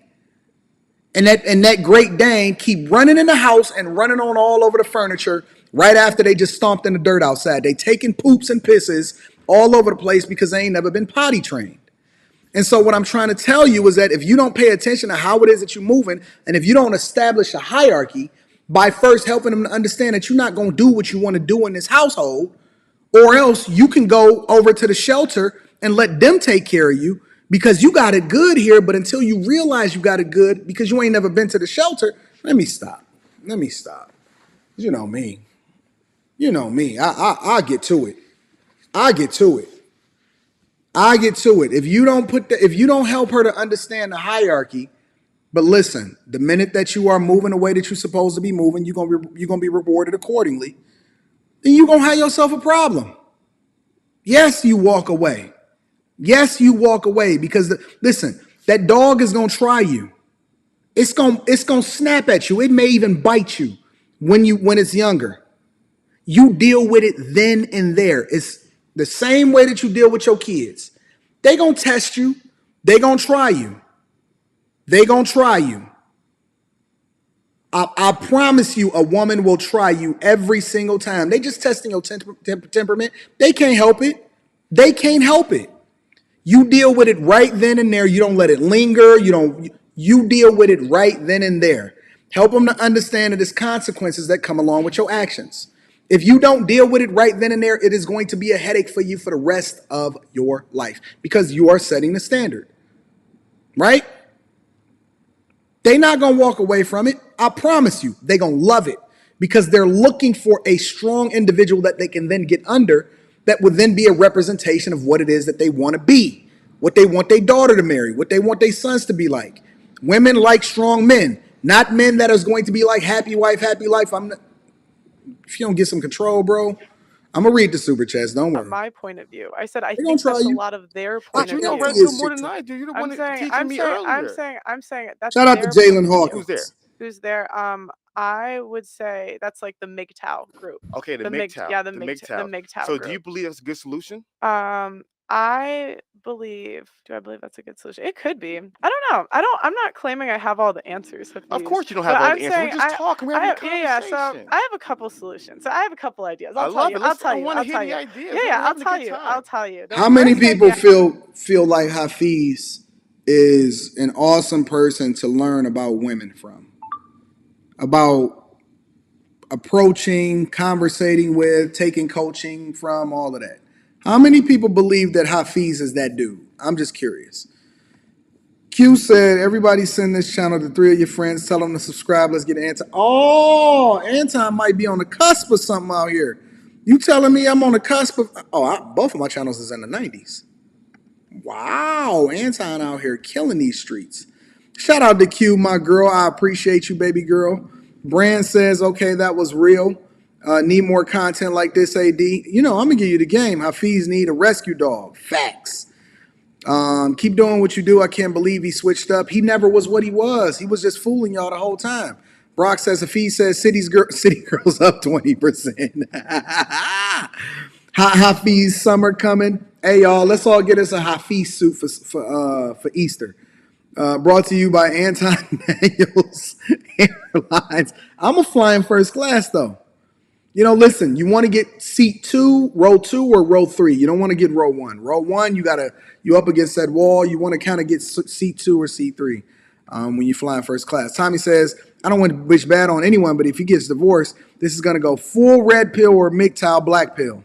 And that Great Dane keep running in the house and running on all over the furniture right after they just stomped in the dirt outside. They taking poops and pisses all over the place because they ain't never been potty trained. And so what I'm trying to tell you is that if you don't pay attention to how it is that you're moving, and if you don't establish a hierarchy by first helping them to understand that you're not going to do what you want to do in this household, or else you can go over to the shelter and let them take care of you, because you got it good here, but until you realize you got it good because you ain't never been to the shelter, let me stop. You know me. I'll get to it. If you don't help her to understand the hierarchy, but listen, the minute that you are moving the way that you're supposed to be moving, you're gonna be rewarded accordingly, then you're gonna have yourself a problem. Yes, you walk away. Because listen, that dog is gonna try you. It's gonna snap at you. It may even bite you when it's younger. You deal with it then and there. It's the same way that you deal with your kids. They gonna test you. They gonna try you. I promise you, a woman will try you every single time. They just testing your temperament. They can't help it. You deal with it right then and there. You don't let it linger. You deal with it right then and there. Help them to understand that there's consequences that come along with your actions. If you don't deal with it right then and there, it is going to be a headache for you for the rest of your life because you are setting the standard, right? They're not going to walk away from it. I promise you, they're going to love it because they're looking for a strong individual that they can then get under that would then be a representation of what it is that they want to be, what they want their daughter to marry, what they want their sons to be like. Women like strong men, not men that is going to be like happy wife, happy life. If you don't get some control, bro, I'm going to read the super chats. Don't worry. From my point of view, I said I think that's a lot of their point of You view. read through more than I do. You're the one teaching me earlier. I'm saying that's shout out to Jalen Hawkins. Who's there? I would say that's like the MGTOW group. Okay, the MGTOW. Yeah, the MGTOW. So group. do you believe that's a good solution? Do I believe that's a good solution? It could be. I don't know. I'm not claiming I have all the answers. Of course you don't have all the answers. We're just talking. We're having a conversation. Yeah, so I have a couple solutions. So I have a couple ideas. I'll tell you. I want to hear the ideas. Yeah, I'll tell you. How many people feel like Hafiz is an awesome person to learn about women from? About approaching, conversating with, taking coaching from, all of that. How many people believe that Hafiz is that dude? I'm just curious. Q said, everybody send this channel to 3 of your friends. Tell them to subscribe. Let's get Anton. Oh, Anton might be on the cusp of something out here. You telling me I'm on the cusp of... both of my channels is in the 90s. Wow, Anton out here killing these streets. Shout out to Q, my girl. I appreciate you, baby girl. Brand says, okay, that was real. Need more content like this, AD. You know, I'm going to give you the game. Hafiz need a rescue dog. Facts. Keep doing what you do. I can't believe he switched up. He never was what he was. He was just fooling y'all the whole time. Brock says, Hafiz says, City Girls up 20%. Hafiz summer coming. Hey, y'all, let's all get us a Hafiz suit for Easter. Brought to you by Anton Daniels Airlines. I'm a flying first class, though. You know, listen, you want to get seat 2, row 2, or row 3. You don't want to get row 1. Row 1, you up against that wall. You want to kind of get seat 2 or seat 3 when you fly in first class. Tommy says, I don't want to wish bad on anyone, but if he gets divorced, this is going to go full red pill or MGTOW black pill.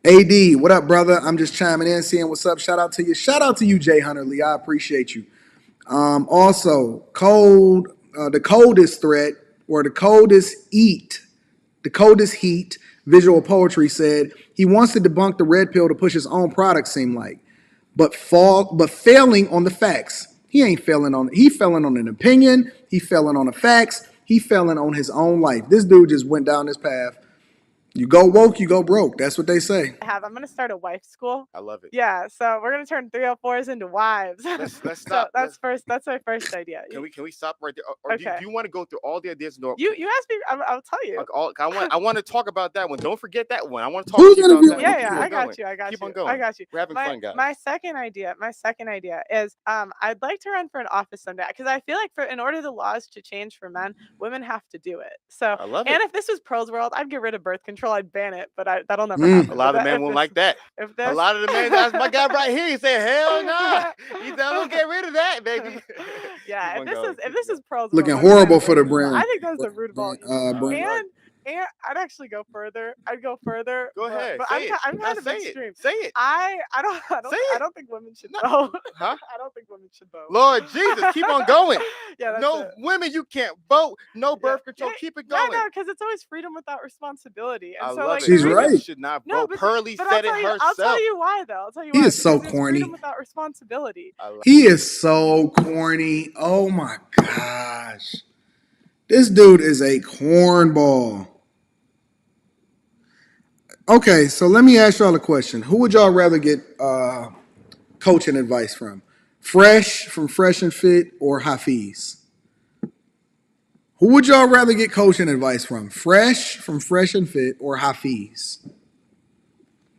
AD, what up, brother? I'm just chiming in, seeing what's up. Shout out to you. Shout out to you, Jay Hunter Lee. I appreciate you. Also, the coldest threat, or the coldest heat, visual poetry said he wants to debunk the red pill to push his own product, seem like, but failing on the facts. He failing on an opinion. He failing on the facts. He failing on his own life. This dude just went down this path. You go woke, you go broke. That's what they say. I'm going to start a wife school. I love it. Yeah, so we're going to turn 304s into wives. Let's So stop. that's my first idea. Can we stop right there? Or Okay. do you want to go through all the ideas? No. You asked me. I'll tell you. I want to talk about that one. Don't forget that one. I want to talk Who's to you about interviewing? that. Yeah, one. I got you. Keep on going. I got you. We're having fun, guys. My second idea is I'd like to run for an office someday, because I feel like in order the laws to change for men, women have to do it. So I love it. And if this was Pros World, I'd get rid of birth control. I'd ban it, but that'll never happen. A lot of men won't like that. A lot of the men, that's my guy right here. He said, hell no. He said, I'm going to get rid of that, baby. Yeah, if this is Pros World, Looking horrible for the brand. I think that's the root of all evil. And I'd actually go further. Go ahead. But I'm kind of extreme. Say it. I don't think women should vote. Huh? I don't think women should vote. Lord Jesus, keep on going. Yeah, that's no it. Women, you can't vote. No birth control. Keep it going. Yeah, no, because it's always freedom without responsibility. And I so, love like, it. She's Women right. should not No, vote. Pearly but said it herself. I'll tell you why, though. He is so Because it's corny. freedom without responsibility. He is so corny. Oh my gosh. This dude is a cornball. Okay, so let me ask y'all a question. Who would y'all rather get coaching advice from? Fresh from Fresh and Fit or Hafiz? Who would y'all rather get coaching advice from? Fresh from Fresh and Fit or Hafiz?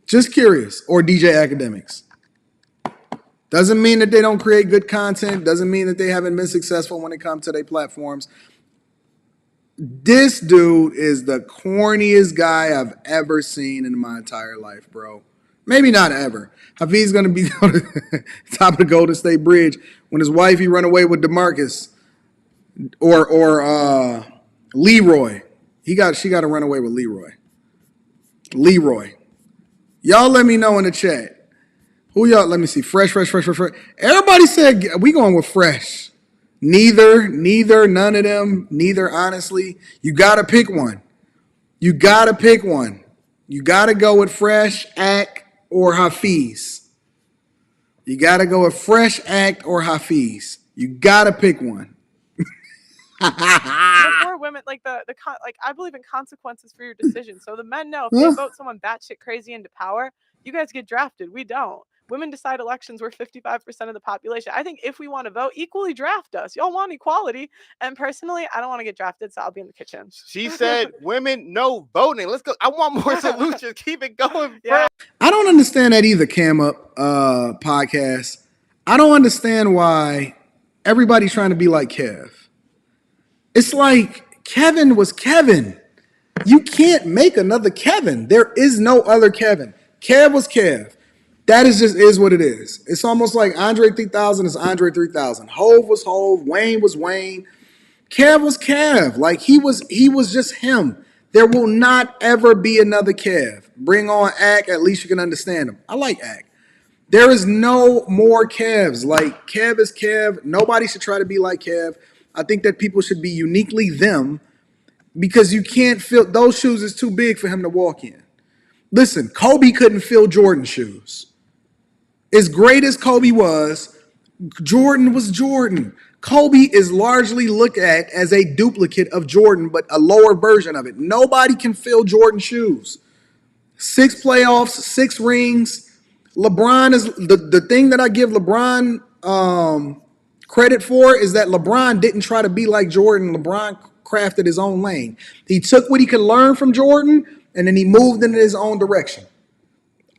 Just curious. Or DJ Academics? Doesn't mean that they don't create good content. Doesn't mean that they haven't been successful when it comes to their platforms. This dude is the corniest guy I've ever seen in my entire life, bro. Maybe not ever. Hafiz is going to be on the top of the Golden State Bridge when his wife, he run away with DeMarcus or Leroy. She got to run away with Leroy. Y'all let me know in the chat. Who y'all? Let me see. Fresh. Everybody said we going with Fresh. Neither, none of them, neither, honestly. You got to pick one. You got to go with Fresh, Act, or Hafiz. You got to go with Fresh, Act, or Hafiz. You got to pick one. Before women, I believe in consequences for your decision. So the men know if they vote someone batshit crazy into power, you guys get drafted. We don't. Women decide elections. We're 55% of the population. I think if we want to vote, equally draft us. Y'all want equality. And personally, I don't want to get drafted, so I'll be in the kitchen. She said, women, no voting. Let's go. I want more solutions. Keep it going. Yeah. I don't understand that either, Cam Up podcast. I don't understand why everybody's trying to be like Kev. It's like Kevin was Kevin. You can't make another Kevin. There is no other Kevin. Kev was Kev. That is what it is. It's almost like Andre 3000 is Andre 3000. Hove was Hove. Wayne was Wayne. Kev was Kev. Like he was just him. There will not ever be another Kev. Bring on Ak. At least you can understand him. I like Ak. There is no more Kevs. Like, Kev is Kev. Nobody should try to be like Kev. I think that people should be uniquely them because you can't fill those shoes is too big for him to walk in. Listen, Kobe couldn't fill Jordan's shoes. As great as Kobe was, Jordan was Jordan. Kobe is largely looked at as a duplicate of Jordan, but a lower version of it. Nobody can fill Jordan's shoes. 6 playoffs, 6 rings. LeBron is the thing that I give LeBron credit for is that LeBron didn't try to be like Jordan. LeBron crafted his own lane. He took what he could learn from Jordan, and then he moved in his own direction.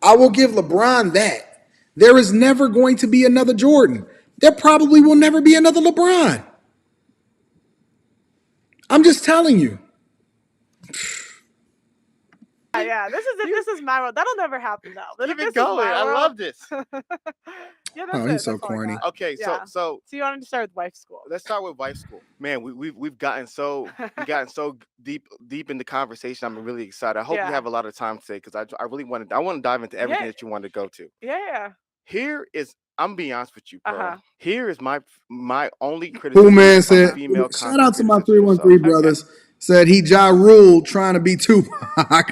I will give LeBron that. There is never going to be another Jordan. There probably will never be another LeBron. I'm just telling you. Yeah, this is my world. That'll never happen though. Keep it going. I love this. Yeah, Oh, he's so corny. Okay, Yeah. so you wanted to start with wife school. let's start with wife school. Man, we've gotten so deep in the conversation. I'm really excited. I hope Yeah. you have a lot of time today because I really want to dive into everything that you want to go to. Yeah. Here is I'm being honest with you, Pearl. Uh-huh. Here is my only criticism. Who man of said, female shout out to my content creators such as 313 yourself. brothers. Said he Ja Rule trying to be Tupac.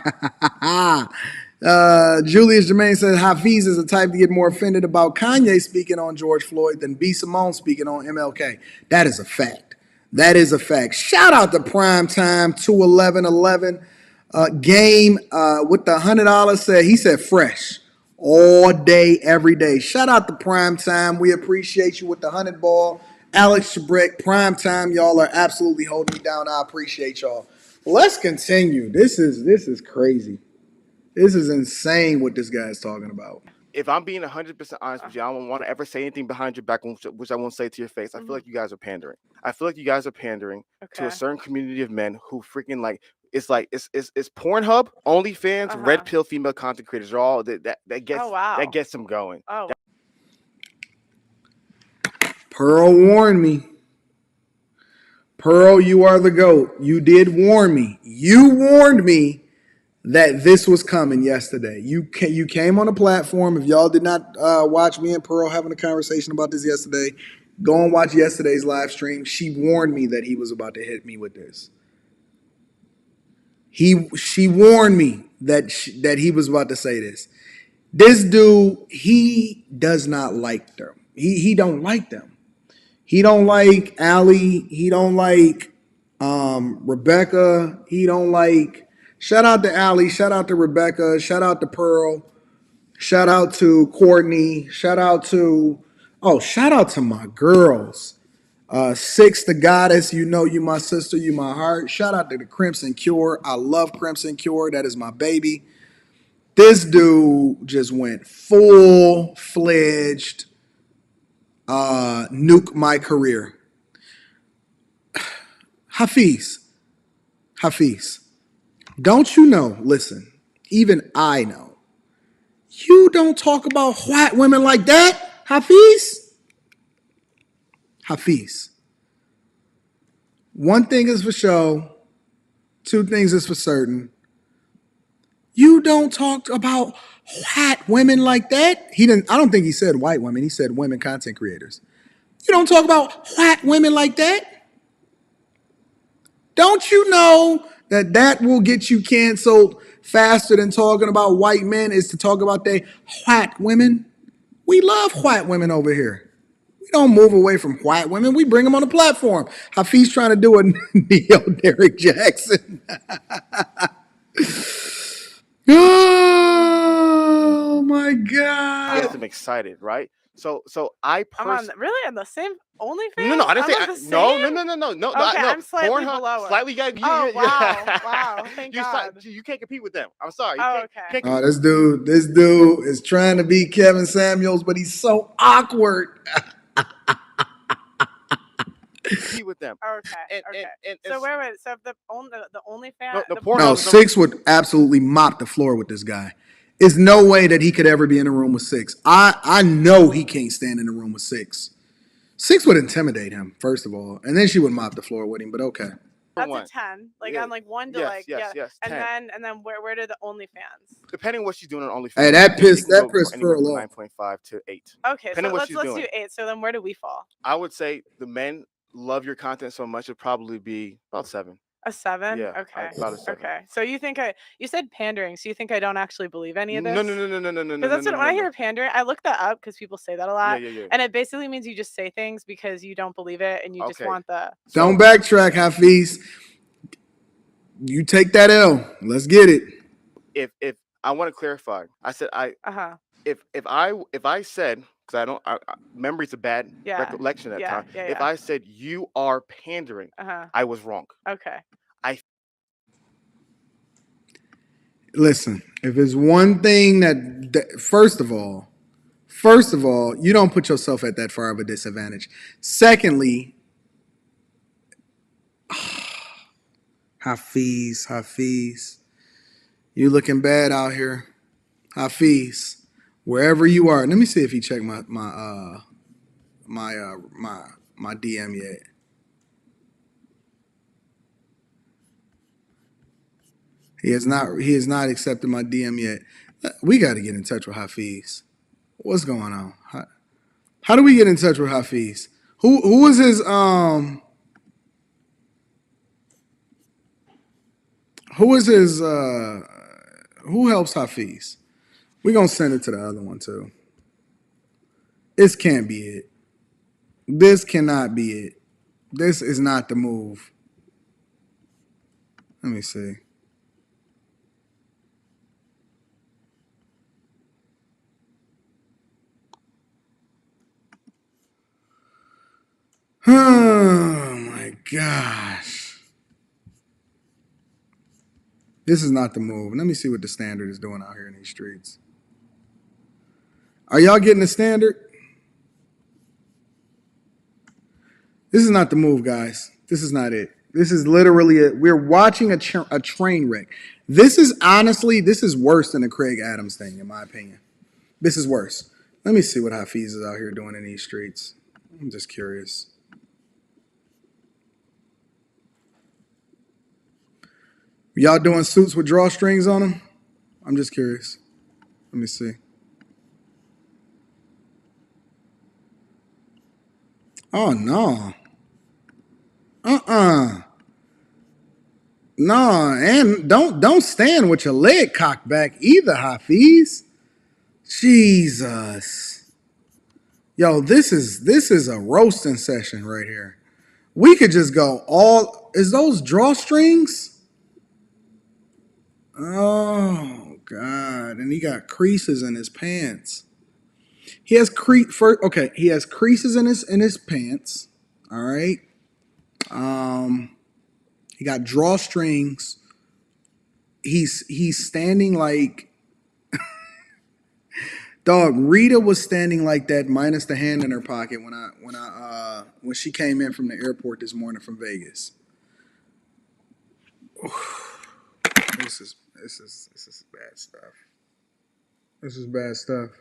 Julius Jermaine said Hafiz is the type to get more offended about Kanye speaking on George Floyd than B. Simone speaking on MLK. That is a fact. That is a fact. Shout out to Primetime 21111 game with the $100 he said fresh all day, every day. Shout out to Primetime. We appreciate you with the 100 ball. Alex Shabrick, Primetime, y'all are absolutely holding me down. I appreciate y'all. Let's continue. This is crazy. This is insane what this guy is talking about. If I'm being 100% honest with you, I don't want to ever say anything behind your back, which I won't say to your face. I feel like you guys are pandering. I feel like you guys are pandering to a certain community of men who freaking like it's Pornhub, OnlyFans, Red Pill female content creators are all that gets them going. Oh. Pearl warned me. Pearl, you are the GOAT. You did warn me. You warned me that this was coming yesterday. You came on a platform. If y'all did not watch me and Pearl having a conversation about this yesterday, go and watch yesterday's live stream. She warned me that he was about to hit me with this. She warned me that he was about to say this. This dude, he does not like them. He don't like them. He don't like Allie. He don't like Rebecca. He don't like. Shout out to Allie. Shout out to Rebecca. Shout out to Pearl. Shout out to Courtney. Shout out to my girls. Six, the goddess. You know you my sister. You my heart. Shout out to the Crimson Cure. I love Crimson Cure. That is my baby. This dude just went full-fledged nuke my career. Hafiz, don't you know, listen, even I know, you don't talk about white women like that, Hafiz. One thing is for sure, 2 things is for certain. You don't talk about white women like that. I don't think he said white women. He said women content creators. You don't talk about white women like that. Don't you know that will get you canceled faster than talking about white men is to talk about they white women? We love white women over here. We don't move away from white women. We bring them on the platform. Hafiz trying to do a Neo Derrick Jackson. Oh my God! Yes, I'm excited, right? So I personally really on the same OnlyFans? No, I didn't say no. Okay, No. I'm slightly Pornhub, below it. Slightly, Wow! Thank God. You can't compete with them. I'm sorry. Okay. This dude is trying to be Kevin Samuels, but he's so awkward. Compete with them. Okay. So wait. So the OnlyFans. No, Six would absolutely mop the floor with this guy. There's no way that he could ever be in a room with Six. I know he can't stand in a room with Six. Six would intimidate him, first of all, and then she would mop the floor with him, but okay. That's one. a 10. Like Yeah. on like 1 to Yes, like yes, yeah. yes, And 10. then where do the OnlyFans? Depending on what she's doing on OnlyFans. Hey, that it pissed can go her anywhere from off. 9.5 to 8. Okay, Depending so on what she's let's doing. do 8. So then where do we fall? I would say the men love your content so much, it'd probably be about 7. A 7? Yeah, Okay. about a 7. Okay. So you said pandering, so you think I don't actually believe any of this? No. Because that's when I hear pandering, I look that up because people say that a lot. Yeah. And it basically means you just say things because you don't believe it and you just want the. Don't backtrack, Hafiz. You take that L. Let's get it. If I want to clarify, I said if I said, because I don't memory's a bad recollection at time. If I said you are pandering, I was wrong. Okay. Listen, if it's one thing that first of all, you don't put yourself at that far of a disadvantage. Secondly, Hafiz, you looking bad out here. Hafiz, wherever you are. Let me see if he checked my DM yet. He has not accepted my DM yet. We got to get in touch with Hafiz. What's going on? How do we get in touch with Hafiz? Who is his who helps Hafiz? We're gonna send it to the other one too. This can't be it. This cannot be it. This is not the move. Let me see. Oh my gosh. This is not the move. Let me see what the standard is doing out here in these streets. Are y'all getting the standard? This is not the move, guys. This is not it. This is literally we're watching a train wreck. This is worse than the Craig Adams thing, in my opinion. This is worse. Let me see what Hafiz is out here doing in these streets. I'm just curious. Y'all doing suits with drawstrings on them? I'm just curious. Let me see. Oh, no. No, and don't stand with your leg cocked back either, Hafiz. Jesus. Yo, this is a roasting session right here. We could just go is those drawstrings? Oh God. And he got creases in his pants. He has creases in his pants. All right. He got drawstrings. He's standing like dog. Rita was standing like that, minus the hand in her pocket when she came in from the airport this morning from Vegas. This is bad stuff. This is bad stuff.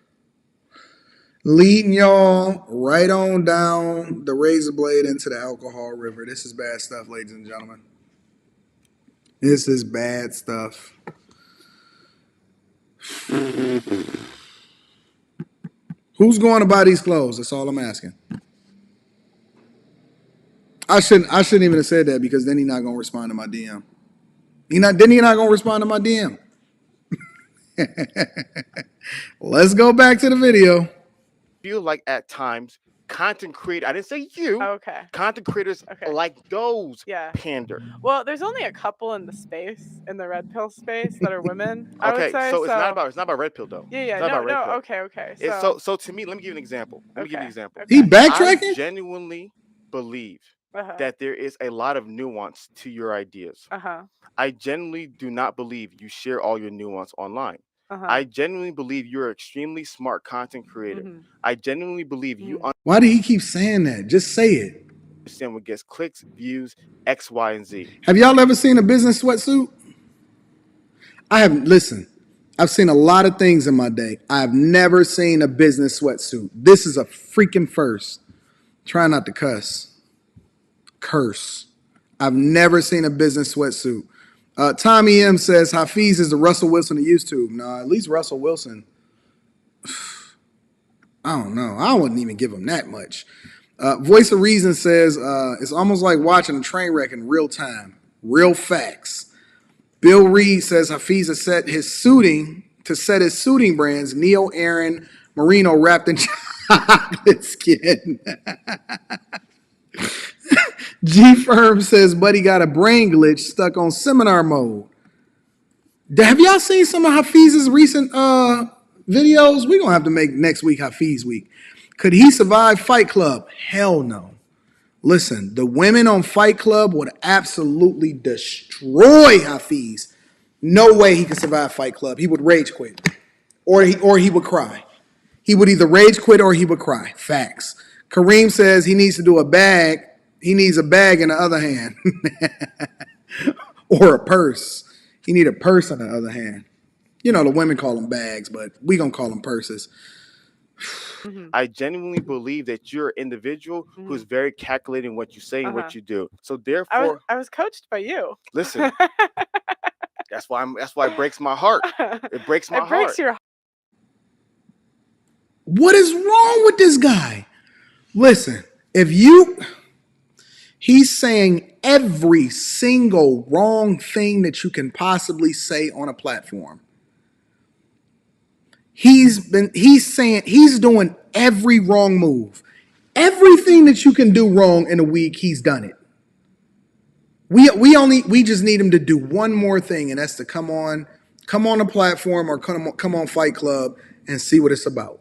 Leading y'all right on down the razor blade into the alcohol river. This is bad stuff, ladies and gentlemen. This is bad stuff. Who's going to buy these clothes? That's all I'm asking. I shouldn't even have said that because then he's not gonna respond to my DM. He's not gonna respond to my DM. Let's go back to the video. Feel like at times content creators, I didn't say you. Okay. Content creators like those pander. Well, there's only a couple in the red pill space that are women. I would Okay, say. so it's not about red pill though. Yeah. Okay. So to me, let me give you an example. He backtracking? I genuinely believe that there is a lot of nuance to your ideas. I genuinely do not believe you share all your nuance online. I genuinely believe you're an extremely smart content creator. I genuinely believe you Why do he keep saying that? Just say it. Understand what gets clicks, views, X, Y, and Z. Have y'all ever seen a business sweatsuit? I haven't. Listen, I've seen a lot of things in my day. I've never seen a business sweatsuit. This is a freaking first. Try not to cuss. Curse. I've never seen a business sweatsuit. Tommy M says Hafiz is the Russell Wilson of YouTube. No, at least Russell Wilson. I don't know. I wouldn't even give him that much. Voice of Reason says it's almost like watching a train wreck in real time. Real facts. Bill Reed says Hafiz has set his suiting brands Neo Aaron Merino wrapped in chocolate skin. G Firm says Buddy got a brain glitch stuck on seminar mode. Have y'all seen some of Hafiz's recent videos? We're going to have to make next week Hafiz week. Could he survive Fight Club? Hell no. Listen, the women on Fight Club would absolutely destroy Hafiz. No way he could survive Fight Club. He would rage quit. Or he would cry. He would either rage quit or he would cry. Facts. Kareem says he needs to do a bag. He needs a bag in the other hand. Or a purse. He need a purse on the other hand. You know, the women call them bags, but we going to call them purses. I genuinely believe that you're an individual who's very calculating what you say and what you do. So therefore, I was coached by you. Listen, that's why it breaks my heart. It breaks my heart. It breaks your heart. What is wrong with this guy? Listen, he's saying every single wrong thing that you can possibly say on a platform. He's doing every wrong move. Everything that you can do wrong in a week, he's done it. We just need him to do one more thing, and that's to come on a platform or come on Fight Club and see what it's about.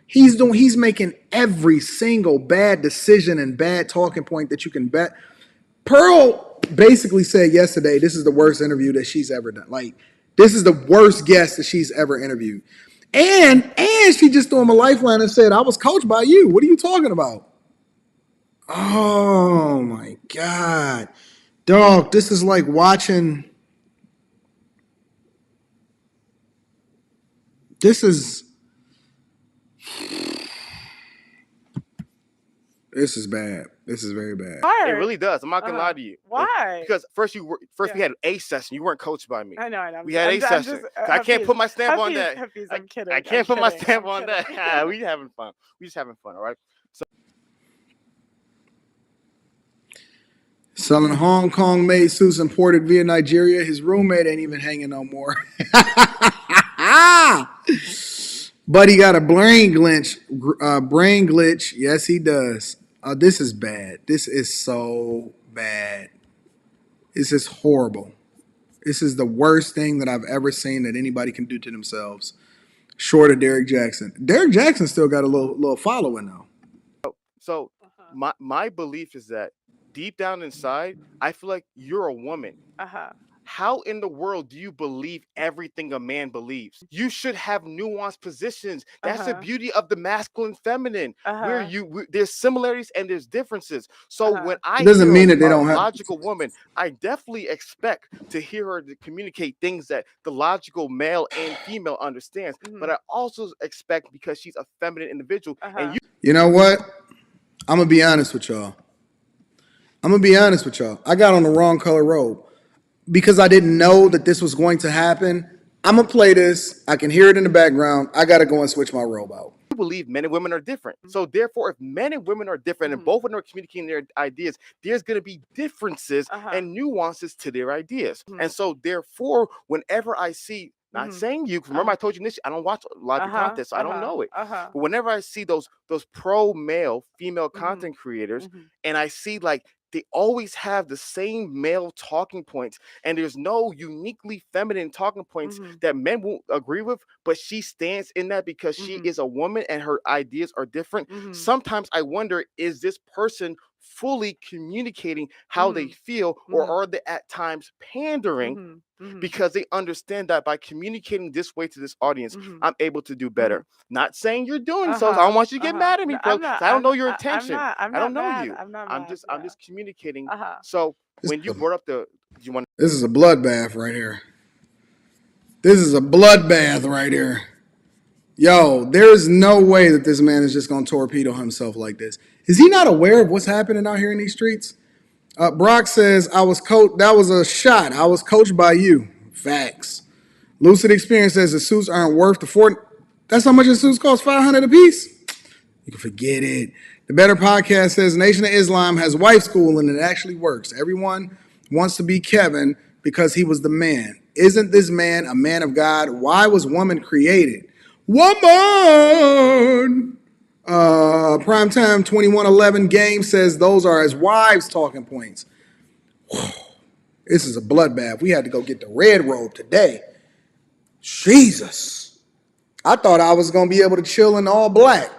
He's making every single bad decision and bad talking point that you can bet. Pearl basically said yesterday, this is the worst interview that she's ever done. Like, this is the worst guest that she's ever interviewed. And she just threw him a lifeline and said, I was coached by you. What are you talking about? Oh, my God. Dog, this is like watching. This is bad. This is very bad. It really does. I'm not gonna lie to you. Why? Because we had a session. You weren't coached by me. I know. We had a session. I can't put my stamp on that. Hafiz, I'm kidding. I can't put my stamp on that. We having fun. We just having fun. All right. So, selling Hong Kong made suits imported via Nigeria. His roommate ain't even hanging no more. But he got a brain glitch. Yes, he does. This is bad. This is so bad. This is horrible. This is the worst thing that I've ever seen that anybody can do to themselves, short of Derrick Jackson. Derrick Jackson still got a little following though. So my belief is that deep down inside, I feel like you're a woman. How in the world do you believe everything a man believes? You should have nuanced positions. That's the beauty of the masculine feminine, where there's similarities and there's differences. So when I doesn't mean that they don't have logical woman, I definitely expect to hear her to communicate things that the logical male and female understands. But I also expect, because she's a feminine individual, and you know what? I'm gonna be honest with y'all. I got on the wrong color robe. Because I didn't know that this was going to happen, I'm going to play this. I can hear it in the background. I got to go and switch my robe out. I believe men and women are different. So therefore, if men and women are different and both of them are communicating their ideas, there's going to be differences and nuances to their ideas. And so therefore, whenever I see, not saying you, because remember I told you this, I don't watch a lot of content, so I don't know it. But whenever I see those pro-male, female content creators, and I see like, they always have the same male talking points, and there's no uniquely feminine talking points that men won't agree with, but she stands in that because she is a woman and her ideas are different. Sometimes I wonder, is this person fully communicating how they feel, or are they at times pandering because they understand that by communicating this way to this audience, I'm able to do better. Not saying you're doing so. I don't want you to get mad at me, bro. I don't know your intention. I don't know you. I'm just communicating. So when you brought up this is a bloodbath right here. This is a bloodbath right here. Yo, there's no way that this man is just going to torpedo himself like this. Is he not aware of what's happening out here in these streets? Brock says, I was coached. That was a shot. I was coached by you. Facts. Lucid Experience says the suits aren't worth the $4. That's how much the suits cost, $500 a piece? You can forget it. The Better Podcast says Nation of Islam has wife school and it actually works. Everyone wants to be Kevin because he was the man. Isn't this man a man of God? Why was woman created? Woman! Primetime 2111 game says those are his wives' talking points. Whew. This is a bloodbath. We had to go get the red robe today. Jesus. I thought I was going to be able to chill in all black.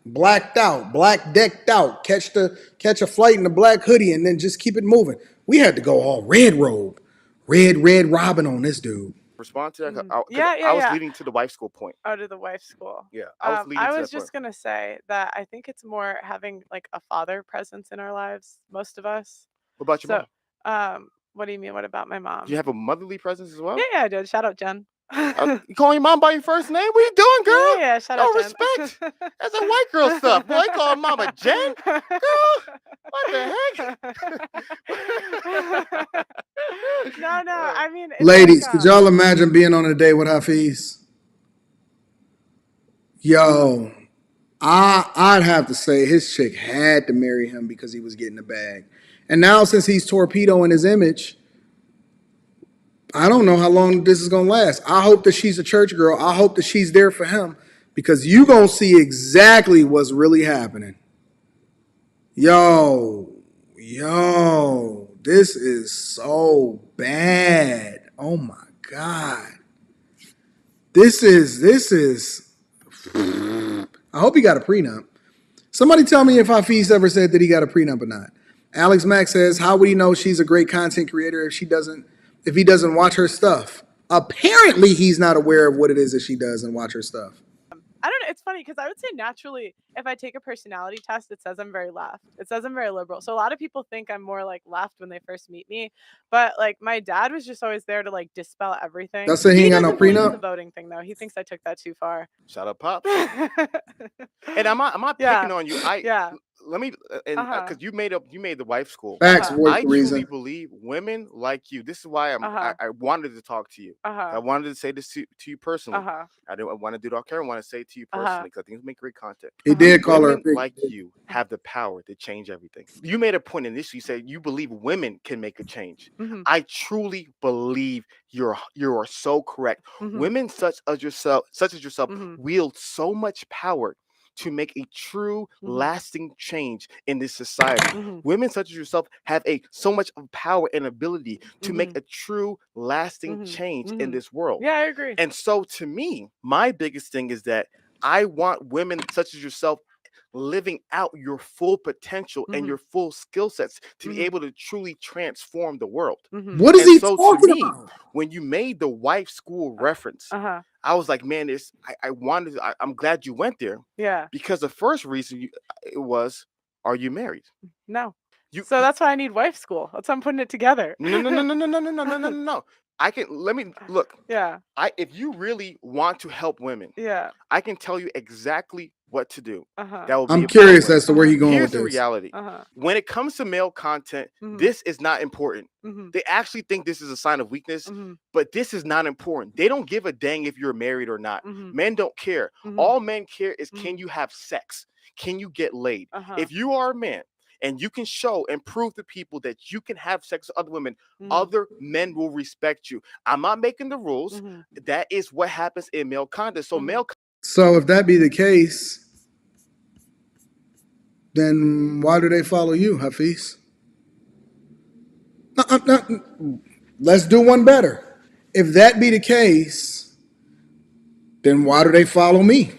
Blacked out, black decked out, catch a flight in the black hoodie and then just keep it moving. We had to go all red robe. Red Robin on this dude. Respond to that. Yeah. I was leading to the wife school point. Oh, to the wife school. Yeah, I was leading to that I was just point. gonna say that I think it's more having like a father presence in our lives, most of us. What about your mom? What do you mean? What about my mom? Do you have a motherly presence as well? Yeah, I did. Shout out Jen. You calling your mom by your first name? What are you doing, girl? Yeah, shout out Jen. Respect. That's a white girl stuff. Boy, I call mama Jen. Girl, what the heck? No. I mean, ladies, like, could y'all imagine being on a date with Hafiz? Yo, I'd have to say his chick had to marry him because he was getting the bag. And now since he's torpedoing his image, I don't know how long this is going to last. I hope that she's a church girl. I hope that she's there for him because you going to see exactly what's really happening. Yo, this is so bad. Oh my God. This is, I hope he got a prenup. Somebody tell me if Hafiz ever said that he got a prenup or not. Alex Mack says, how would he know she's a great content creator if he doesn't watch her stuff? Apparently, he's not aware of what it is that she does and watch her stuff. I don't know. It's funny because I would say naturally, if I take a personality test, it says I'm very left. It says I'm very liberal. So a lot of people think I'm more like left when they first meet me. But like my dad was just always there to like dispel everything. That's saying he ain't got no prenup? The voting thing though. He thinks I took that too far. Shout out, Pops. And I'm not picking on you. Let me, because you made the wife school. Facts. I truly believe women like you. This is why I wanted to talk to you. I wanted to say this to you personally. I didn't want to do it off camera. I want to say it to you personally because I think it's make great content. He did call her like you have the power to change everything. You made a point initially. You said you believe women can make a change. I truly believe you are so correct. Women such as yourself wield so much power to make a true lasting change in this society. Women such as yourself have so much of power and ability to make a true lasting change in this world. Yeah, I agree. And so to me, my biggest thing is that I want women such as yourself living out your full potential and your full skill sets to be able to truly transform the world. What is he talking about? When you made the wife school reference, I was like, man, I'm glad you went there. Yeah. Because the first reason it was, are you married? No. So that's why I need wife school. That's why I'm putting it together. No. Let me look. Yeah. If you really want to help women, I can tell you exactly what to do. I'm curious as to where you're going with this. Here's the reality. When it comes to male content, this is not important. They actually think this is a sign of weakness, but this is not important. They don't give a dang if you're married or not. Men don't care. All men care is can you have sex? Can you get laid? If you are a man and you can show and prove to people that you can have sex with other women, other men will respect you. I'm not making the rules. That is what happens in male content. So if that be the case, then why do they follow you, Hafiz? Let's do one better. If that be the case, then why do they follow me?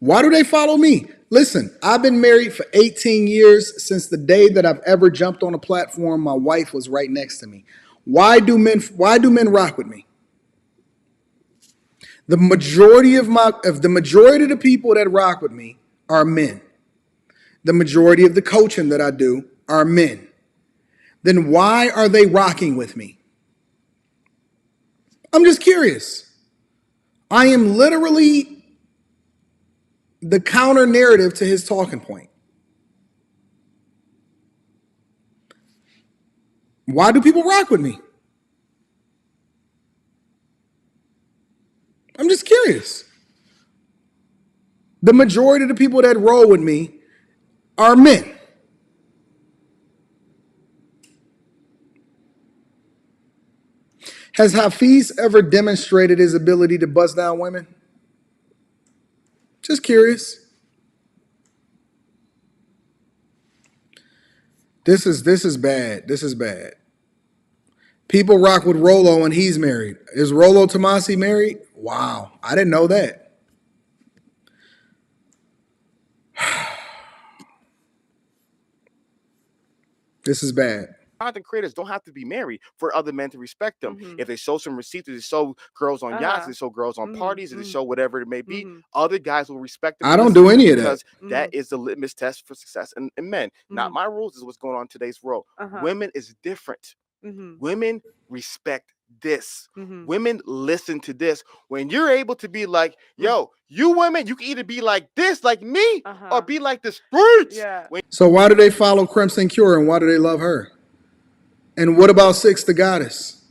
Why do they follow me? Listen, I've been married for 18 years. Since the day that I've ever jumped on a platform, my wife was right next to me. Why do men rock with me? The majority of the people that rock with me are men. The majority of the coaching that I do are men. Then why are they rocking with me? I'm just curious. I am literally the counter narrative to his talking point. Why do people rock with me? I'm just curious. The majority of the people that roll with me are men. Has Hafiz ever demonstrated his ability to bust down women? Just curious. This is bad. This is bad. People rock with Rolo and he's married. Is Rolo Tomasi married? Wow, I didn't know that. This is bad. Content creators don't have to be married for other men to respect them. If they show some receipts, if they show girls on yachts, they show girls on parties, if they show whatever it may be, other guys will respect them. I don't do any of that. Because that is the litmus test for success in men. Not my rules, is what's going on in today's world. Women is different. Women respect this. Women listen to this. When you're able to be like, yo, you women, you can either be like this, like me, or be like the streets. Yeah. So why do they follow Crimson Cure and why do they love her? And what about Six the Goddess?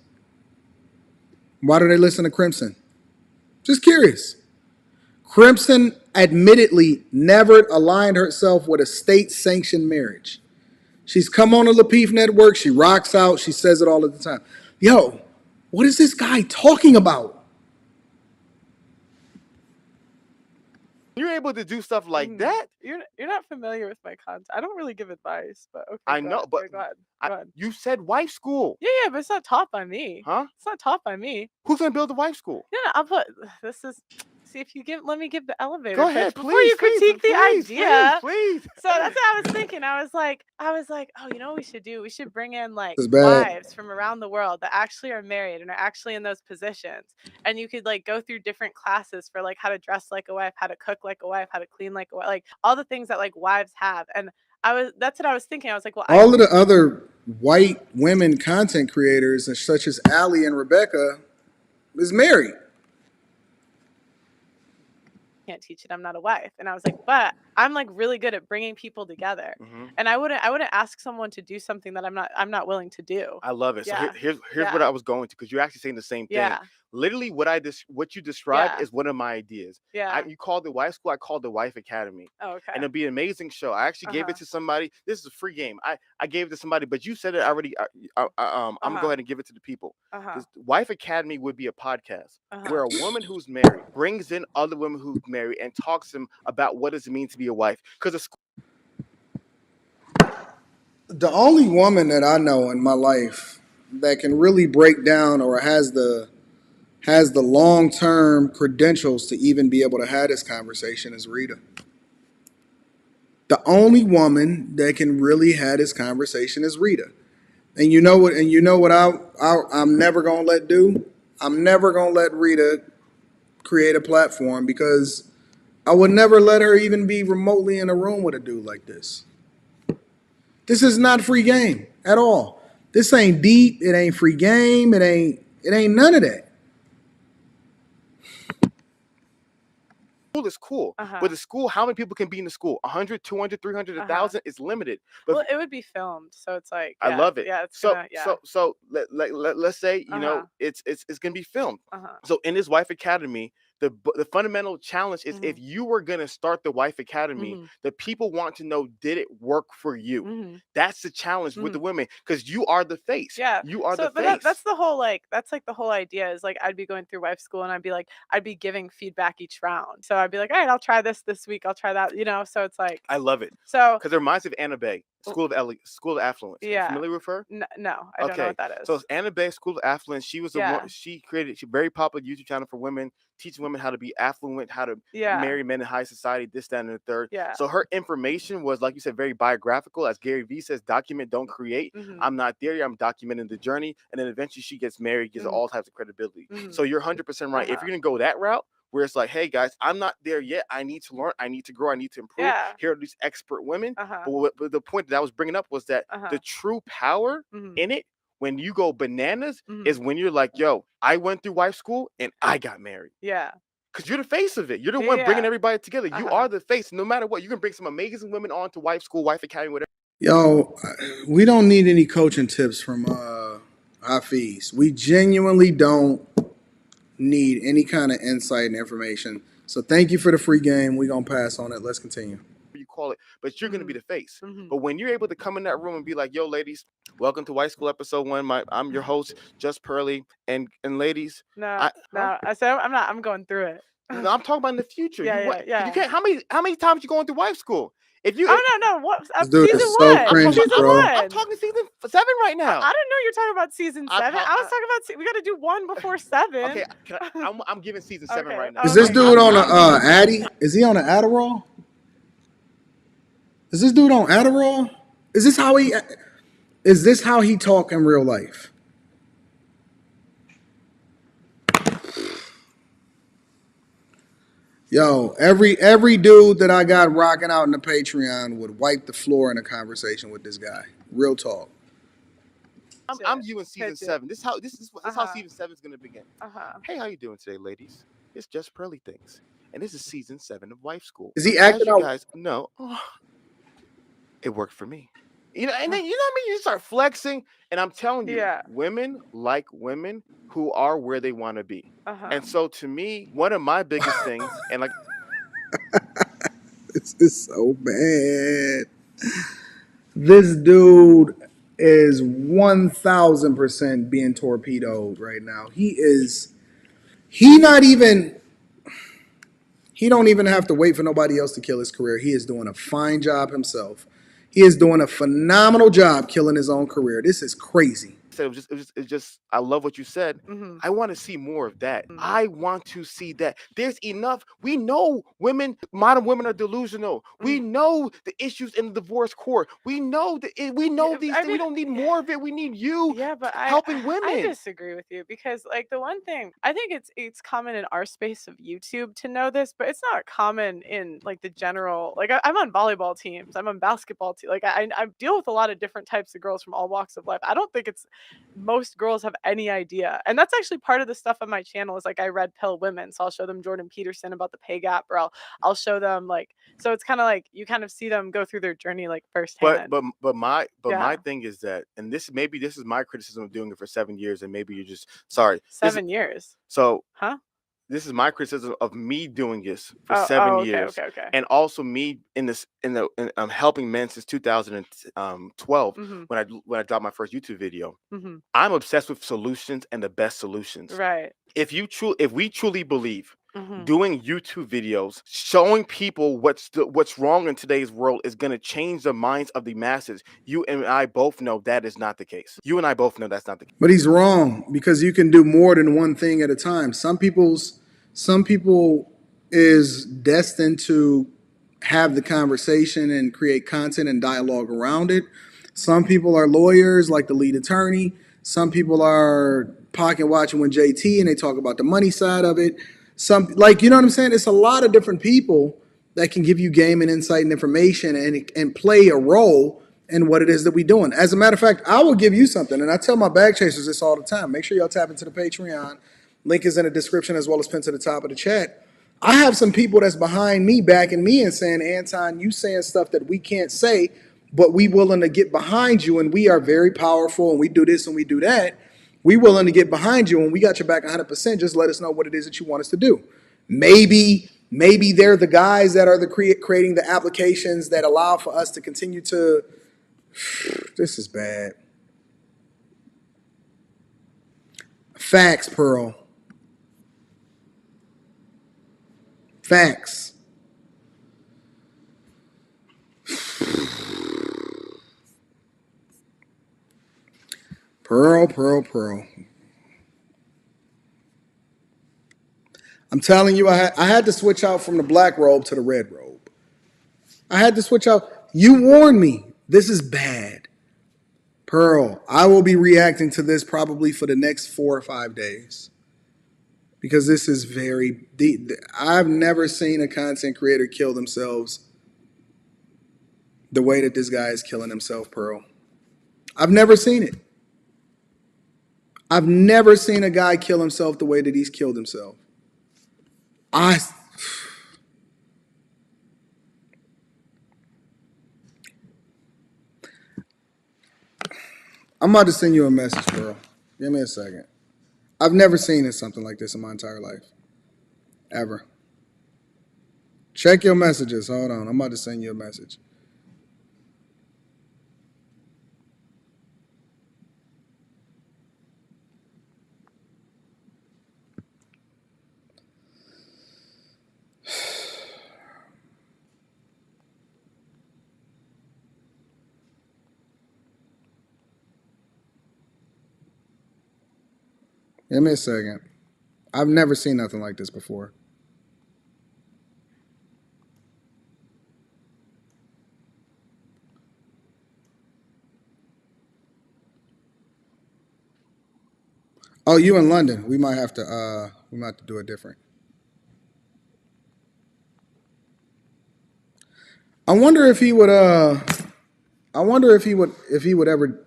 Why do they listen to Crimson? Just curious. Crimson admittedly never aligned herself with a state-sanctioned marriage. She's come on the Lapeef Network. She rocks out. She says it all of the time. Yo, what is this guy talking about? You're able to do stuff like that. You're not familiar with my content. I don't really give advice, but okay. I know, but go ahead. You said wife school. Yeah, but it's not taught by me. Huh? It's not taught by me. Who's gonna build the wife school? No, I'll put this is. See if you let me give the elevator. Go ahead, pitch please. Before you critique the idea. Please. So that's what I was thinking. I was like, oh, you know what we should do? We should bring in like This is bad. wives from around the world that actually are married and are actually in those positions. And you could like go through different classes for like how to dress like a wife, how to cook like a wife, how to clean like a wife, like all the things that like wives have. And that's what I was thinking. I was like, well, all of the other white women content creators, such as Allie and Rebecca, is married. Can't teach it. I'm not a wife. And I was like, but I'm like really good at bringing people together. And I wouldn't ask someone to do something that I'm not willing to do. I love it. Yeah. So here's what I was going to, because you're actually saying the same thing. Yeah. Literally, what you described is one of my ideas. Yeah. You called it wife school. I called it Wife Academy. Oh, okay. And it'll be an amazing show. I actually gave it to somebody. This is a free game. I gave it to somebody, but you said it already. I'm gonna go ahead and give it to the people. This Wife Academy would be a podcast where a woman who's married brings in other women who's married and talks to them about what does it mean to be a wife. Because the only woman that I know in my life that can really break down or has the long-term credentials to even be able to have this conversation is Rita. The only woman that can really have this conversation is Rita. And you know what? I'm never gonna let do. I'm never gonna let Rita create a platform because I would never let her even be remotely in a room with a dude like this. This is not free game at all. This ain't deep. It ain't free game. It ain't none of that. School is cool, but the school, how many people can be in the school? 100, 200, 300, 1,000 is limited. But well, it would be filmed, so it's like I love it. Yeah, it's so let's say it's gonna be filmed. So in this Wife Academy, the fundamental challenge is if you were gonna start the Wife Academy, the people want to know, did it work for you? That's the challenge with the women, because you are the face. Yeah, you are the but face. That's the whole that's like the whole idea is like I'd be going through wife school and I'd be giving feedback each round. So I'd be like, all right, I'll try this week. I'll try that. So it's like I love it. So because it reminds me of Anna Bay. School of Affluence. Yeah. You familiar with her? No, I don't know what that is. So it's Anna Bay, School of Affluence. She was she created a very popular YouTube channel for women, teaching women how to be affluent, how to marry men in high society, this, that, and the third. Yeah. So her information was, like you said, very biographical. As Gary Vee says, document, don't create. I'm not there yet. I'm documenting the journey. And then eventually she gets married, gives her all types of credibility. So you're 100% right. If you're going to go that route, where it's like, hey guys, I'm not there yet. I need to learn. I need to grow. I need to improve. Yeah. Here are these expert women. But the point that I was bringing up was that the true power in it, when you go bananas, is when you're like, yo, I went through wife school and I got married. Yeah. Because you're the face of it. You're the one bringing everybody together. You are the face. No matter what, you can bring some amazing women on to wife school, Wife Academy, whatever. Yo, we don't need any coaching tips from Hafiz. We genuinely don't need any kind of insight and information. So thank you for the free game. We're going to pass on it. Let's continue. You call it, but you're going to be the face. Mhm. But when you're able to come in that room and be like, "Yo, ladies, welcome to White School episode 1. I'm your host, Just Pearly, and ladies." No, I said I'm not. I'm going through it. No, I'm talking about in the future. Yeah. You can't. How many times you going through White School? If you, Oh no, What? This dude Season is so one. cringe, Season bro. one. I'm talking season 7 right now. I didn't know you're talking about season 7. I was talking about. We got to do 1 before 7. Okay, I'm giving season 7 Okay, right now. Is this okay. dude on a Addy? Is he on an Adderall? Is this dude on Adderall? Is this how he talk in real life? Yo, every dude that I got rocking out in the Patreon would wipe the floor in a conversation with this guy. Real talk. I'm viewing season 7. This is how season 7 is gonna begin. Hey, how you doing today, ladies? It's Just Pearly Things, and this is season 7 of Wife School. Is he As acting you out? guys know, it worked for me. And then you know what I mean. You start flexing, and I'm telling you, women like women who are where they want to be. And so, to me, one of my biggest things, and like, this is so bad. This dude is 1,000% being torpedoed right now. He don't even have to wait for nobody else to kill his career. He is doing a fine job himself. He is doing a phenomenal job killing his own career. This is crazy. it was just I love what you said. I want to see more of that. I want to see that. There's enough. We know modern women are delusional. We know the issues in the divorce court. We know these things. We don't need more of it. We need you helping women. I disagree with you because like the one thing I think it's common in our space of YouTube to know this, but it's not common in like the general, like I'm on volleyball teams, I'm on basketball teams, like I deal with a lot of different types of girls from all walks of life. I don't think most girls have any idea. And that's actually part of the stuff on my channel is like I red pill women. So I'll show them Jordan Peterson about the pay gap, or I'll show them like, so it's kind of like you kind of see them go through their journey like firsthand. But my thing is that, and this is my criticism of doing it for 7 years, and maybe you're just sorry. 7 years. So huh? This is my criticism of me doing this for 7 years, and also me I'm helping men since 2012 when I dropped my first YouTube video. I'm obsessed with solutions and the best solutions. Right. If we truly believe doing YouTube videos, showing people what's wrong in today's world is going to change the minds of the masses, you and I both know that is not the case. You and I both know that's not the case. But he's wrong because you can do more than one thing at a time. Some people is destined to have the conversation and create content and dialogue around it. Some people are lawyers like the lead attorney. Some people are pocket watching with JT and they talk about the money side of it. Some, like, you know what I'm saying? It's a lot of different people that can give you game and insight and information and play a role in what it is that we're doing. As a matter of fact, I will give you something, and I tell my bag chasers this all the time. Make sure y'all tap into the Patreon. Link is in the description as well as pinned to the top of the chat. I have some people that's behind me, backing me and saying, Anton, you saying stuff that we can't say, but we willing to get behind you, and we are very powerful, and we do this and we do that. We willing to get behind you, and we got your back 100%. Just let us know what it is that you want us to do. Maybe they're the guys that are creating the applications that allow for us to continue to. This is bad. Facts, Pearl. Facts. Pearl. I'm telling you, I had to switch out from the black robe to the red robe. I had to switch out. You warned me. This is bad. Pearl, I will be reacting to this probably for the next 4 or 5 days. Because this is very deep. I've never seen a content creator kill themselves the way that this guy is killing himself, Pearl. I've never seen it. I've never seen a guy kill himself the way that he's killed himself. I'm about to send you a message, girl. Give me a second. I've never seen something like this in my entire life. Ever. Check your messages. Hold on. I'm about to send you a message. Give me a second. I've never seen nothing like this before. Oh, you in London? We might have to do it different. I wonder if he would if he would ever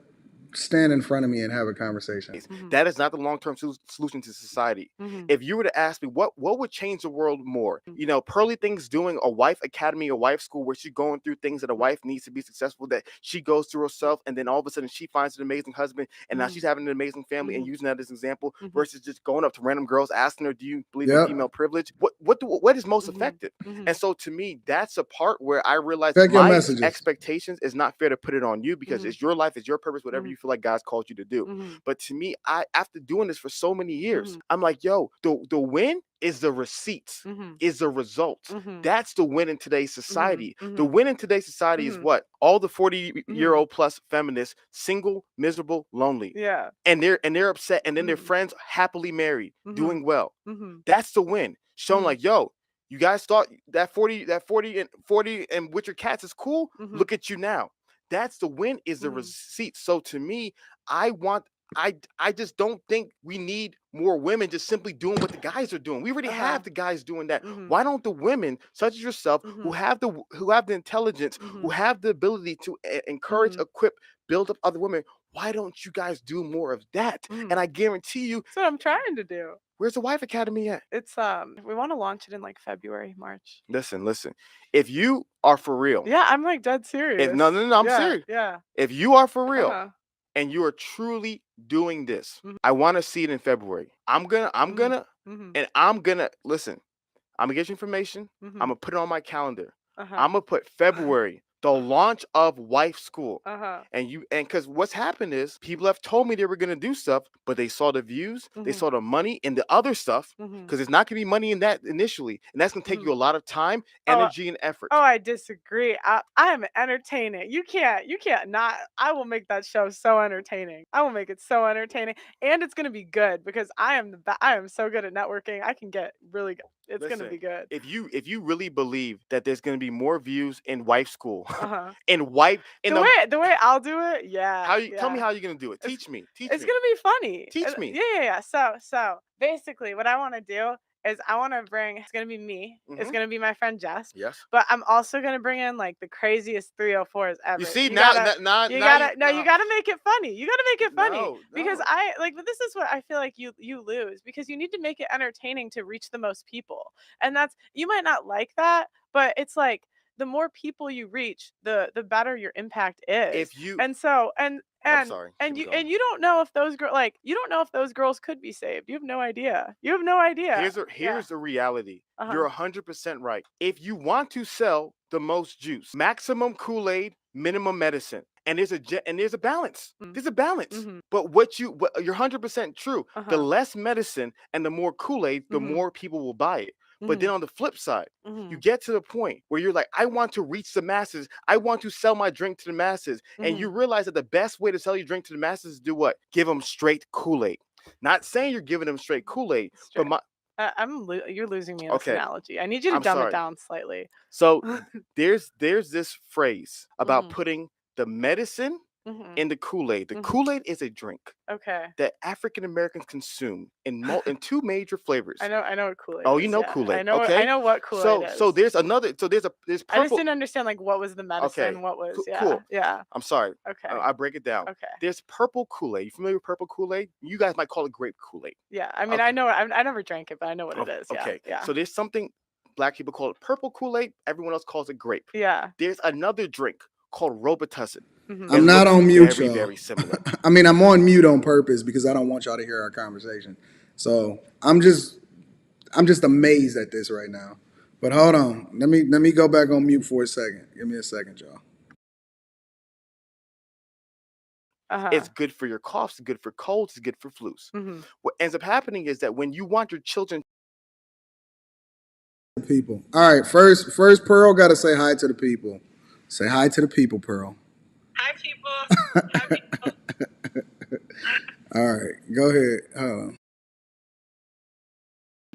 stand in front of me and have a conversation. That is not the long-term solution to society. If you were to ask me what would change the world more, Pearly Things doing a wife academy, a wife school where she's going through things that a wife needs to be successful, that she goes through herself, and then all of a sudden she finds an amazing husband, and now she's having an amazing family, and using that as an example, versus just going up to random girls asking her, do you believe in female privilege? What is most effective? And so to me, that's a part where I realize my expectations is not fair to put it on you, because it's your life, it's your purpose, whatever you feel like God's called you to do. But to me, after doing this for so many years, I'm like, yo, the win is the receipts, is the results. That's the win in today's society. The win in today's society is what? All the 40-year-old plus feminists, single, miserable, lonely. Yeah. And they're upset, and then their friends happily married, doing well. That's the win. Showing like, yo, you guys thought that 40 and with your cats is cool. Look at you now. That's the win, is the receipt. So to me, I just don't think we need more women just simply doing what the guys are doing. We already have the guys doing that. Why don't the women, such as yourself, who have the intelligence, who have the ability to encourage, equip, build up other women, why don't you guys do more of that? And I guarantee you, that's what I'm trying to do. Where's the Wife Academy at? It's we want to launch it in like February, March. Listen. If you are for real, yeah, I'm like dead serious. No, I'm serious. Yeah. If you are for real, and you are truly doing this, I want to see it in February. I'm gonna listen. I'm gonna get you information. I'm gonna put it on my calendar. I'm gonna put February, the launch of Wife School. And because what's happened is people have told me they were gonna do stuff, but they saw the views, they saw the money and the other stuff, because it's not gonna be money in that initially, and that's gonna take you a lot of time, energy, and effort. Oh, I disagree. I am entertaining. You can't not. I will make that show so entertaining. I will make it so entertaining, and it's gonna be good, because I am so good at networking. I can get really good. It's gonna be good. If you really believe that there's gonna be more views in Wife School, in Wife, in the way I'll do it, tell me how you're gonna do it. Teach me. It's gonna be funny. Teach me. Yeah. So basically, what I want to do is I want to bring. It's gonna be me. It's gonna be my friend Jess. Yes. But I'm also gonna bring in like the craziest 304s ever. You see, you gotta make it funny. You gotta make it funny, No. because but this is what I feel like you lose, because you need to make it entertaining to reach the most people, and that's, you might not like that, but it's like, the more people you reach, the better your impact is. If you and so and I'm sorry. you don't know if those girls could be saved. You have no idea. Here's the reality. You're 100% right. If you want to sell the most juice, maximum Kool-Aid, minimum medicine. And there's a balance. There's a balance. But you're 100% true. The less medicine and the more Kool-Aid, the more people will buy it. But then on the flip side, you get to the point where you're like, I want to reach the masses. I want to sell my drink to the masses. And you realize that the best way to sell your drink to the masses is do what? Give them straight Kool-Aid. Not saying you're giving them straight Kool-Aid, but you're losing me in this analogy. I need you to dumb it down slightly. So there's this phrase about putting the medicine in the Kool-Aid. The Kool-Aid is a drink that African Americans consume in two major flavors. I know what Kool-Aid is. Oh, you know Kool-Aid. I know what Kool-Aid is. So there's purple. I just didn't understand like what was the medicine, what was cool. Yeah. I'm sorry. Okay. I'll break it down. Okay. There's purple Kool-Aid. You familiar with purple Kool-Aid? You guys might call it grape Kool-Aid. Yeah. I mean, I know. I never drank it, but I know what it is. Yeah. Okay. Yeah. So there's something Black people call it purple Kool-Aid. Everyone else calls it grape. Yeah. There's another drink called Robitussin. I'm not on mute, very, y'all. very similar. I mean, I'm on mute on purpose because I don't want y'all to hear our conversation. So I'm just amazed at this right now. But hold on, let me go back on mute for a second. Give me a second, y'all. It's good for your coughs, it's good for colds, it's good for flus. What ends up happening is that when you want your children, people. All right, first Pearl got to say hi to the people. Say hi to the people, Pearl. Hi, people. Hi, people. All right, go ahead. Hold on.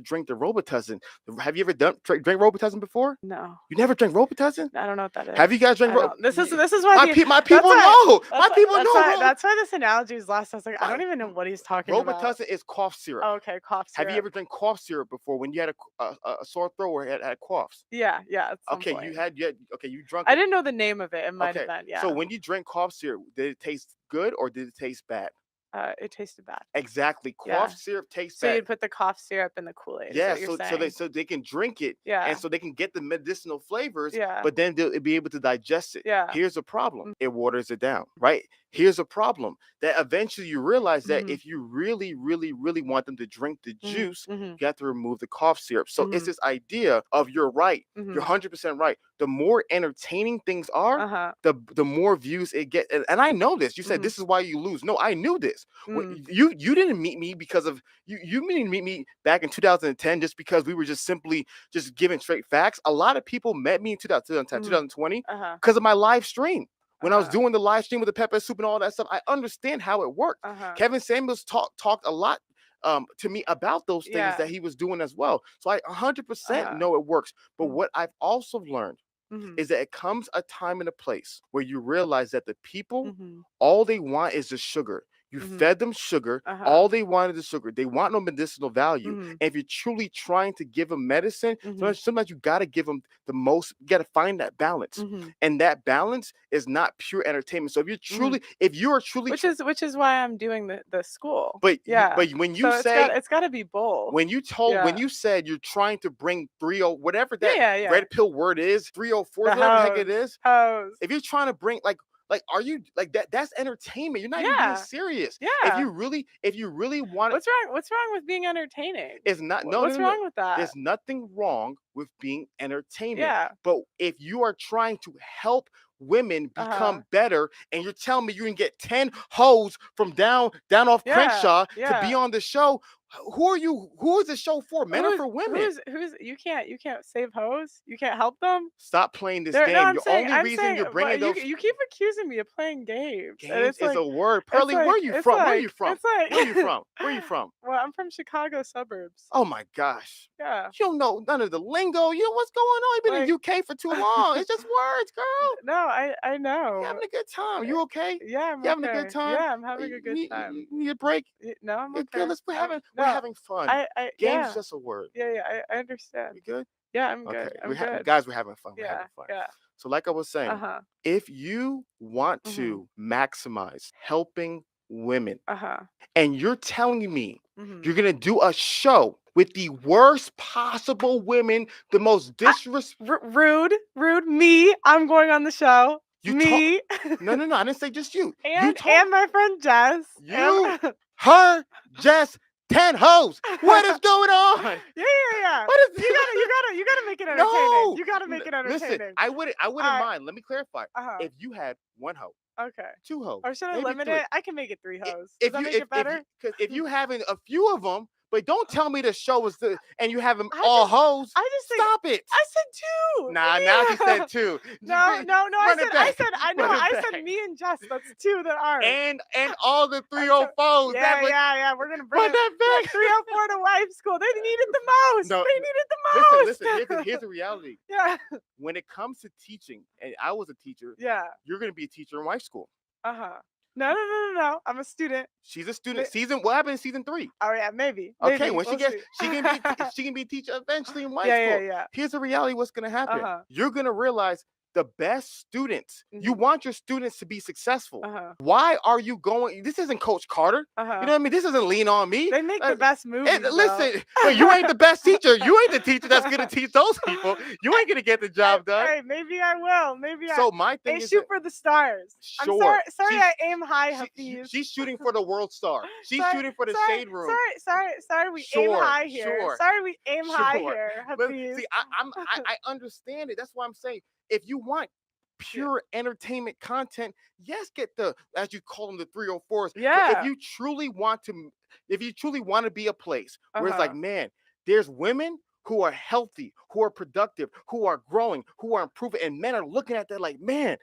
drink the Robitussin. Have you ever drank Robitussin before? No. You never drank Robitussin? I don't know what that is. Have you guys drank Robitussin? This is why my people know. My people know. That's why this analogy is lost. I was like, I don't even know what he's talking about. Robitussin is cough syrup. Oh, okay, cough syrup. Have you ever drank cough syrup before when you had a sore throat or had coughs? Yeah. Okay, point. You drunk. I didn't know the name of it. It might have been. Yeah. So when you drank cough syrup, did it taste good or did it taste bad? It tasted bad. Exactly. Cough syrup tastes bad. So you'd put the cough syrup in the Kool-Aid. Yeah, so they can drink it. Yeah. And so they can get the medicinal flavors. Yeah. But then they'll be able to digest it. Yeah. Here's a problem. It waters it down, right? Here's a problem that eventually you realize that if you really, really, really want them to drink the juice, you have to remove the cough syrup. So it's this idea of you're right. You're 100% right. The more entertaining things are, the more views it gets. And I know this. You said this is why you lose. No, I knew this. When you didn't meet me because of you didn't meet me back in 2010 just because we were just simply just giving straight facts. A lot of people met me in 2010, 2020 because of my live stream. When I was doing the live stream with the pepper soup and all that stuff, I understand how it worked. Kevin Samuels talked a lot to me about those things that he was doing as well. So I 100% know it works. But what I've also learned is that it comes a time and a place where you realize that the people, all they want is the sugar. You fed them sugar. All they wanted is sugar. They want no medicinal value. And if you're truly trying to give them medicine, sometimes you got to give them the most. You got to find that balance. And that balance is not pure entertainment. So if you're truly, which is why I'm doing the school. But when you say it's got to be both. When you said you're trying to bring 30 whatever that red pill word is, 304, whatever the heck it is. If you're trying to bring are you like that? That's entertainment. You're not even being serious. Yeah. If you really want it. What's wrong with being entertaining? It's not. What's wrong with that? There's nothing wrong with being entertainment. Yeah. But if you are trying to help women become better, and you're telling me you can get 10 hoes from down off Crenshaw to be on the show. Who are you? Who is the show for? Men or for women? Who's you can't save hoes? You can't help them? Stop playing this game. No, The only reason you're bringing those you keep accusing me of playing games. Games is a word. Pearly, where are you from? Where are you from? Where are you from? Where are you from? Well, I'm from Chicago suburbs. Oh my gosh. Yeah. You don't know none of the lingo. You know what's going on? You've been in UK for too long. It's just words, girl. No, I know. You're having a good time. You okay? Yeah, I'm having a good time? Yeah, I'm having a good time. You need a break? No, I'm okay. We're having fun. Game's just a word. Yeah, I understand. You good? Yeah, I'm good. Okay. I'm good. Guys, we're having fun. We're having fun. Yeah. So like I was saying, if you want to maximize helping women, and you're telling me you're gonna do a show with the worst possible women, the most rude, me. I'm going on the show. Me. No, I didn't say just you. And my friend Jess. Her, Jess. 10 hoes. What is going on? Yeah. What is you gotta make it entertaining. No. You gotta make it entertaining. Listen, I wouldn't mind. Let me clarify. If you had 1 hoe. Okay. 2 hoes. Or should I limit it? I can make it 3 hoes. Does that make it better? If you having a few of them, but don't tell me the show is and you have them all hoes. Stop it. I said 2. Nah, now she said 2. No. I said me and Jess. That's 2 that are. And all the 304s. Yeah. We're gonna bring that back. 304 to wife school. They needed the most. No, they needed the most. Listen. Here's the reality. Yeah. When it comes to teaching, and I was a teacher. Yeah. You're gonna be a teacher in wife school. No. I'm a student. She's a student. What happened in season 3? Oh yeah, maybe. Okay, when she can be a teacher eventually in wife school. Yeah. Here's the reality. What's gonna happen? You're gonna realize the best students. You Mhm. want your students to be successful. Uh-huh. Why are you going? This isn't Coach Carter. You know Uh-huh. what I mean? This isn't Lean on Me. They make the best movies, Listen, though. but you ain't the best teacher. You ain't the teacher that's gonna teach those people. You ain't gonna get the job done. Hey, maybe I will. Maybe So my thing Hey, is shoot that, for the stars. I'm sure. sorry She's- I aim high, Hafiz. She's shooting for the world star. She's Sorry- shooting for the sorry- shade room. Sorry, we aim Sure, high here. sure, Sorry, we aim high sure. here, But Hafiz. see, I understand it. That's why I'm saying, if you want pure entertainment content, yes, get the, as you call them, the 304s. But Yeah. if you truly want to be a place where it's like, Uh-huh. man, there's women who are healthy, who are productive, who are growing, who are improving, and men are looking at that like, man,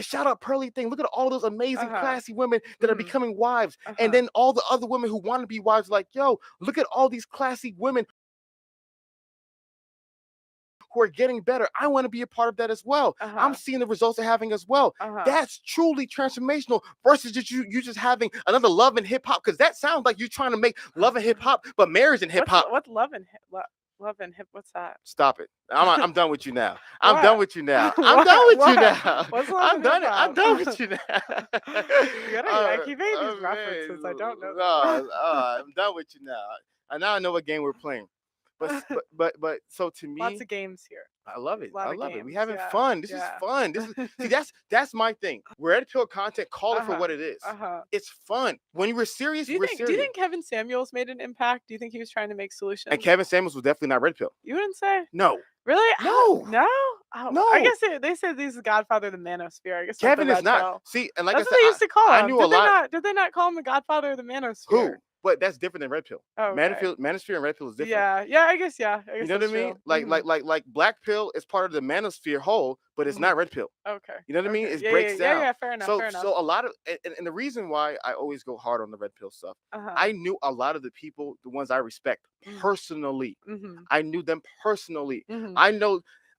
shout out Pearly Thing. Look at all those amazing, Uh-huh. classy women that are Mhm. becoming wives. Uh-huh. And then all the other women who want to be wives, like, yo, look at all these classy women who are getting better. I want to be a part of that as well. Uh-huh. I'm seeing the results they're having as well. Uh-huh. That's truly transformational versus just you just having another Love and Hip Hop, because that sounds like you're trying to make Love and Hip Hop, but marriage and hip hop. What's love and hip? What's that? Stop it. I'm done with you now. I'm What? done with you now. I'm What? done with you What? now. What's Love I'm and done. Hip I'm Hop? done with you now. I keep hating these references. I don't know them. I'm done with you now. And now I know what game we're playing. But so to me, Lots of games here. I love it. Lot I of love it. We games, having yeah, fun. This is yeah. fun. This is see, that's my thing. Red pill content, call it for what it is. It's fun. When you were serious, Do you we're think serious. Kevin Samuels made an impact? Do you think he was trying to make solutions? And Kevin Samuels was definitely not red pill. You wouldn't say? No. Really? No. No? Oh, No. I guess they said he's the godfather of the manosphere. I guess not Kevin the is red not. pill. See, and like That's I what they used said, to call him. I knew a lot. Did they not call him the godfather of the manosphere? Who? But that's different than red pill. Oh, okay. Manosphere and red pill is different. Yeah, I guess yeah. I guess You know what I that's mean? true. Like, Mhm. like black pill is part of the manosphere whole, but it's not red pill. Okay. You know what I mean? Okay. It Yeah, breaks down. Yeah, fair enough. Fair enough. So a lot of, and the reason why I always go hard on the red pill stuff, I knew a lot of the people, the ones I respect personally. I knew them personally.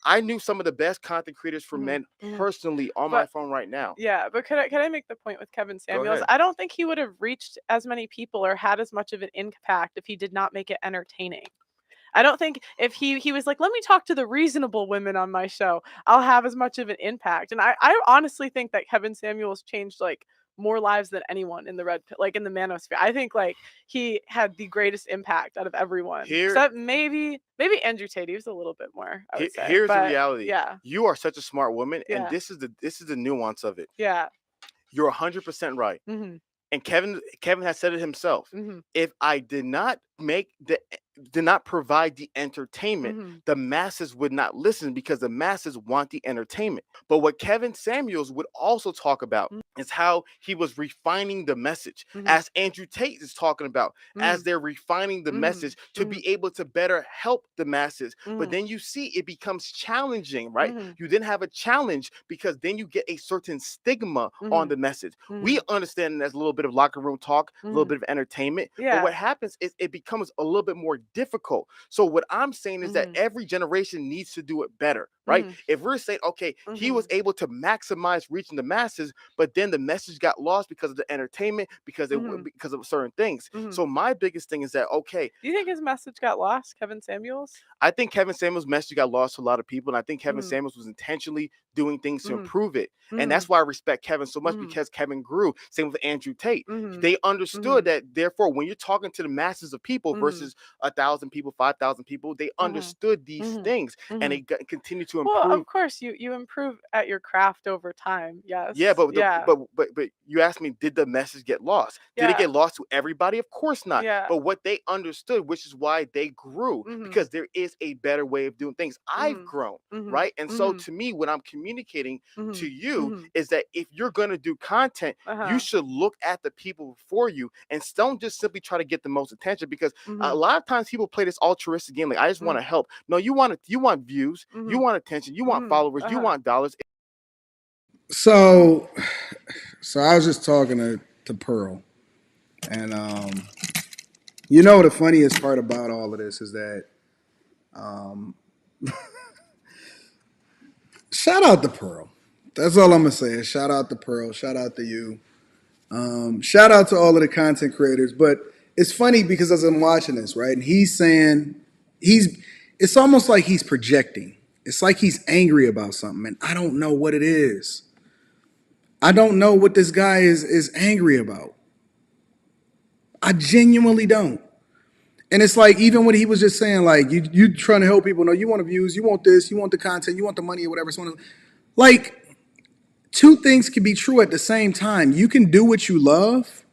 I knew some of the best content creators for men personally on my phone right now. Yeah, but could I make the point with Kevin Samuels? ahead. I don't think he would have reached as many people or had as much of an impact if he did not make it entertaining. I don't think if he was like, let me talk to the reasonable women on my show, I'll have as much of an impact. And I honestly think that Kevin Samuels changed like more lives than anyone in the like in the manosphere. I think like he had the greatest impact out of everyone. Except maybe Andrew Tate. He was a little bit more, I would say. Here's the But, reality. Yeah. You are such a smart woman, Yeah. and this is the nuance of it. Yeah. You're 100% right. Mm-hmm. And Kevin has said it himself. Mm-hmm. If I did not provide the entertainment, the masses would not listen because the masses want the entertainment. But what Kevin Samuels would also talk about is how he was refining the message, as Andrew Tate is talking about, as they're refining the message to be able to better help the masses. But then you see it becomes challenging, right? You then have a challenge because then you get a certain stigma on the message. We understand that's a little bit of locker room talk, a little bit of entertainment. Yeah. But what happens is it becomes a little bit more difficult. So what I'm saying is that every generation needs to do it better, right? If we're saying, okay, he was able to maximize reaching the masses, but then the message got lost because of the entertainment, because of certain things. So my biggest thing is that, okay, do you think his message got lost, Kevin Samuels? I think Kevin Samuels' message got lost to a lot of people, and I think Kevin Samuels was intentionally doing things to improve it. And that's why I respect Kevin so much, because Kevin grew. Same with Andrew Tate. They understood that, therefore, when you're talking to the masses of people versus 1,000 people, 5,000 people, they understood these things, and they continue to improve. Well, of course, you improve at your craft over time. Yes. Yeah, but you asked me, did the message get lost? Did it get lost to everybody? Of course not. Yeah. But what they understood, which is why they grew, because there is a better way of doing things. I've grown, right? And so to me, when I'm communicating to you is that if you're going to do content, you should look at the people before you and don't just simply try to get the most attention, because a lot of times people play this altruistic game. Like, I just want to help. No, you want views, you want attention, you want followers, you want dollars. So I was just talking to Pearl, and the funniest part about all of this is that shout out to Pearl. That's all I'm gonna say. Shout out to Pearl. Shout out to you. Shout out to all of the content creators. But it's funny because as I'm watching this, right, and he's saying it's almost like he's projecting. It's like he's angry about something, and I don't know what it is. I don't know what this guy is angry about. I genuinely don't. And it's like, even when he was just saying, like, you trying to help people. No, you want the views, you want this, you want the content, you want the money or whatever. So, like, two things can be true at the same time. You can do what you love.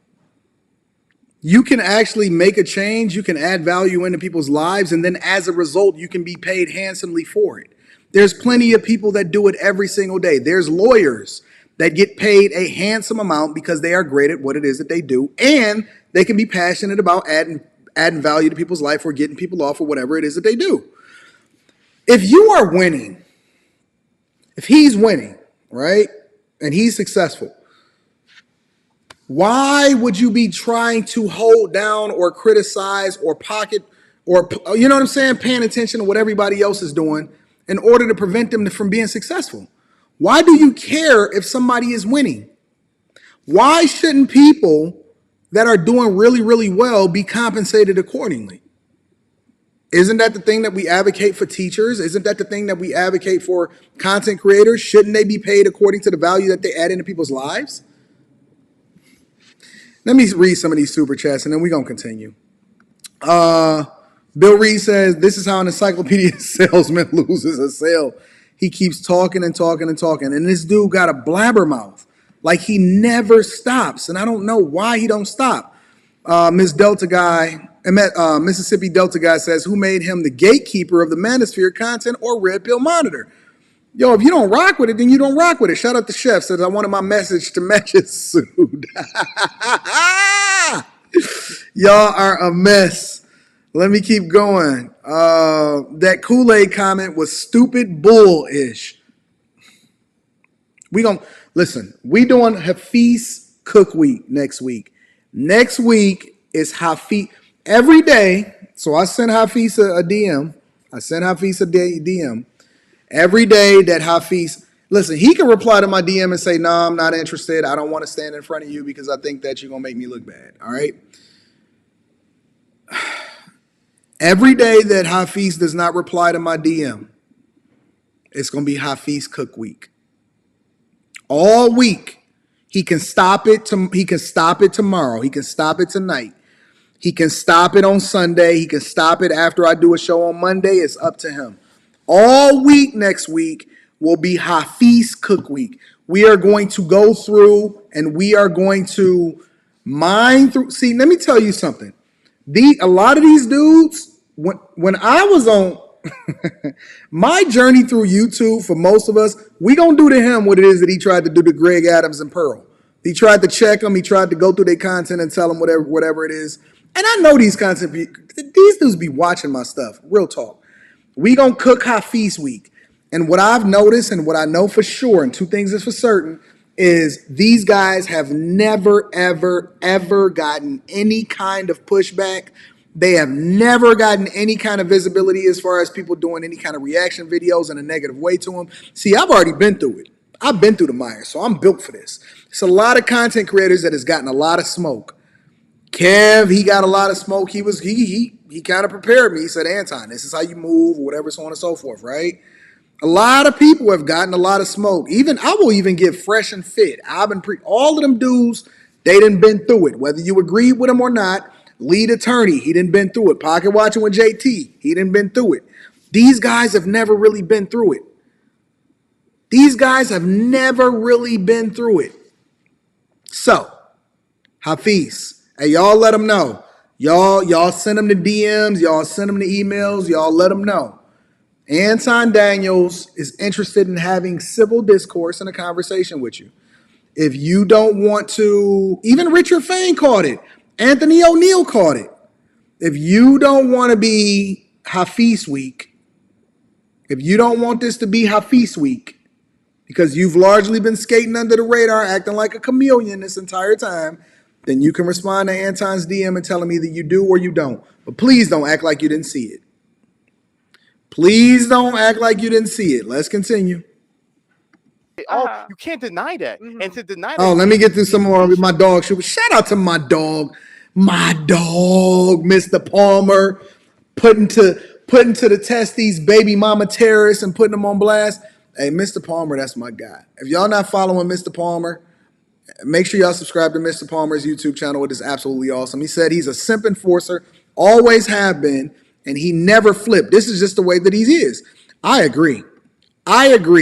You can actually make a change. You can add value into people's lives. And then as a result, you can be paid handsomely for it. There's plenty of people that do it every single day. There's lawyers that get paid a handsome amount because they are great at what it is that they do. And they can be passionate about adding value to people's life or getting people off or whatever it is that they do. If you are winning, if he's winning, right, and he's successful, why would you be trying to hold down or criticize or pocket or, you know what I'm saying, paying attention to what everybody else is doing in order to prevent them from being successful? Why do you care if somebody is winning? Why shouldn't people that are doing really, really well be compensated accordingly? Isn't that the thing that we advocate for teachers? Isn't that the thing that we advocate for content creators? Shouldn't they be paid according to the value that they add into people's lives? Let me read some of these super chats and then we're going to continue. Bill Reed says, this is how an encyclopedia salesman loses a sale. He keeps talking and talking and talking. And this dude got a blabbermouth. Like, he never stops. And I don't know why he don't stop. Miss Delta guy, Mississippi Delta guy says, who made him the gatekeeper of the Manosphere content or Red Pill Monitor? Yo, if you don't rock with it, then you don't rock with it. Shout out to Chef, says I wanted my message to match his suit. Y'all are a mess. Let me keep going. That Kool-Aid comment was stupid bull-ish. We doing Hafiz Cook Week next week. Next week is Hafiz. Every day, so I sent Hafiz a DM. Every day that Hafiz, listen, he can reply to my DM and say, no, I'm not interested. I don't want to stand in front of you because I think that you're going to make me look bad. All right. Every day that Hafiz does not reply to my DM, it's going to be Hafiz Cook Week. All week. He can stop it. He can stop it tomorrow. He can stop it tonight. He can stop it on Sunday. He can stop it after I do a show on Monday. It's up to him. All week next week will be Hafiz Cook Week. We are going to go through and we are going to mine through. See, let me tell you something. A lot of these dudes, when I was on my journey through YouTube, for most of us, we gonna do to him what it is that he tried to do to Greg Adams and Pearl. He tried to check them. He tried to go through their content and tell them whatever it is. And I know these dudes be watching my stuff. Real talk. We gonna cook Hafiz Week. And what I've noticed and what I know for sure, and two things is for certain, is these guys have never, ever, ever gotten any kind of pushback. They have never gotten any kind of visibility as far as people doing any kind of reaction videos in a negative way to them. See, I've already been through it. I've been through the mire, so I'm built for this. It's a lot of content creators that has gotten a lot of smoke. Kev, he got a lot of smoke. He kind of prepared me. He said, Anton, this is how you move, or whatever, so on and so forth, right? A lot of people have gotten a lot of smoke. I will even give Fresh and Fit. All of them dudes, they done been through it. Whether you agree with them or not, lead attorney, he done been through it. Pocket watching with JT, he done been through it. These guys have never really been through it. So, Hafiz, hey, y'all let them know. Y'all send them the DMs, y'all send them the emails, y'all let them know. Anton Daniels is interested in having civil discourse and a conversation with you. If you don't want to, even Richard Fain caught it. Anthony O'Neill caught it. If you don't want to be Hafiz Week, if you don't want this to be Hafiz Week, because you've largely been skating under the radar, acting like a chameleon this entire time, then you can respond to Anton's DM and tell him either you do or you don't. But please don't act like you didn't see it. Please don't act like you didn't see it. Let's continue. You can't deny that. Mm-hmm. And to deny that. Oh, let me get through some more with my dog. Shout out to my dog. My dog, Mr. Palmer, putting putting to the test these baby mama terrorists and putting them on blast. Hey, Mr. Palmer, that's my guy. If y'all not following Mr. Palmer, make sure y'all subscribe to Mr. Palmer's YouTube channel. It is absolutely awesome. He said he's a simp enforcer, always have been, and he never flipped. This is just the way that he is. I agree.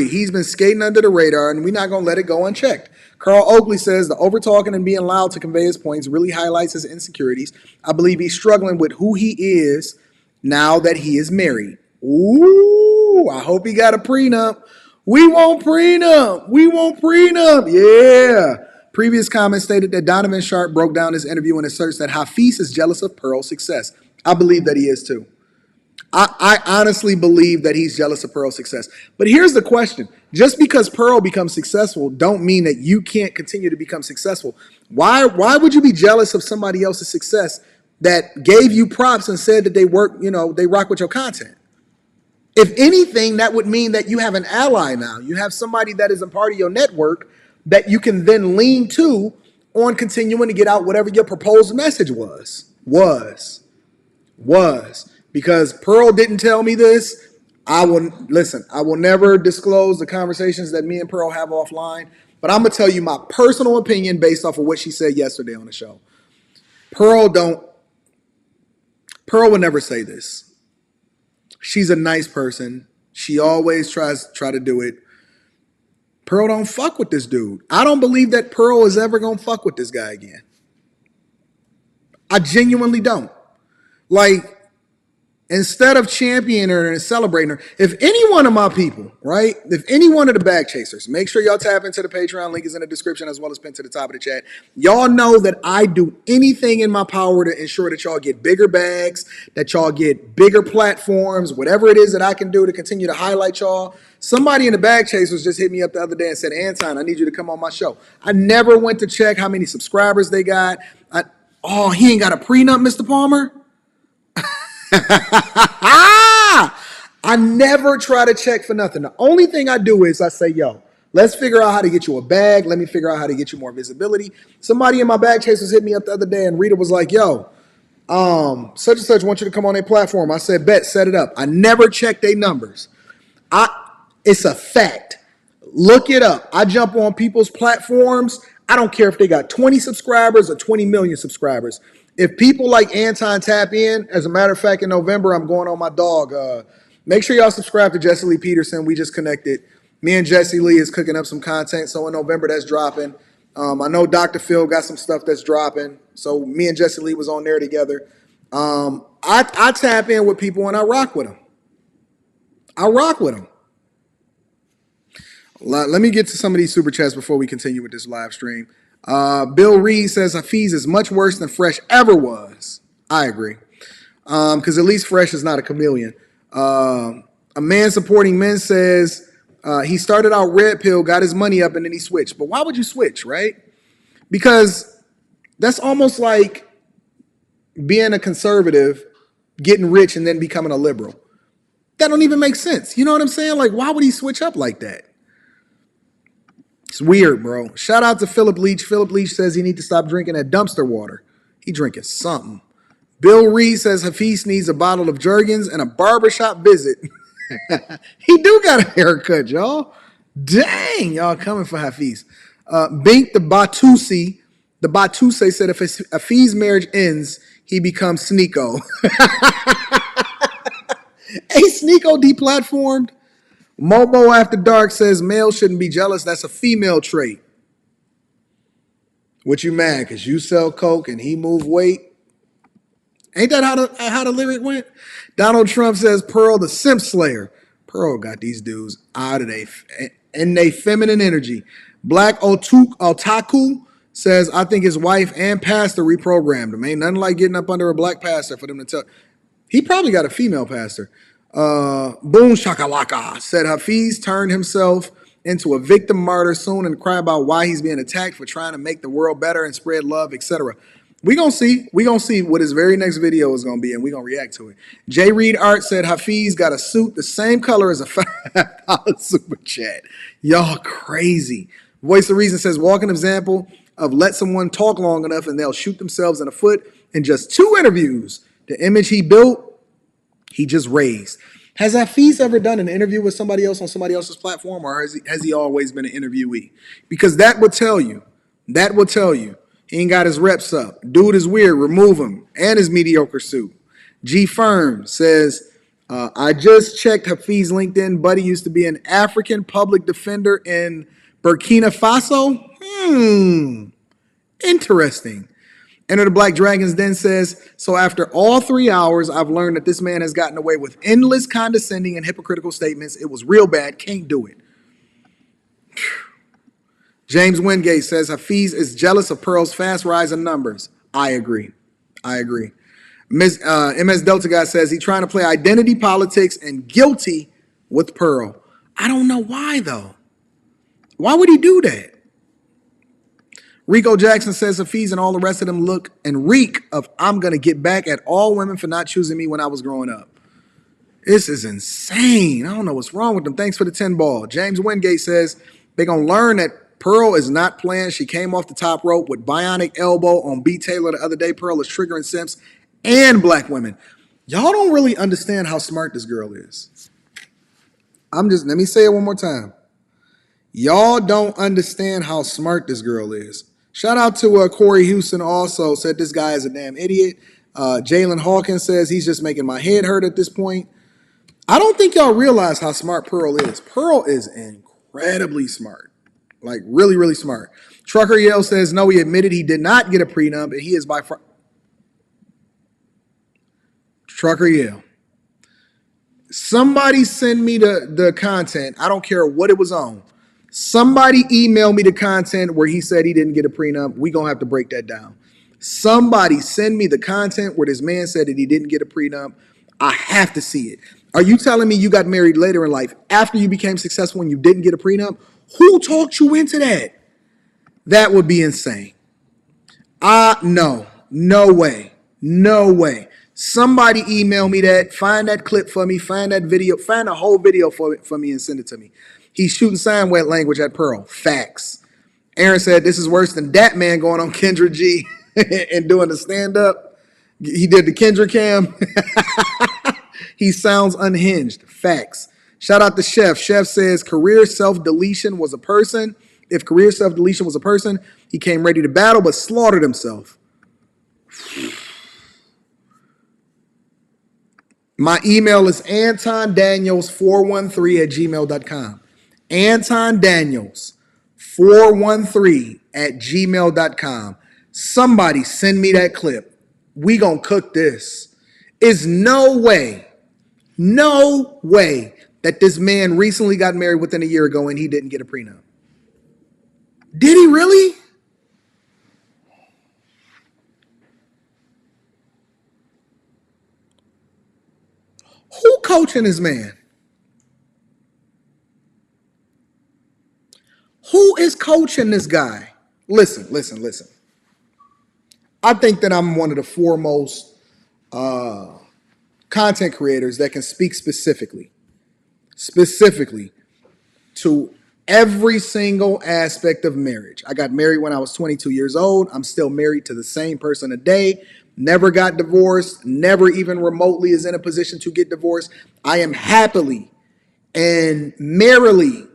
He's been skating under the radar, and we're not going to let it go unchecked. Carl Oakley says the overtalking and being loud to convey his points really highlights his insecurities. I believe he's struggling with who he is now that he is married. Ooh, I hope he got a prenup. We won't prenup. Yeah. Previous comments stated that Donovan Sharp broke down his interview and asserts that Hafiz is jealous of Pearl's success. I believe that he is too. I honestly believe that he's jealous of Pearl's success. But here's the question. Just because Pearl becomes successful don't mean that you can't continue to become successful. Why would you be jealous of somebody else's success that gave you props and said that they rock with your content? If anything, that would mean that you have an ally now. You have somebody that is a part of your network that you can then lean to on continuing to get out whatever your proposed message was. Because Pearl didn't tell me this. I will never disclose the conversations that me and Pearl have offline, but I'm going to tell you my personal opinion based off of what she said yesterday on the show. Pearl would never say this. She's a nice person. She always try to do it. Pearl don't fuck with this dude. I don't believe that Pearl is ever going to fuck with this guy again. I genuinely don't. Like, instead of championing her and celebrating her, if any one of my people, right, if any one of the bag chasers, make sure y'all tap into the Patreon. Link is in the description as well as pinned to the top of the chat. Y'all know that I do anything in my power to ensure that y'all get bigger bags, that y'all get bigger platforms, whatever it is that I can do to continue to highlight y'all. Somebody in the bag chasers just hit me up the other day and said, Anton, I need you to come on my show. I never went to check how many subscribers they got. He ain't got a prenup, Mr. Palmer? I never try to check for nothing. The only thing I do is I say, yo, let's figure out how to get you a bag. Let me figure out how to get you more visibility. Somebody in my bag chasers hit me up the other day and Rita was like, yo, such and such want you to come on their platform. I said, bet, set it up. I never check their numbers. It's a fact. Look it up. I jump on people's platforms. I don't care if they got 20 subscribers or 20 million subscribers. If people like Anton tap in, as a matter of fact, in November, I'm going on my dog. Make sure y'all subscribe to Jesse Lee Peterson. We just connected. Me and Jesse Lee is cooking up some content. So in November, that's dropping. I know Dr. Phil got some stuff that's dropping. So me and Jesse Lee was on there together. I tap in with people and I rock with them. Let me get to some of these super chats before we continue with this live stream. Bill Reed says Hafiz is much worse than Fresh ever was. I agree. Because at least Fresh is not a chameleon. A man supporting men says he started out red pill, got his money up, and then he switched. But why would you switch, right? Because that's almost like being a conservative, getting rich, and then becoming a liberal. That don't even make sense. You know what I'm saying? Like, why would he switch up like that? It's weird, bro. Shout out to Philip Leach. Philip Leach says he needs to stop drinking that dumpster water. He drinking something. Bill Reed says Hafiz needs a bottle of Jergens and a barbershop visit. He do got a haircut, y'all. Dang, y'all coming for Hafiz. Bink the Batuse said if Hafiz's marriage ends, he becomes Sneeko. Hey, Sneeko deplatformed. Momo After Dark says male shouldn't be jealous. That's a female trait. What you mad? Because you sell coke and he move weight? Ain't that how the lyric went? Donald Trump says Pearl the simp slayer. Pearl got these dudes out of they feminine energy. Black Otaku says I think his wife and pastor reprogrammed him. Ain't nothing like getting up under a black pastor for them to tell. He probably got a female pastor. Boom Shakalaka said Hafiz turned himself into a victim martyr soon and cry about why he's being attacked for trying to make the world better and spread love, etc. We're going to see what his very next video is going to be, and we're going to react to it. J. Reed Art said Hafiz got a suit the same color as a $5 super chat. Y'all crazy. Voice of Reason says walking example of let someone talk long enough and they'll shoot themselves in the foot in just 2 interviews. The image he built, he just raised. Has Hafiz ever done an interview with somebody else on somebody else's platform, or has he always been an interviewee? Because that would tell you. That will tell you. He ain't got his reps up. Dude is weird. Remove him. And his mediocre suit. G Firm says, I just checked Hafiz LinkedIn. Buddy used to be an African public defender in Burkina Faso. Interesting. Enter the Black Dragons then says, so after all 3 hours, I've learned that this man has gotten away with endless condescending and hypocritical statements. It was real bad. Can't do it. James Wingate says, Hafiz is jealous of Pearl's fast rise in numbers. I agree. MS Delta Guy says he's trying to play identity politics and guilty with Pearl. I don't know why, though. Why would he do that? Rico Jackson says Hafiz and all the rest of them look and reek of I'm going to get back at all women for not choosing me when I was growing up. This is insane. I don't know what's wrong with them. Thanks for the 10 ball. James Wingate says they're going to learn that Pearl is not playing. She came off the top rope with bionic elbow on B. Taylor the other day. Pearl is triggering simps and black women. Y'all don't really understand how smart this girl is. Let me say it one more time. Y'all don't understand how smart this girl is. Shout out to Corey Houston also, said this guy is a damn idiot. Jalen Hawkins says he's just making my head hurt at this point. I don't think y'all realize how smart Pearl is. Pearl is incredibly smart. Like really, really smart. Trucker Yale says no, he admitted he did not get a prenup and he is by far. Trucker Yale. Somebody send me the content. I don't care what it was on. Somebody email me the content where he said he didn't get a prenup. We gonna have to break that down. Somebody send me the content where this man said that he didn't get a prenup. I have to see it. Are you telling me you got married later in life after you became successful and you didn't get a prenup? Who talked you into that? That would be insane. No way. Somebody email me that, find that clip for me, find that video, find a whole video for me and send it to me. He's shooting sign wet language at Pearl. Facts. Aaron said this is worse than that man going on Kendra G and doing the stand-up. He did the Kendra cam. He sounds unhinged. Facts. Shout out to Chef. Chef says career self-deletion was a person. If career self-deletion was a person, he came ready to battle but slaughtered himself. My email is antondaniels413@gmail.com. antondaniels413@gmail.com. Somebody send me that clip. We gonna cook this. Is no way that this man recently got married within a year ago and he didn't get a prenup. Did he really? Who coaching this man? Who is coaching this guy? Listen. I think that I'm one of the foremost content creators that can speak specifically to every single aspect of marriage. I got married when I was 22 years old. I'm still married to the same person today. Never got divorced, never even remotely is in a position to get divorced. I am happily and merrily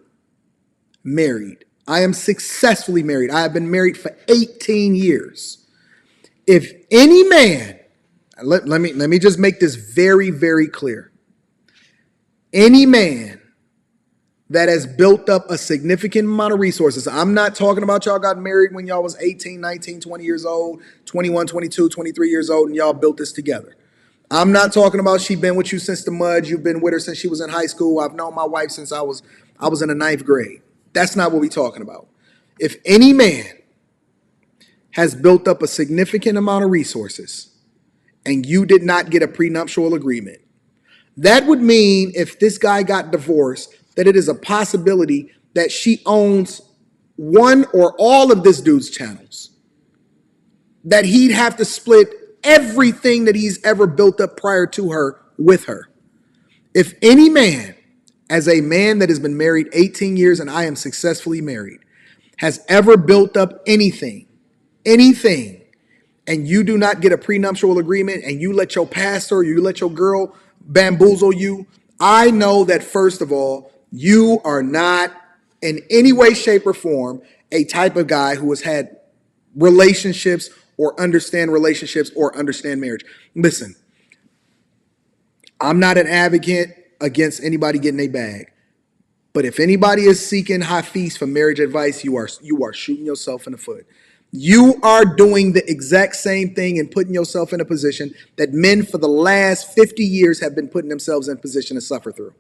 married. I am successfully married. I have been married for 18 years. If any man, let me just make this very, very clear. Any man that has built up a significant amount of resources. I'm not talking about y'all got married when y'all was 18, 19, 20 years old, 21, 22, 23 years old, and y'all built this together. I'm not talking about she been with you since the mud. You've been with her since she was in high school. I've known my wife since I was in the 9th grade. That's not what we're talking about. If any man has built up a significant amount of resources and you did not get a prenuptial agreement, that would mean if this guy got divorced, that it is a possibility that she owns one or all of this dude's channels. That he'd have to split everything that he's ever built up prior to her with her. If any man, as a man that has been married 18 years and I am successfully married, has ever built up anything, and you do not get a prenuptial agreement and you let your pastor, you let your girl bamboozle you, I know that first of all, you are not in any way, shape, or form a type of guy who has had relationships or understand relationships or understand marriage. Listen, I'm not an advocate against anybody getting a bag. But if anybody is seeking Hafiz for marriage advice, you are shooting yourself in the foot. You are doing the exact same thing and putting yourself in a position that men for the last 50 years have been putting themselves in position to suffer through.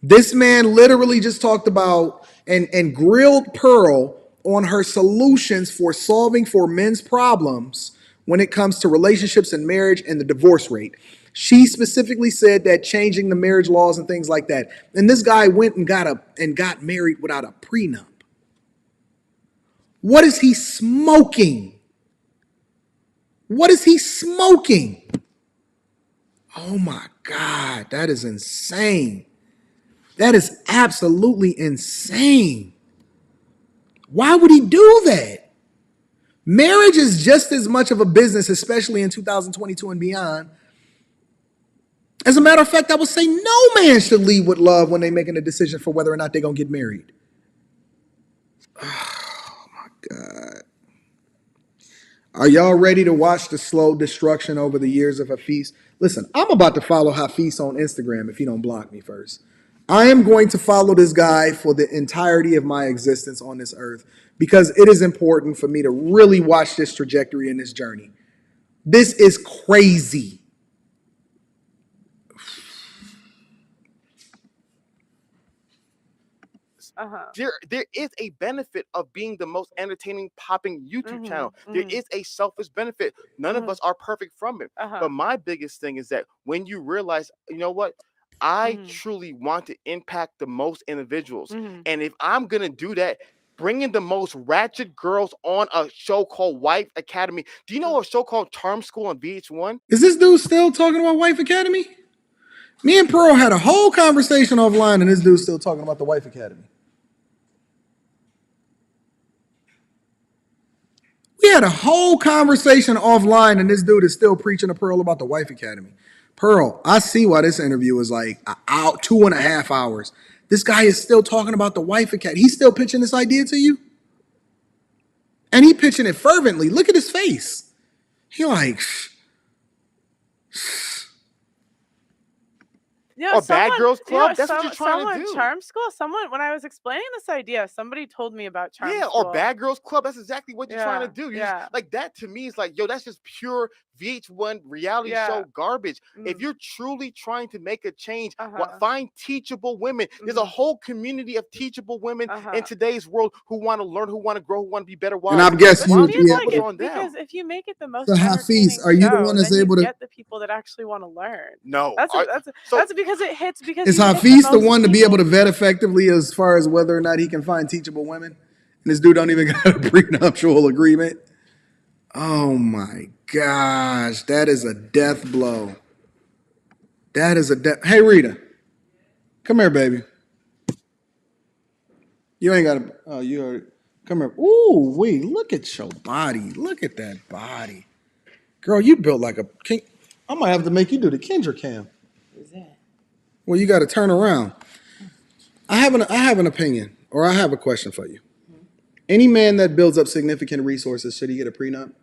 This man literally just talked about and grilled Pearl on her solutions for solving for men's problems when it comes to relationships and marriage and the divorce rate. She specifically said that changing the marriage laws and things like that. And this guy went and got married without a prenup. What is he smoking? What is he smoking? Oh my God, that is insane. That is absolutely insane. Why would he do that? Marriage is just as much of a business, especially in 2022 and beyond. As a matter of fact, I would say no man should lead with love when they're making a decision for whether or not they're going to get married. Oh my God. Are y'all ready to watch the slow destruction over the years of Hafiz? Listen, I'm about to follow Hafiz on Instagram if he don't block me first. I am going to follow this guy for the entirety of my existence on this earth because it is important for me to really watch this trajectory and this journey. This is crazy. There is a benefit of being the most entertaining popping YouTube channel. There is a selfish benefit. None of us are perfect from it. But my biggest thing is that when you realize, you know what? I truly want to impact the most individuals. And if I'm going to do that, bringing the most ratchet girls on a show called Wife Academy. Do you know a show called Charm School on VH1? Is this dude still talking about Wife Academy? Me and Pearl had a whole conversation offline and this dude's still talking about the Wife Academy. We had a whole conversation offline and this dude is still preaching to Pearl about the Wife Academy. Pearl, I see why this interview is like 2.5 hours. This guy is still talking about the Wife Academy. He's still pitching this idea to you? And he pitching it fervently. Look at his face. He like... Or Bad Girls Club. That's what you're trying to do. Charm School. When I was explaining this idea, somebody told me about Charm School. Yeah, or Bad Girls Club. That's exactly what you're trying to do. Like that to me is like, yo, that's just pure VH1 reality show garbage. If you're truly trying to make a change, find teachable women. There's a whole community of teachable women in today's world who want to learn, who want to grow, who want to be better wives. And I'm guessing you would be able to. Because if you make it the most Hafiz, are you the one that's able to get the people that actually want to learn? No, that's because it hits. Because is Hafiz the one to be able to vet effectively as far as whether or not he can find teachable women? And this dude don't even got a prenuptial agreement. Oh my gosh, that is a death blow. That is a death. Hey Rita, come here, baby. You ain't got to. Oh, you already. Come here. Ooh, wait, look at your body. Look at that body, girl. You built like a king. I might have to make you do the Kendra cam. What's that? Well, you got to turn around. I have an opinion, or I have a question for you. Any man that builds up significant resources, should he get a prenup?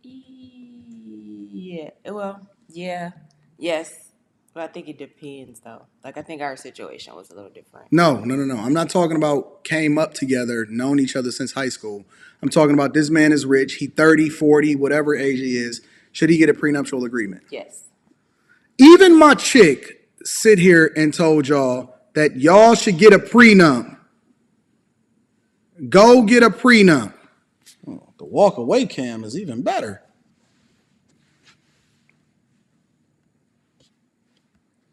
Yeah. Well, yeah. Yes. But I think it depends, though. Like, I think our situation was a little different. No. I'm not talking about came up together, known each other since high school. I'm talking about this man is rich. He 30, 40, whatever age he is. Should he get a prenuptial agreement? Yes. Even my chick sit here and told y'all that y'all should get a prenup. Go get a prenup. Oh, the walk away cam is even better.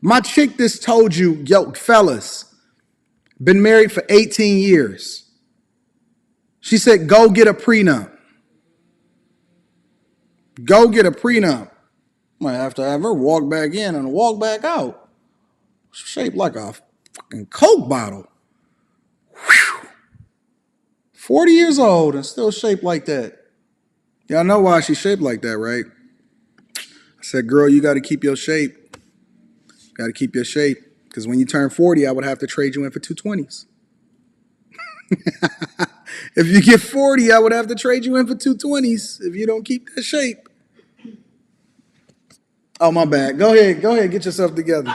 My chick just told you, yo, fellas, been married for 18 years. She said, go get a prenup. Go get a prenup. Might have to have her walk back in and walk back out. Shaped like a fucking Coke bottle. Whew. 40 years old and still shaped like that. Y'all know why she's shaped like that, right? said, girl, you got to keep your shape. Got to keep your shape. Because when you turn 40, I would have to trade you in for 220s. If you get 40, I would have to trade you in for 220s if you don't keep that shape. Oh, my bad. Go ahead. Get yourself together.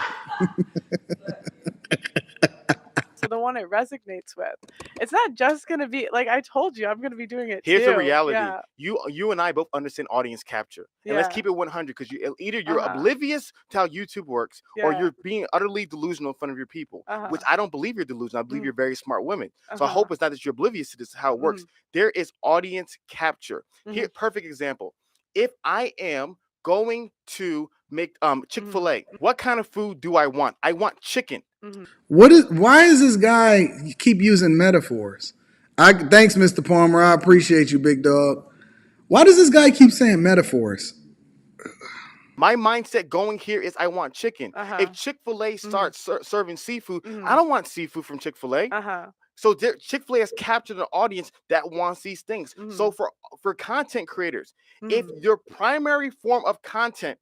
So the one it resonates with. It's not just gonna be like I told you, I'm gonna be doing it Here's too. the reality. Yeah. You and I both understand audience capture. And let's Yeah. keep it 100 because either you're Uh-huh. oblivious to how YouTube works or Yeah. you're being utterly delusional in front of your people, which I don't believe you're delusional. I believe you're very smart women. So I hope it's not that you're oblivious to this, how it works. There is audience capture. Here, perfect example. If I am going to make Chick-fil-A, what kind of food do I want? I want chicken. Why is this guy keep using metaphors? Thanks, Mr. Palmer. I appreciate you, big dog. Why does this guy keep saying metaphors? My mindset going here is I want chicken. If Chick-fil-A starts serving seafood, I don't want seafood from Chick-fil-A. So Chick-fil-A has captured an audience that wants these things. So for content creators, if your primary form of content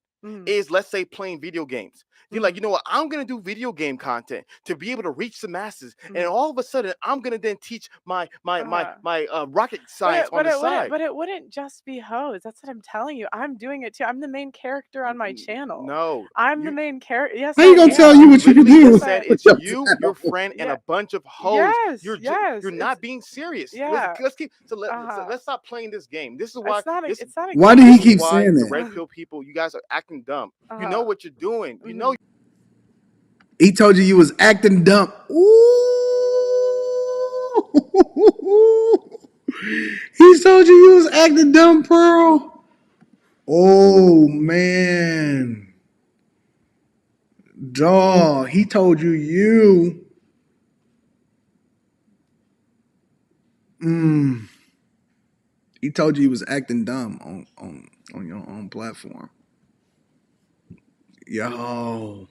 is, let's say, playing video games, you're like, you know what? I'm gonna do video game content to be able to reach the masses, and all of a sudden, I'm gonna then teach my rocket science on the side. But it wouldn't just be hoes. That's what I'm telling you. I'm doing it too. I'm the main character on my channel. No, I'm the main character. Yes, How you gonna tell you what you can literally do? just said it's you, your friend, and a bunch of hoes. Yes, You're not being serious. Yeah. Let's stop playing this game. This is why. It's not a Why game. did he This is keep why saying the that? red pill people, you guys are acting dumb. You know what you're doing. You know. He told you was acting dumb. Ooh. He told you was acting dumb, Pearl. Oh, man. Dawg, he told you. He told you he was acting dumb on your own platform. Yo.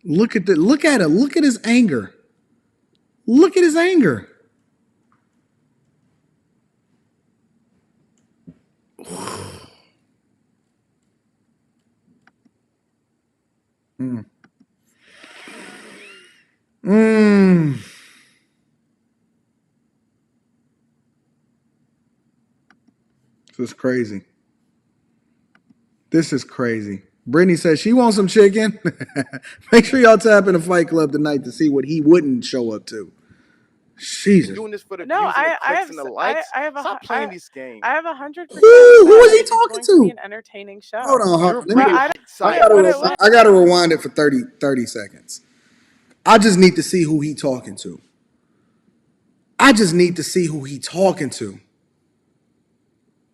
Look at him. Look at his anger. Look at his anger. This is crazy. This is crazy. Brittany says she wants some chicken. Make sure y'all tap in the Fight Club tonight to see what he wouldn't show up to. Jesus. Doing this for the No, views and the I clicks have and the likes. Stop playing these games. I have 100%. Who is he It is talking going to be to? an entertaining show. Hold on. You're Let me, bringing science. I gotta rewind it for 30 seconds. I just need to see who he talking to.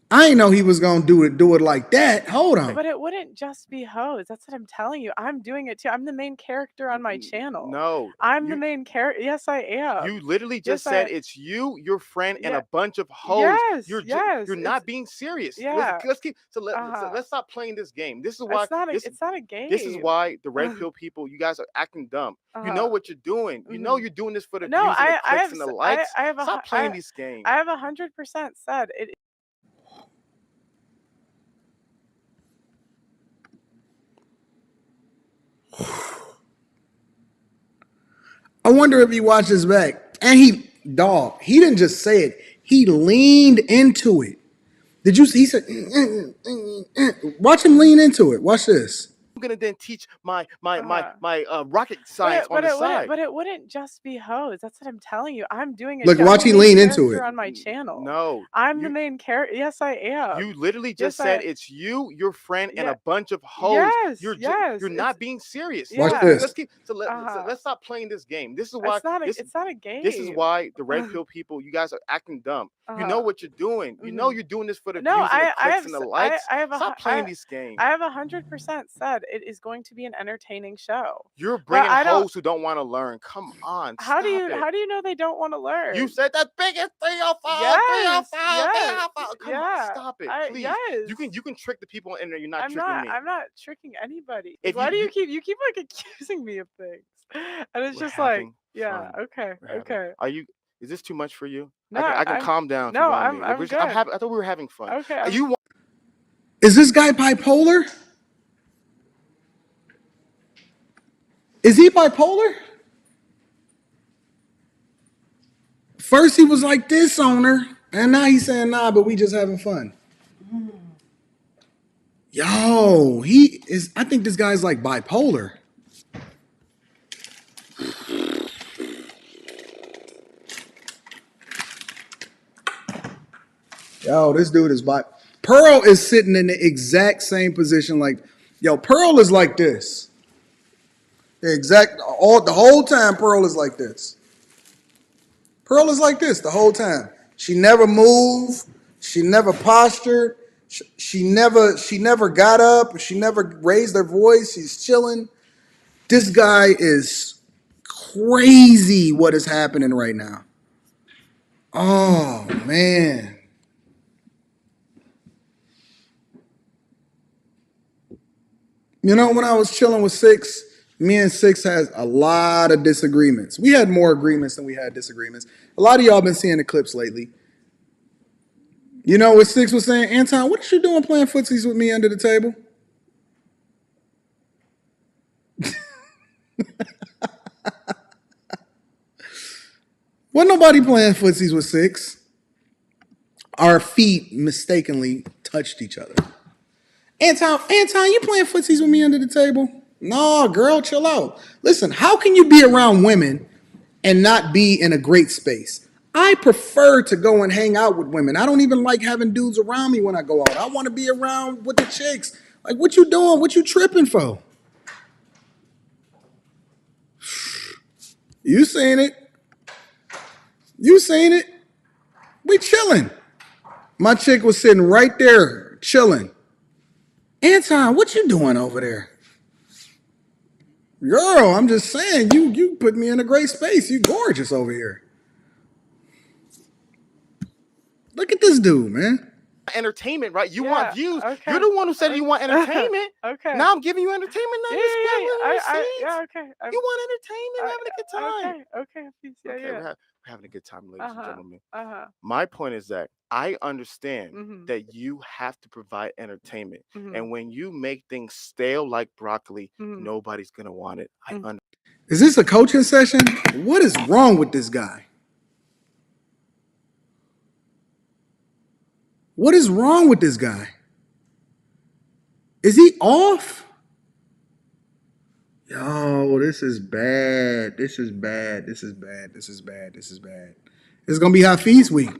I didn't know he was gonna do it like that. Hold on. But it wouldn't just be hoes. That's what I'm telling you. I'm doing it too. I'm the main character on my channel. No, I'm the main character. Yes, I am. you literally Yes, just said it's you, your friend, and Yeah. a bunch of hoes. Yes, You're yes, not being serious. Yeah. Let's stop playing this game. This is why It's not a game. this is why the red pill people, you guys are acting dumb. You know what you're doing. You know you're doing this for the views and the clicks and the likes. Stop playing these games. I have 100% said it. I wonder if he watches back. And he didn't just say it. He leaned into it. Did you see? He said, watch him lean into it. Watch this. I'm gonna then teach my rocket science on the side. But it wouldn't just be hoes. That's what I'm telling you. I'm doing it. Look, too. watch I'm the he main lean into character it. on my channel. No, I'm the main character. Yes, I am. you literally just Yes, said I- it's you, your friend, and Yeah. a bunch of hoes. Yes, You're yes, not it's- being serious. Watch Yeah. this. Let's stop playing this game. This is why It's not a game. this is why the red pill people, you guys are acting dumb. You know what you're doing. You know you're doing this for the No, views and the I clicks have and the s- likes. I have a Stop hu- playing these games. I have 100% said it is going to be an entertaining show. You're bringing I don't- hoes who don't want to learn. Come on, How do stop it. you know they don't want to learn? You said that biggest 305, Yes, 305, yes, 305. Come yeah. on, stop it, please. Yes. You can trick the people and you're not I'm tricking not. me. I'm not tricking anybody. If Why you- do you keep like accusing me of things? And it's We're just like, having yeah, fun. okay, We're having- okay. Are you? Is this too much for you? No, I can I'm- calm down. If no, you want I'm- me. I'm I'm good. happy. I thought we were having fun. Okay, I'm- You want Is this guy bipolar? Is he bipolar? First he was like this on her, and now he's saying, nah, but we just having fun. Yo, I think this guy's like bipolar. Yo, this dude is Pearl is sitting in the exact same position. Like, yo, Pearl is like this. The whole time Pearl is like this. Pearl is like this the whole time. She never moved. She never postured. She never got up. She never raised her voice. She's chilling. This guy is crazy what is happening right now. Oh, man. You know, when I was chilling with Six, me and Six has a lot of disagreements. We had more agreements than we had disagreements. A lot of y'all been seeing the clips lately. You know what Six was saying? Anton, what you doing playing footsies with me under the table? Wasn't nobody playing footsies with Six. Our feet mistakenly touched each other. Anton, you playing footsies with me under the table? No, girl, chill out. Listen, how can you be around women and not be in a great space? I prefer to go and hang out with women. I don't even like having dudes around me when I go out. I want to be around with the chicks. Like, what you doing? What you tripping for? You seen it. You seen it. We chilling. My chick was sitting right there, chilling. Anton, what you doing over there? Girl, I'm just saying, you put me in a great space. You gorgeous over here. Look at this dude, man. Entertainment, right? You Yeah, want views. okay. You're the one who said you want entertainment. Okay. Now I'm giving you entertainment. Now Yeah, okay. You want entertainment, having a good time. Okay. Yeah, Okay, yeah. we're having a good time, ladies and gentlemen. Uh-huh. My point is that I understand Mhm. that you have to provide entertainment. Mhm. And when you make things stale like broccoli, Mhm. nobody's going to want it. I understand. Is this a coaching session? What is wrong with this guy? What is wrong with this guy? Is he off? Yo, this is bad. This is bad. This is bad. This is bad. This is bad. It's gonna be Hafiz week.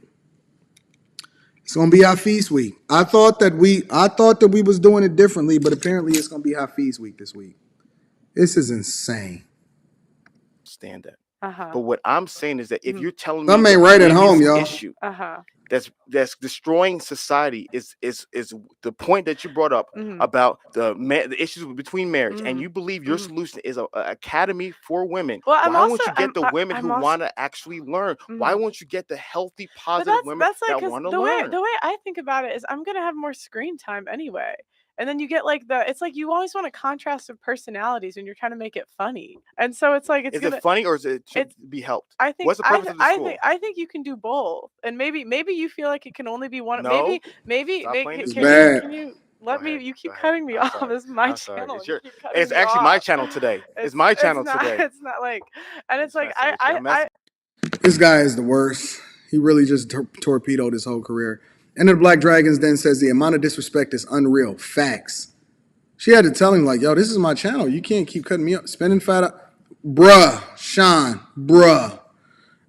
It's gonna be Hafiz week. I thought that we was doing it differently, but apparently it's gonna be Hafiz week this week. This is insane. That. Uh-huh. But what I'm saying is that if you're telling me Something ain't right at home, y'all. issue Uh-huh. that's destroying society is the point that you brought up about the issues between marriage, and you believe your solution is a academy for women. Well, why won't you get the women who want to actually learn? Why won't you get the healthy, positive women that want to learn? The way I think about it is I'm gonna have more screen time anyway. And then you get like it's like you always want a contrast of personalities when you're trying to make it funny. And so it's like Is it funny or is it to be helped? I think What's the purpose of the school? I think you can do both. And maybe you feel like it can only be one. No. Maybe Stop playing this can game. you let Go me? ahead, You keep go ahead. cutting me I'm off. sorry. This is my I'm sorry. channel. It's You keep cutting It's me actually off. my channel today. It's my channel today. It's not like, and it's like messing with you. This guy is the worst. He really just torpedoed his whole career. And the Black Dragons then says the amount of disrespect is unreal. Facts. She had to tell him, like, yo, this is my channel. You can't keep cutting me up. Spending fat up. Bruh, Sean, bruh.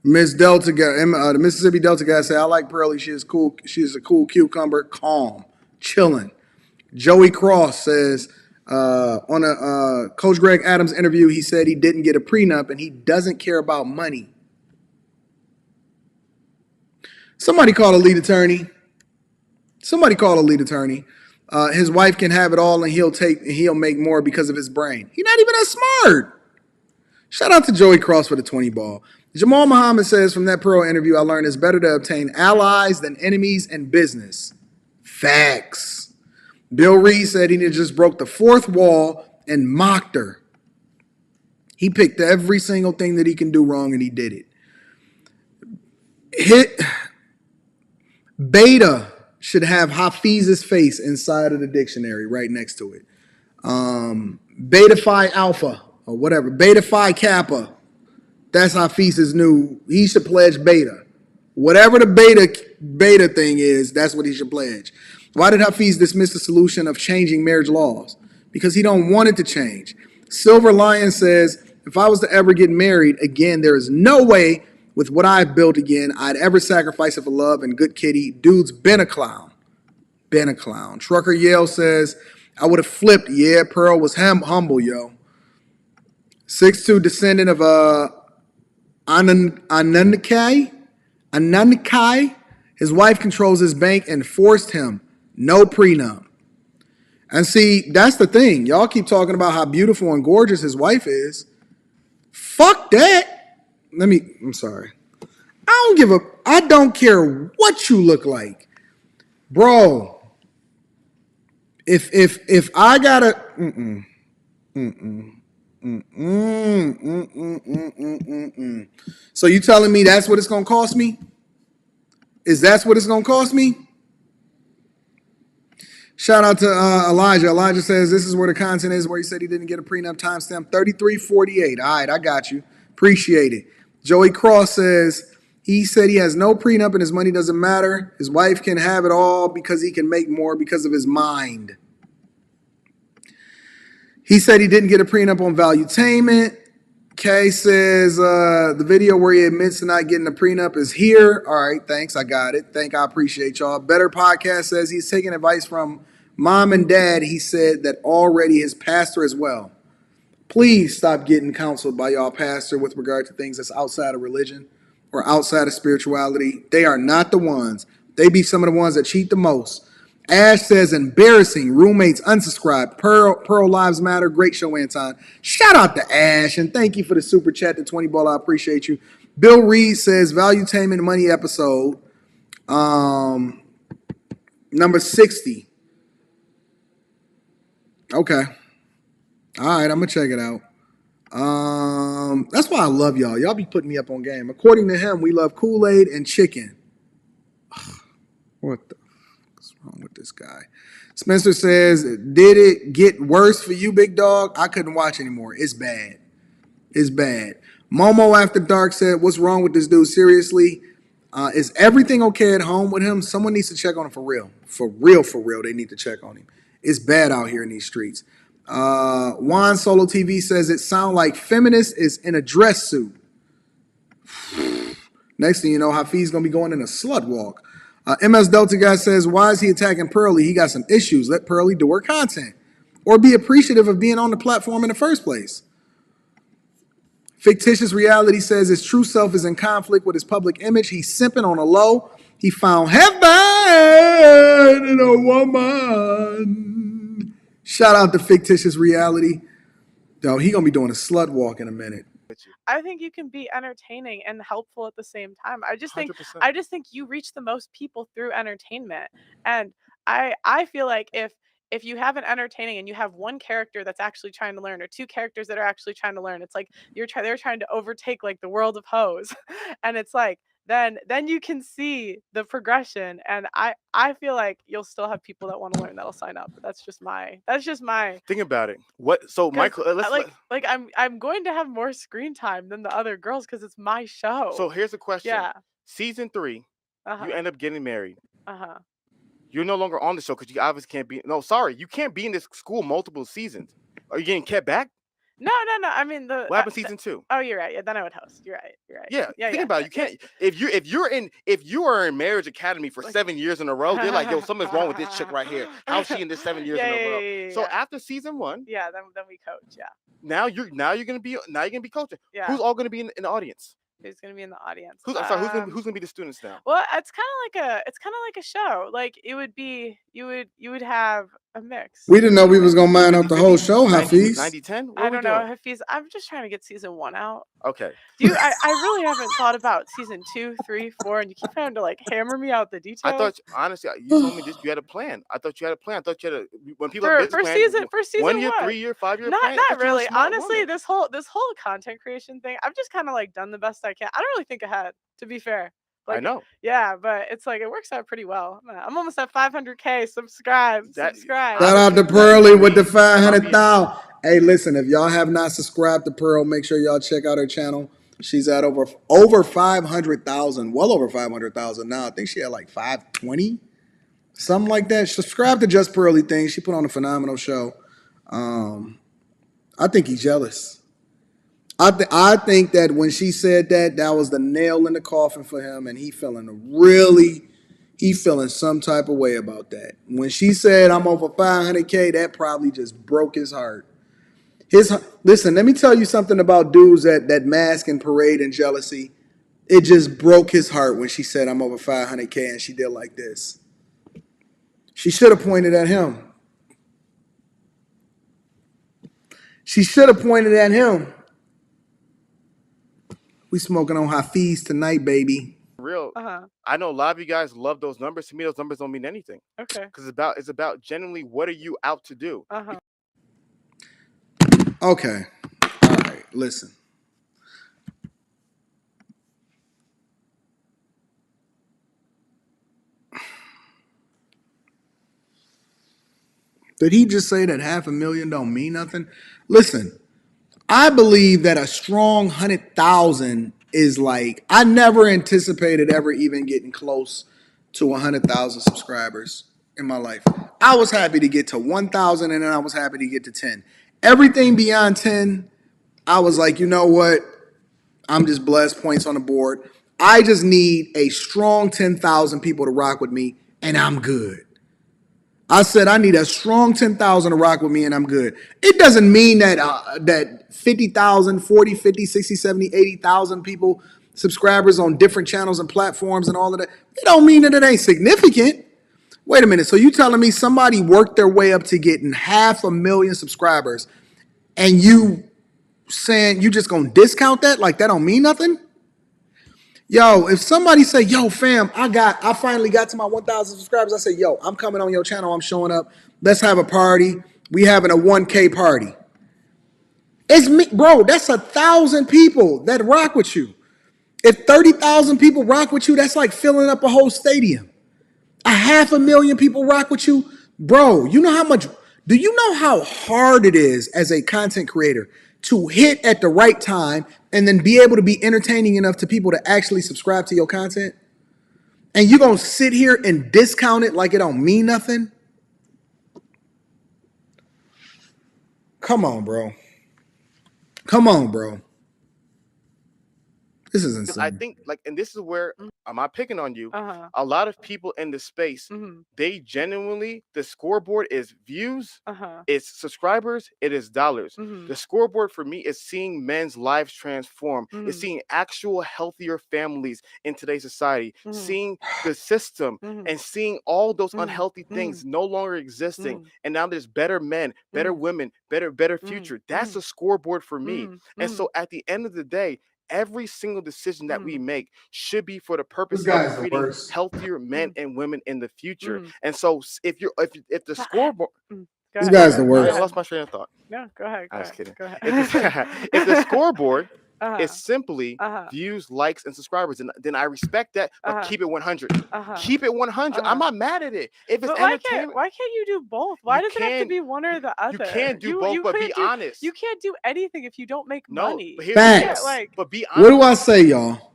Miss Delta guy, the Mississippi Delta guy said, I like Pearlie. She is cool. She is a cool cucumber. Calm. Chilling. Joey Cross says, on a Coach Greg Adams interview, he said he didn't get a prenup and he doesn't care about money. Somebody call a lead attorney. His wife can have it all and he'll make more because of his brain. He's not even that smart. Shout out to Joey Cross for the 20 ball. Jamal Muhammad says from that Pearl interview, I learned it's better to obtain allies than enemies in business. Facts. Bill Reed said he just broke the fourth wall and mocked her. He picked every single thing that he can do wrong and he did it. Beta should have Hafiz's face inside of the dictionary right next to it. Beta Phi Alpha or whatever. Beta Phi Kappa. That's Hafiz's new. He should pledge beta. Whatever the beta thing is, that's what he should pledge. Why did Hafiz dismiss the solution of changing marriage laws? Because he don't want it to change. Silver Lion says, if I was to ever get married again, there is no way with what I've built again I'd ever sacrifice it for love and good kitty. Dude's been a clown. Been a clown. Trucker Yale says, I would have flipped. Yeah, Pearl was humble, yo. 6'2" descendant of Ananikai. His wife controls his bank and forced him. No prenup. And see, that's the thing. Y'all keep talking about how beautiful and gorgeous his wife is. Fuck that. I'm sorry. I don't care what you look like. Bro, if I gotta So you telling me that's what it's gonna cost me? Is that what it's gonna cost me? Shout out to Elijah. Elijah says this is where the content is where he said he didn't get a prenup. Timestamp 3348. All right, I got you. Appreciate it. Joey Cross says he said he has no prenup and his money doesn't matter. His wife can have it all because he can make more because of his mind. He said he didn't get a prenup on Valuetainment. Kay says the video where he admits to not getting a prenup is here. All right, thanks. I got it. I appreciate y'all. Better Podcast says he's taking advice from mom and dad. He said that already his pastor as well. Please stop getting counseled by y'all pastor with regard to things that's outside of religion or outside of spirituality. They are not the ones. They be some of the ones that cheat the most. Ash says, embarrassing. Roommates unsubscribed. Pearl Lives Matter. Great show, Anton. Shout out to Ash, and thank you for the super chat, the 20 ball. I appreciate you. Bill Reed says, Valuetainment Money episode. Number 60. Okay. All right, I'm going to check it out. That's why I love y'all. Y'all be putting me up on game. According to him, we love Kool-Aid and chicken. What the what's wrong with this guy? Spencer says, did it get worse for you, big dog? I couldn't watch anymore. It's bad. It's bad. Momo After Dark said, what's wrong with this dude? Seriously? Is everything okay at home with him? Someone needs to check on him for real. For real, they need to check on him. It's bad out here in these streets. Juan Solo TV says, it sounds like feminist is in a dress suit. Next thing you know, Hafiz going to be going in a slut walk. MS Delta guy says, why is he attacking Pearly? He got some issues. Let Pearly do her content. Or be appreciative of being on the platform in the first place. Fictitious Reality says his true self is in conflict with his public image. He's simping on a low. He found heaven in a woman. Shout out to Fictitious Reality. Yo, he going to be doing a slut walk in a minute. I think you can be entertaining and helpful at the same time. I just think 100%. I just think you reach the most people through entertainment. And I feel like if you have an entertaining and you have one character that's actually trying to learn or two characters that are actually trying to learn, it's like they're trying to overtake like the world of hoes. And it's like then you can see the progression, and I feel like you'll still have people that want to learn that'll sign up. But that's just my Think about it. What? So 'cause Michael, I'm going to have more screen time than the other girls because it's my show. So here's the question. Yeah. Season 3, Uh-huh. you end up getting married. Uh-huh. You're no longer on the show because you obviously can't be. No, sorry, you can't be in this school multiple seasons. Are you getting kept back? No. I mean What happened season 2? Oh, you're right. Yeah, then I would host. You're right. Yeah, think about it. You can't if you are in Marriage Academy for 7 years in a row. They're like, yo, something's wrong with this chick right here. How's she in this 7 years in a row? So after season 1, yeah, then we coach. Yeah. Now you're gonna be coaching. Yeah. Who's all gonna be in the audience? Who's gonna be in the audience? Who's gonna be the students now? Well, it's kind of like a show. Like it would be you would have a mix. We didn't know we was going to mine out the whole show, Hafiz. 90-10? I don't know, Hafiz. I'm just trying to get season 1 out. Okay. I really haven't thought about season 2, 3, 4, and you keep trying to like hammer me out the details. I thought honestly, you told me this. You had a plan. I thought you had a plan. I thought you had when people have for season 1 year, what? 3 year, 5 year plan. Not really. Honestly, this whole content creation thing, I've just kind of like done the best I can. I don't really think ahead, to be fair. Like, I know. yeah, but it's like it works out pretty well. I'm almost at 500K. Subscribe. Shout Shout out to Honestly, Pearly with the me. That'll be 500,000. Hey, listen, if y'all have not subscribed to Pearl, make sure y'all check out her channel. She's at over 500,000, well over 500,000 now. I think she had like 520, something like that. Subscribe to Just Pearly Things. She put on a phenomenal show. I think he's jealous. I think that when she said that, that was the nail in the coffin for him, and he feeling some type of way about that. When she said I'm over 500K, that probably just broke his heart. Listen, let me tell you something about dudes that mask and parade and jealousy. It just broke his heart when she said I'm over 500K and she did like this. She should have pointed at him. She should have pointed at him. We smoking on Hafiz tonight, baby. real. I know a lot of you guys love those numbers. To me, those numbers don't mean anything. Okay. Because it's about genuinely what are you out to do. Okay. All right. Listen. Did he just say that 500,000 don't mean nothing? Listen, I believe that a strong 100,000 is like, I never anticipated ever even getting close to 100,000 subscribers in my life. I was happy to get to 1,000 and then I was happy to get to 10. Everything beyond 10, I was like, you know what? I'm just blessed, points on the board. I just need a strong 10,000 people to rock with me and I'm good. I said I need a strong 10,000 to rock with me and I'm good. It doesn't mean that that 50,000, 40, 50, 60, 70, 80,000 people, subscribers on different channels and platforms and all of that. It don't mean that it ain't significant. Wait a minute. So you telling me somebody worked their way up to getting 500,000 subscribers and you saying you just gonna discount that? Like that don't mean nothing? Yo, if somebody say, yo, fam, I finally got to my 1,000 subscribers. I say, yo, I'm coming on your channel. I'm showing up. Let's have a party. We having a 1K party. It's me, bro. That's 1,000 people that rock with you. If 30,000 people rock with you, that's like filling up a whole stadium. 500,000 people rock with you, bro. You know how much? Do you know how hard it is as a content creator to hit at the right time and then be able to be entertaining enough to people to actually subscribe to your content? And you gonna sit here and discount it like it don't mean nothing? Come on, bro. Come on, bro. This is insane. I think, like, and this is where I'm not picking on you. A lot of people in the space, they genuinely, the scoreboard is views, it's subscribers, it is dollars. The scoreboard for me is seeing men's lives transform. It's seeing actual healthier families in today's society, seeing the system and seeing all those unhealthy things no longer existing. And now there's better men, better women, better future. That's a scoreboard for me. And so at the end of the day, every single decision that we make should be for the purpose of creating healthier men and women in the future. And so if the scoreboard, this guy's the worst. I lost my train of thought. No, go ahead. I was kidding. Go ahead. If the scoreboard is simply views, likes, and subscribers, and then I respect that, but keep it 100. Keep it 100. I'm not mad at it. If it's entertainment, why can't you do both? Why does it have to be one or the other? You can't do both, but be honest. You can't do anything if you don't make money. But facts. But be honest. What do I say, y'all?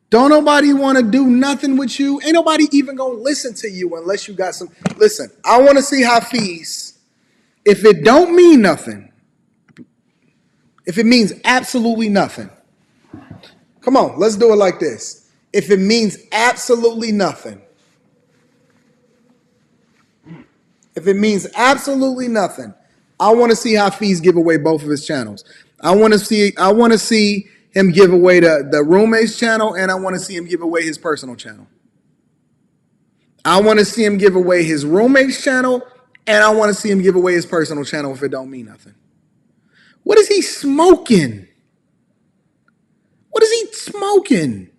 Don't nobody want to do nothing with you. Ain't nobody even gonna listen to you unless you got some. Listen, I want to see Hafiz. If it don't mean nothing, if it means absolutely nothing, come on, let's do it like this. If it means absolutely nothing, if it means absolutely nothing, I want to see Hafiz give away both of his channels. I want to see him give away the roommate's channel, and I want to see him give away his personal channel. I want to see him give away his roommate's channel, and I want to see him give away his personal channel if it don't mean nothing. What is he smoking? What is he smoking?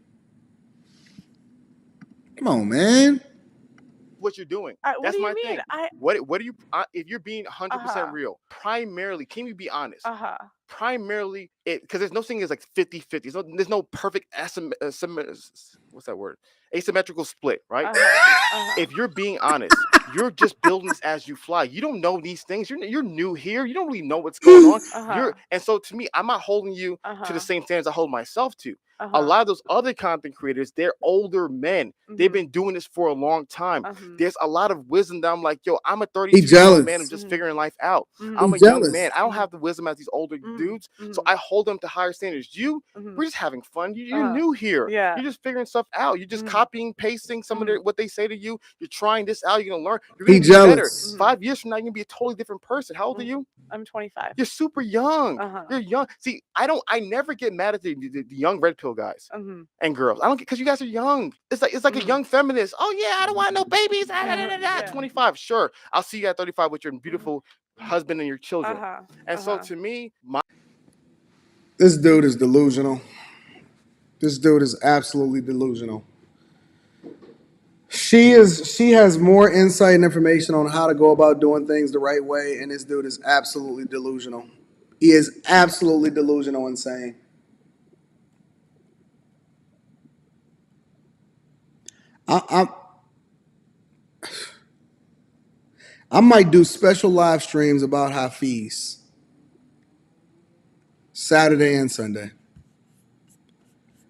Come on, man. What you're doing. What That's do you my mean? thing. What do you, if you're being 100% real, primarily, can you be honest? Primarily, because there's no thing is like 50-50. There's no perfect what's that word? Asymmetrical split, right? Uh-huh. If you're being honest, you're just building this as you fly. You don't know these things. You're new here. You don't really know what's going on. Uh-huh. And so to me, I'm not holding you to the same standards I hold myself to. A lot of those other content creators, they're older men. They've been doing this for a long time. There's a lot of wisdom that I'm like, yo, I'm a 32-year-old man who's just figuring life out. I'm a young man. I don't have the wisdom as these older dudes. So I hold them to higher standards. We're just having fun. You're new here. Yeah. You're just figuring stuff out. You're just copying, pasting some of what they say to you. You're trying this out. You're going to learn. You're going to be better. 5 years from now, you're going to be a totally different person. How old are you? I'm 25. You're super young. You're young. See, I never get mad at the young red pill guys and girls. I don't get, because you guys are young. It's like a young feminist. Oh yeah, I don't want no babies. 25, sure. I'll see you at 35 with your beautiful husband and your children. And so to me, This dude is delusional. This dude is absolutely delusional. She has more insight and information on how to go about doing things the right way, and this dude is absolutely delusional. He is absolutely delusional, insane. I might do special live streams about Hafiz Saturday and Sunday.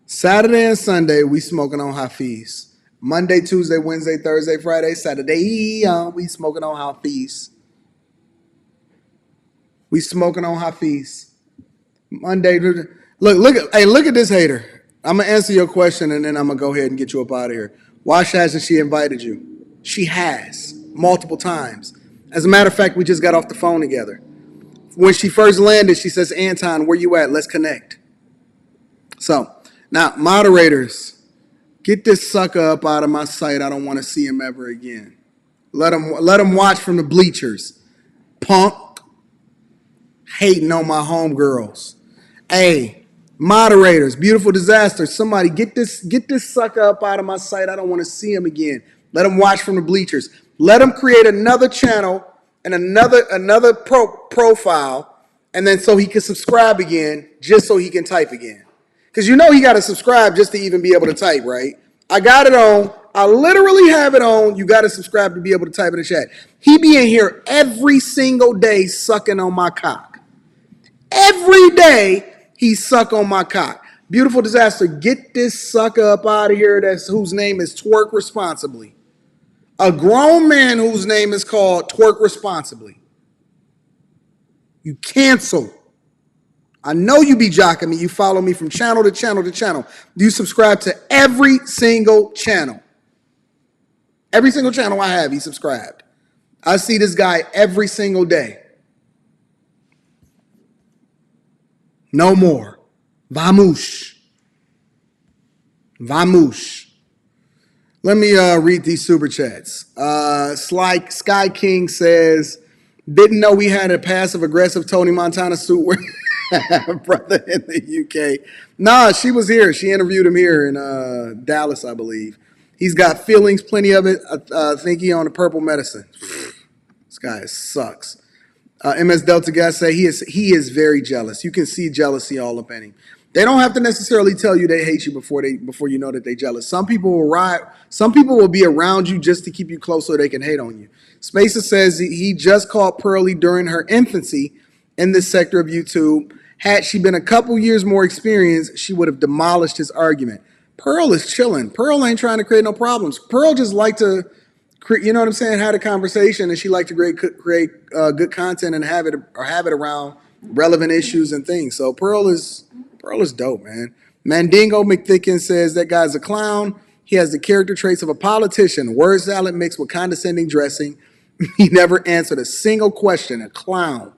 Saturday and Sunday, we smoking on Hafiz. Monday, Tuesday, Wednesday, Thursday, Friday, Saturday, we smoking on Hafiz. We smoking on Hafiz. Monday, look at this hater. I'm gonna answer your question and then I'm gonna go ahead and get you up out of here. Why hasn't she invited you? She has multiple times. As a matter of fact, we just got off the phone together. When she first landed, she says, "Anton, where you at? Let's connect." So now, moderators, get this sucker up out of my sight. I don't want to see him ever again. Let him watch from the bleachers. Punk. Hating on my homegirls. Hey, moderators, beautiful disaster. Somebody get this sucker up out of my sight. I don't want to see him again. Let him watch from the bleachers. Let him create another channel and another profile, and then so he can subscribe again, just so he can type again. Because you know he got to subscribe just to even be able to type, right? I got it on. I literally have it on. You got to subscribe to be able to type in the chat. He be in here every single day sucking on my cock. Every day he suck on my cock. Beautiful disaster. Get this sucker up out of here whose name is Twerk Responsibly. A grown man whose name is called Twerk Responsibly. You cancel. I know you be jocking me. You follow me from channel to channel to channel. You subscribe to every single channel. Every single channel I have, he subscribed. I see this guy every single day. No more. Vamos. Vamos. Let me read these super chats. Sky King says, didn't know we had a passive-aggressive Tony Montana suit wearing brother in the UK. Nah, she was here. She interviewed him here in Dallas, I believe. He's got feelings, plenty of it. I think he on the purple medicine. This guy sucks. MS Delta guys say he is very jealous. You can see jealousy all up in him. They don't have to necessarily tell you they hate you before you know that they're jealous. Some people will be around you just to keep you close so they can hate on you. Spacer says he just caught Pearly during her infancy in this sector of YouTube. Had she been a couple years more experienced, she would have demolished his argument. Pearl is chilling. Pearl ain't trying to create no problems. Pearl just like to, you know what I'm saying, had a conversation, and she like to create good content and have it around relevant issues and things. So Pearl is dope, man. Mandingo McThicken says that guy's a clown. He has the character traits of a politician. Word salad mixed with condescending dressing. He never answered a single question. A clown.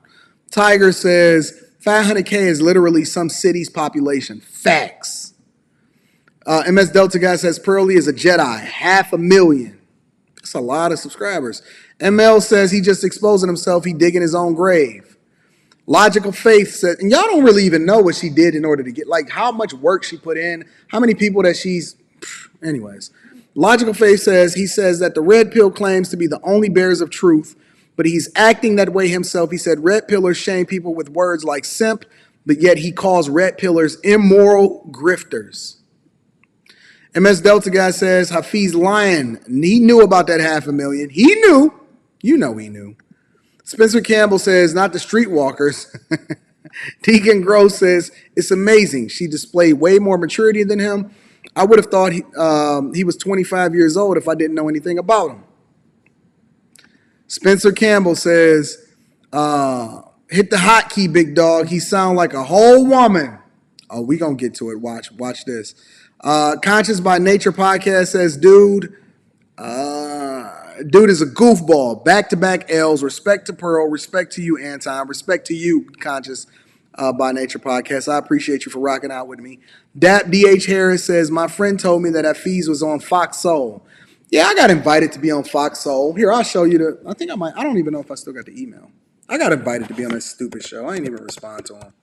Tiger says 500K is literally some city's population. Facts. MS Delta guy says Pearly is a Jedi. 500,000. That's a lot of subscribers. ML says he just exposing himself. He digging his own grave. Logical Faith said, and y'all don't really even know what she did in order to get, like, how much work she put in, how many people that anyways. Logical Faith says, he says that the red pill claims to be the only bearers of truth, but he's acting that way himself. He said red pillars shame people with words like simp, but yet he calls red pillars immoral grifters. MS Delta guy says Hafiz lying. He knew about that $500,000. He knew. You know he knew. Spencer Campbell says, not the streetwalkers. Deacon Gross says, it's amazing. She displayed way more maturity than him. I would have thought he was 25 years old if I didn't know anything about him. Spencer Campbell says, hit the hotkey, big dog. He sound like a whole woman. Oh, we gonna get to it. Watch this. Conscious by Nature podcast says, dude is a goofball. Back-to-back L's. Respect to Pearl. Respect to you, Anton. Respect to you, Conscious by Nature podcast. I appreciate you for rocking out with me. Dap D.H. Harris says, my friend told me that Hafiz was on Fox Soul. Yeah, I got invited to be on Fox Soul. Here, I'll show you I think I might. I don't even know if I still got the email. I got invited to be on that stupid show. I ain't even respond to him.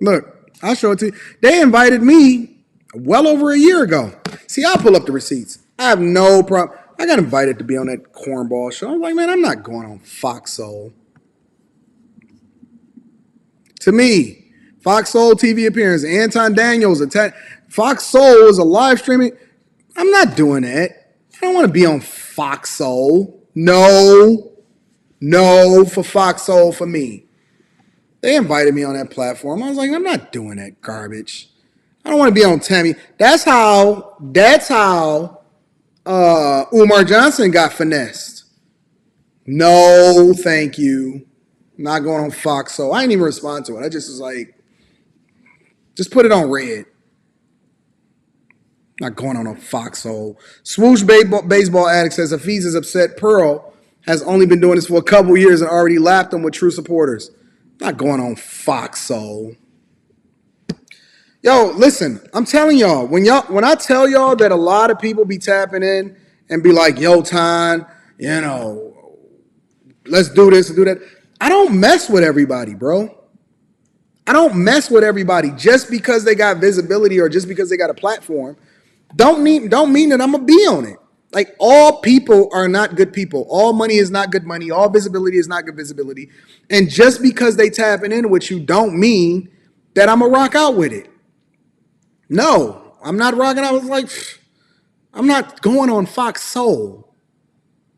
Look, I'll show it to you. They invited me well over a year ago. See, I'll pull up the receipts. I have no problem. I got invited to be on that cornball show. I'm like, man, I'm not going on Fox Soul. To me, Fox Soul TV appearance, Anton Daniels, Fox Soul is a live streaming. I'm not doing that. I don't want to be on Fox Soul. No for Fox Soul for me. They invited me on that platform. I was like, I'm not doing that garbage. I don't want to be on Tammy. That's how Umar Johnson got finessed. No, thank you. Not going on Fox Soul. I didn't even respond to it. I just was like, just put it on red. Not going on a Fox Soul. Swoosh Baseball Addict says Hafiz is upset Pearl has only been doing this for a couple years and already lapped him with true supporters. Not going on Fox Soul. Yo, listen, I'm telling y'all, when I tell y'all that a lot of people be tapping in and be like, yo, Ton, let's do this and do that. I don't mess with everybody, bro. I don't mess with everybody just because they got visibility or just because they got a platform. Don't mean that I'm gonna be on it. Like, all people are not good people. All money is not good money. All visibility is not good visibility. And just because they tapping in with you don't mean that I'm gonna rock out with it. No, I'm not rocking out. I'm not going on Fox Soul.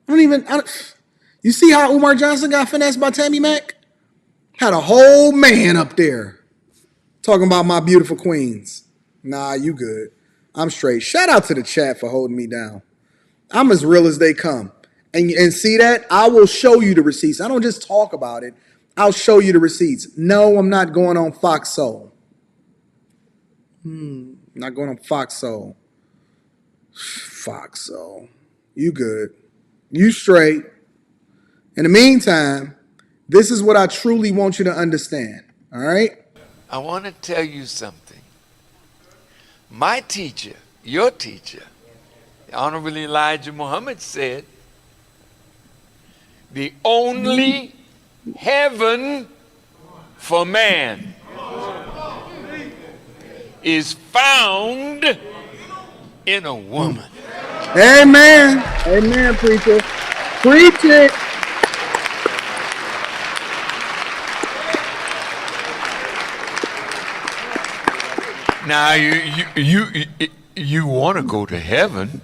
You see how Umar Johnson got finessed by Tammy Mack? Had a whole man up there talking about my beautiful queens. Nah, you good. I'm straight. Shout out to the chat for holding me down. I'm as real as they come. And see that? I will show you the receipts. I don't just talk about it. I'll show you the receipts. No, I'm not going on Fox Soul. Not going on Fox Soul. Fox Soul. You good. You straight. In the meantime, this is what I truly want you to understand. All right? I want to tell you something. My teacher, your teacher, the Honorable Elijah Muhammad said, the only heaven for man is found in a woman. Amen. Amen, preacher. Preach it. Now you want to go to heaven,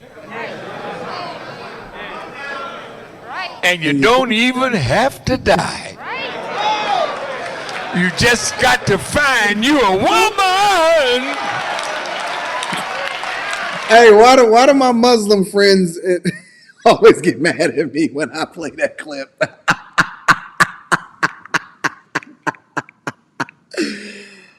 and you don't even have to die. You just got to find you a woman. Hey, why do my Muslim friends always get mad at me when I play that clip?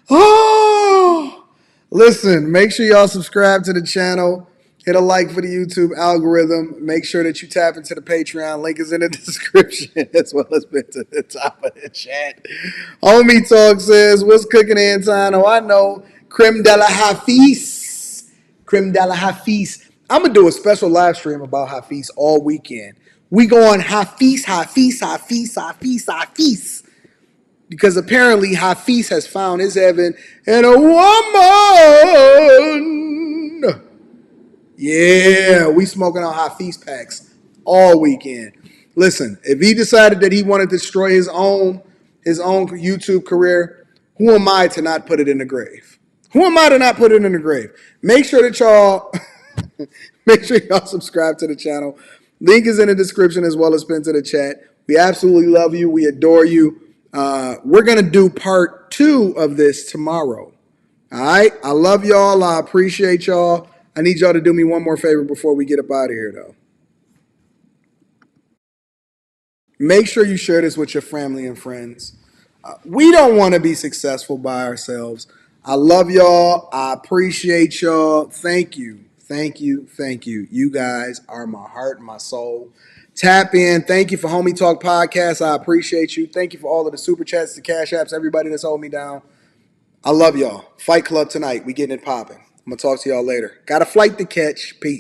Oh, listen, make sure y'all subscribe to the channel. Hit a like for the YouTube algorithm. Make sure that you tap into the Patreon. Link is in the description as well as been to the top of the chat. Homie Talk says, what's cooking, Anton? Oh, I know. Creme de la Hafiz. Creme de la Hafiz. I'm going to do a special live stream about Hafiz all weekend. We going Hafiz. Because apparently Hafiz has found his heaven in a woman. Yeah, we smoking on Hafiz packs all weekend. Listen, if he decided that he wanted to destroy his own YouTube career, who am I to not put it in the grave? Who am I to not put it in the grave? Make sure that y'all make sure y'all subscribe to the channel. Link is in the description as well as pinned to the chat. We absolutely love you. We adore you. We're going to do part 2 of this tomorrow. All right? I love y'all. I appreciate y'all. I need y'all to do me one more favor before we get up out of here, though. Make sure you share this with your family and friends. We don't want to be successful by ourselves. I love y'all. I appreciate y'all. Thank you. Thank you. Thank you. You guys are my heart and my soul. Tap in. Thank you for Homie Talk Podcast. I appreciate you. Thank you for all of the super chats, the cash apps, everybody that's holding me down. I love y'all. Fight Club tonight. We getting it popping. I'm going to talk to y'all later. Got a flight to catch. Peace.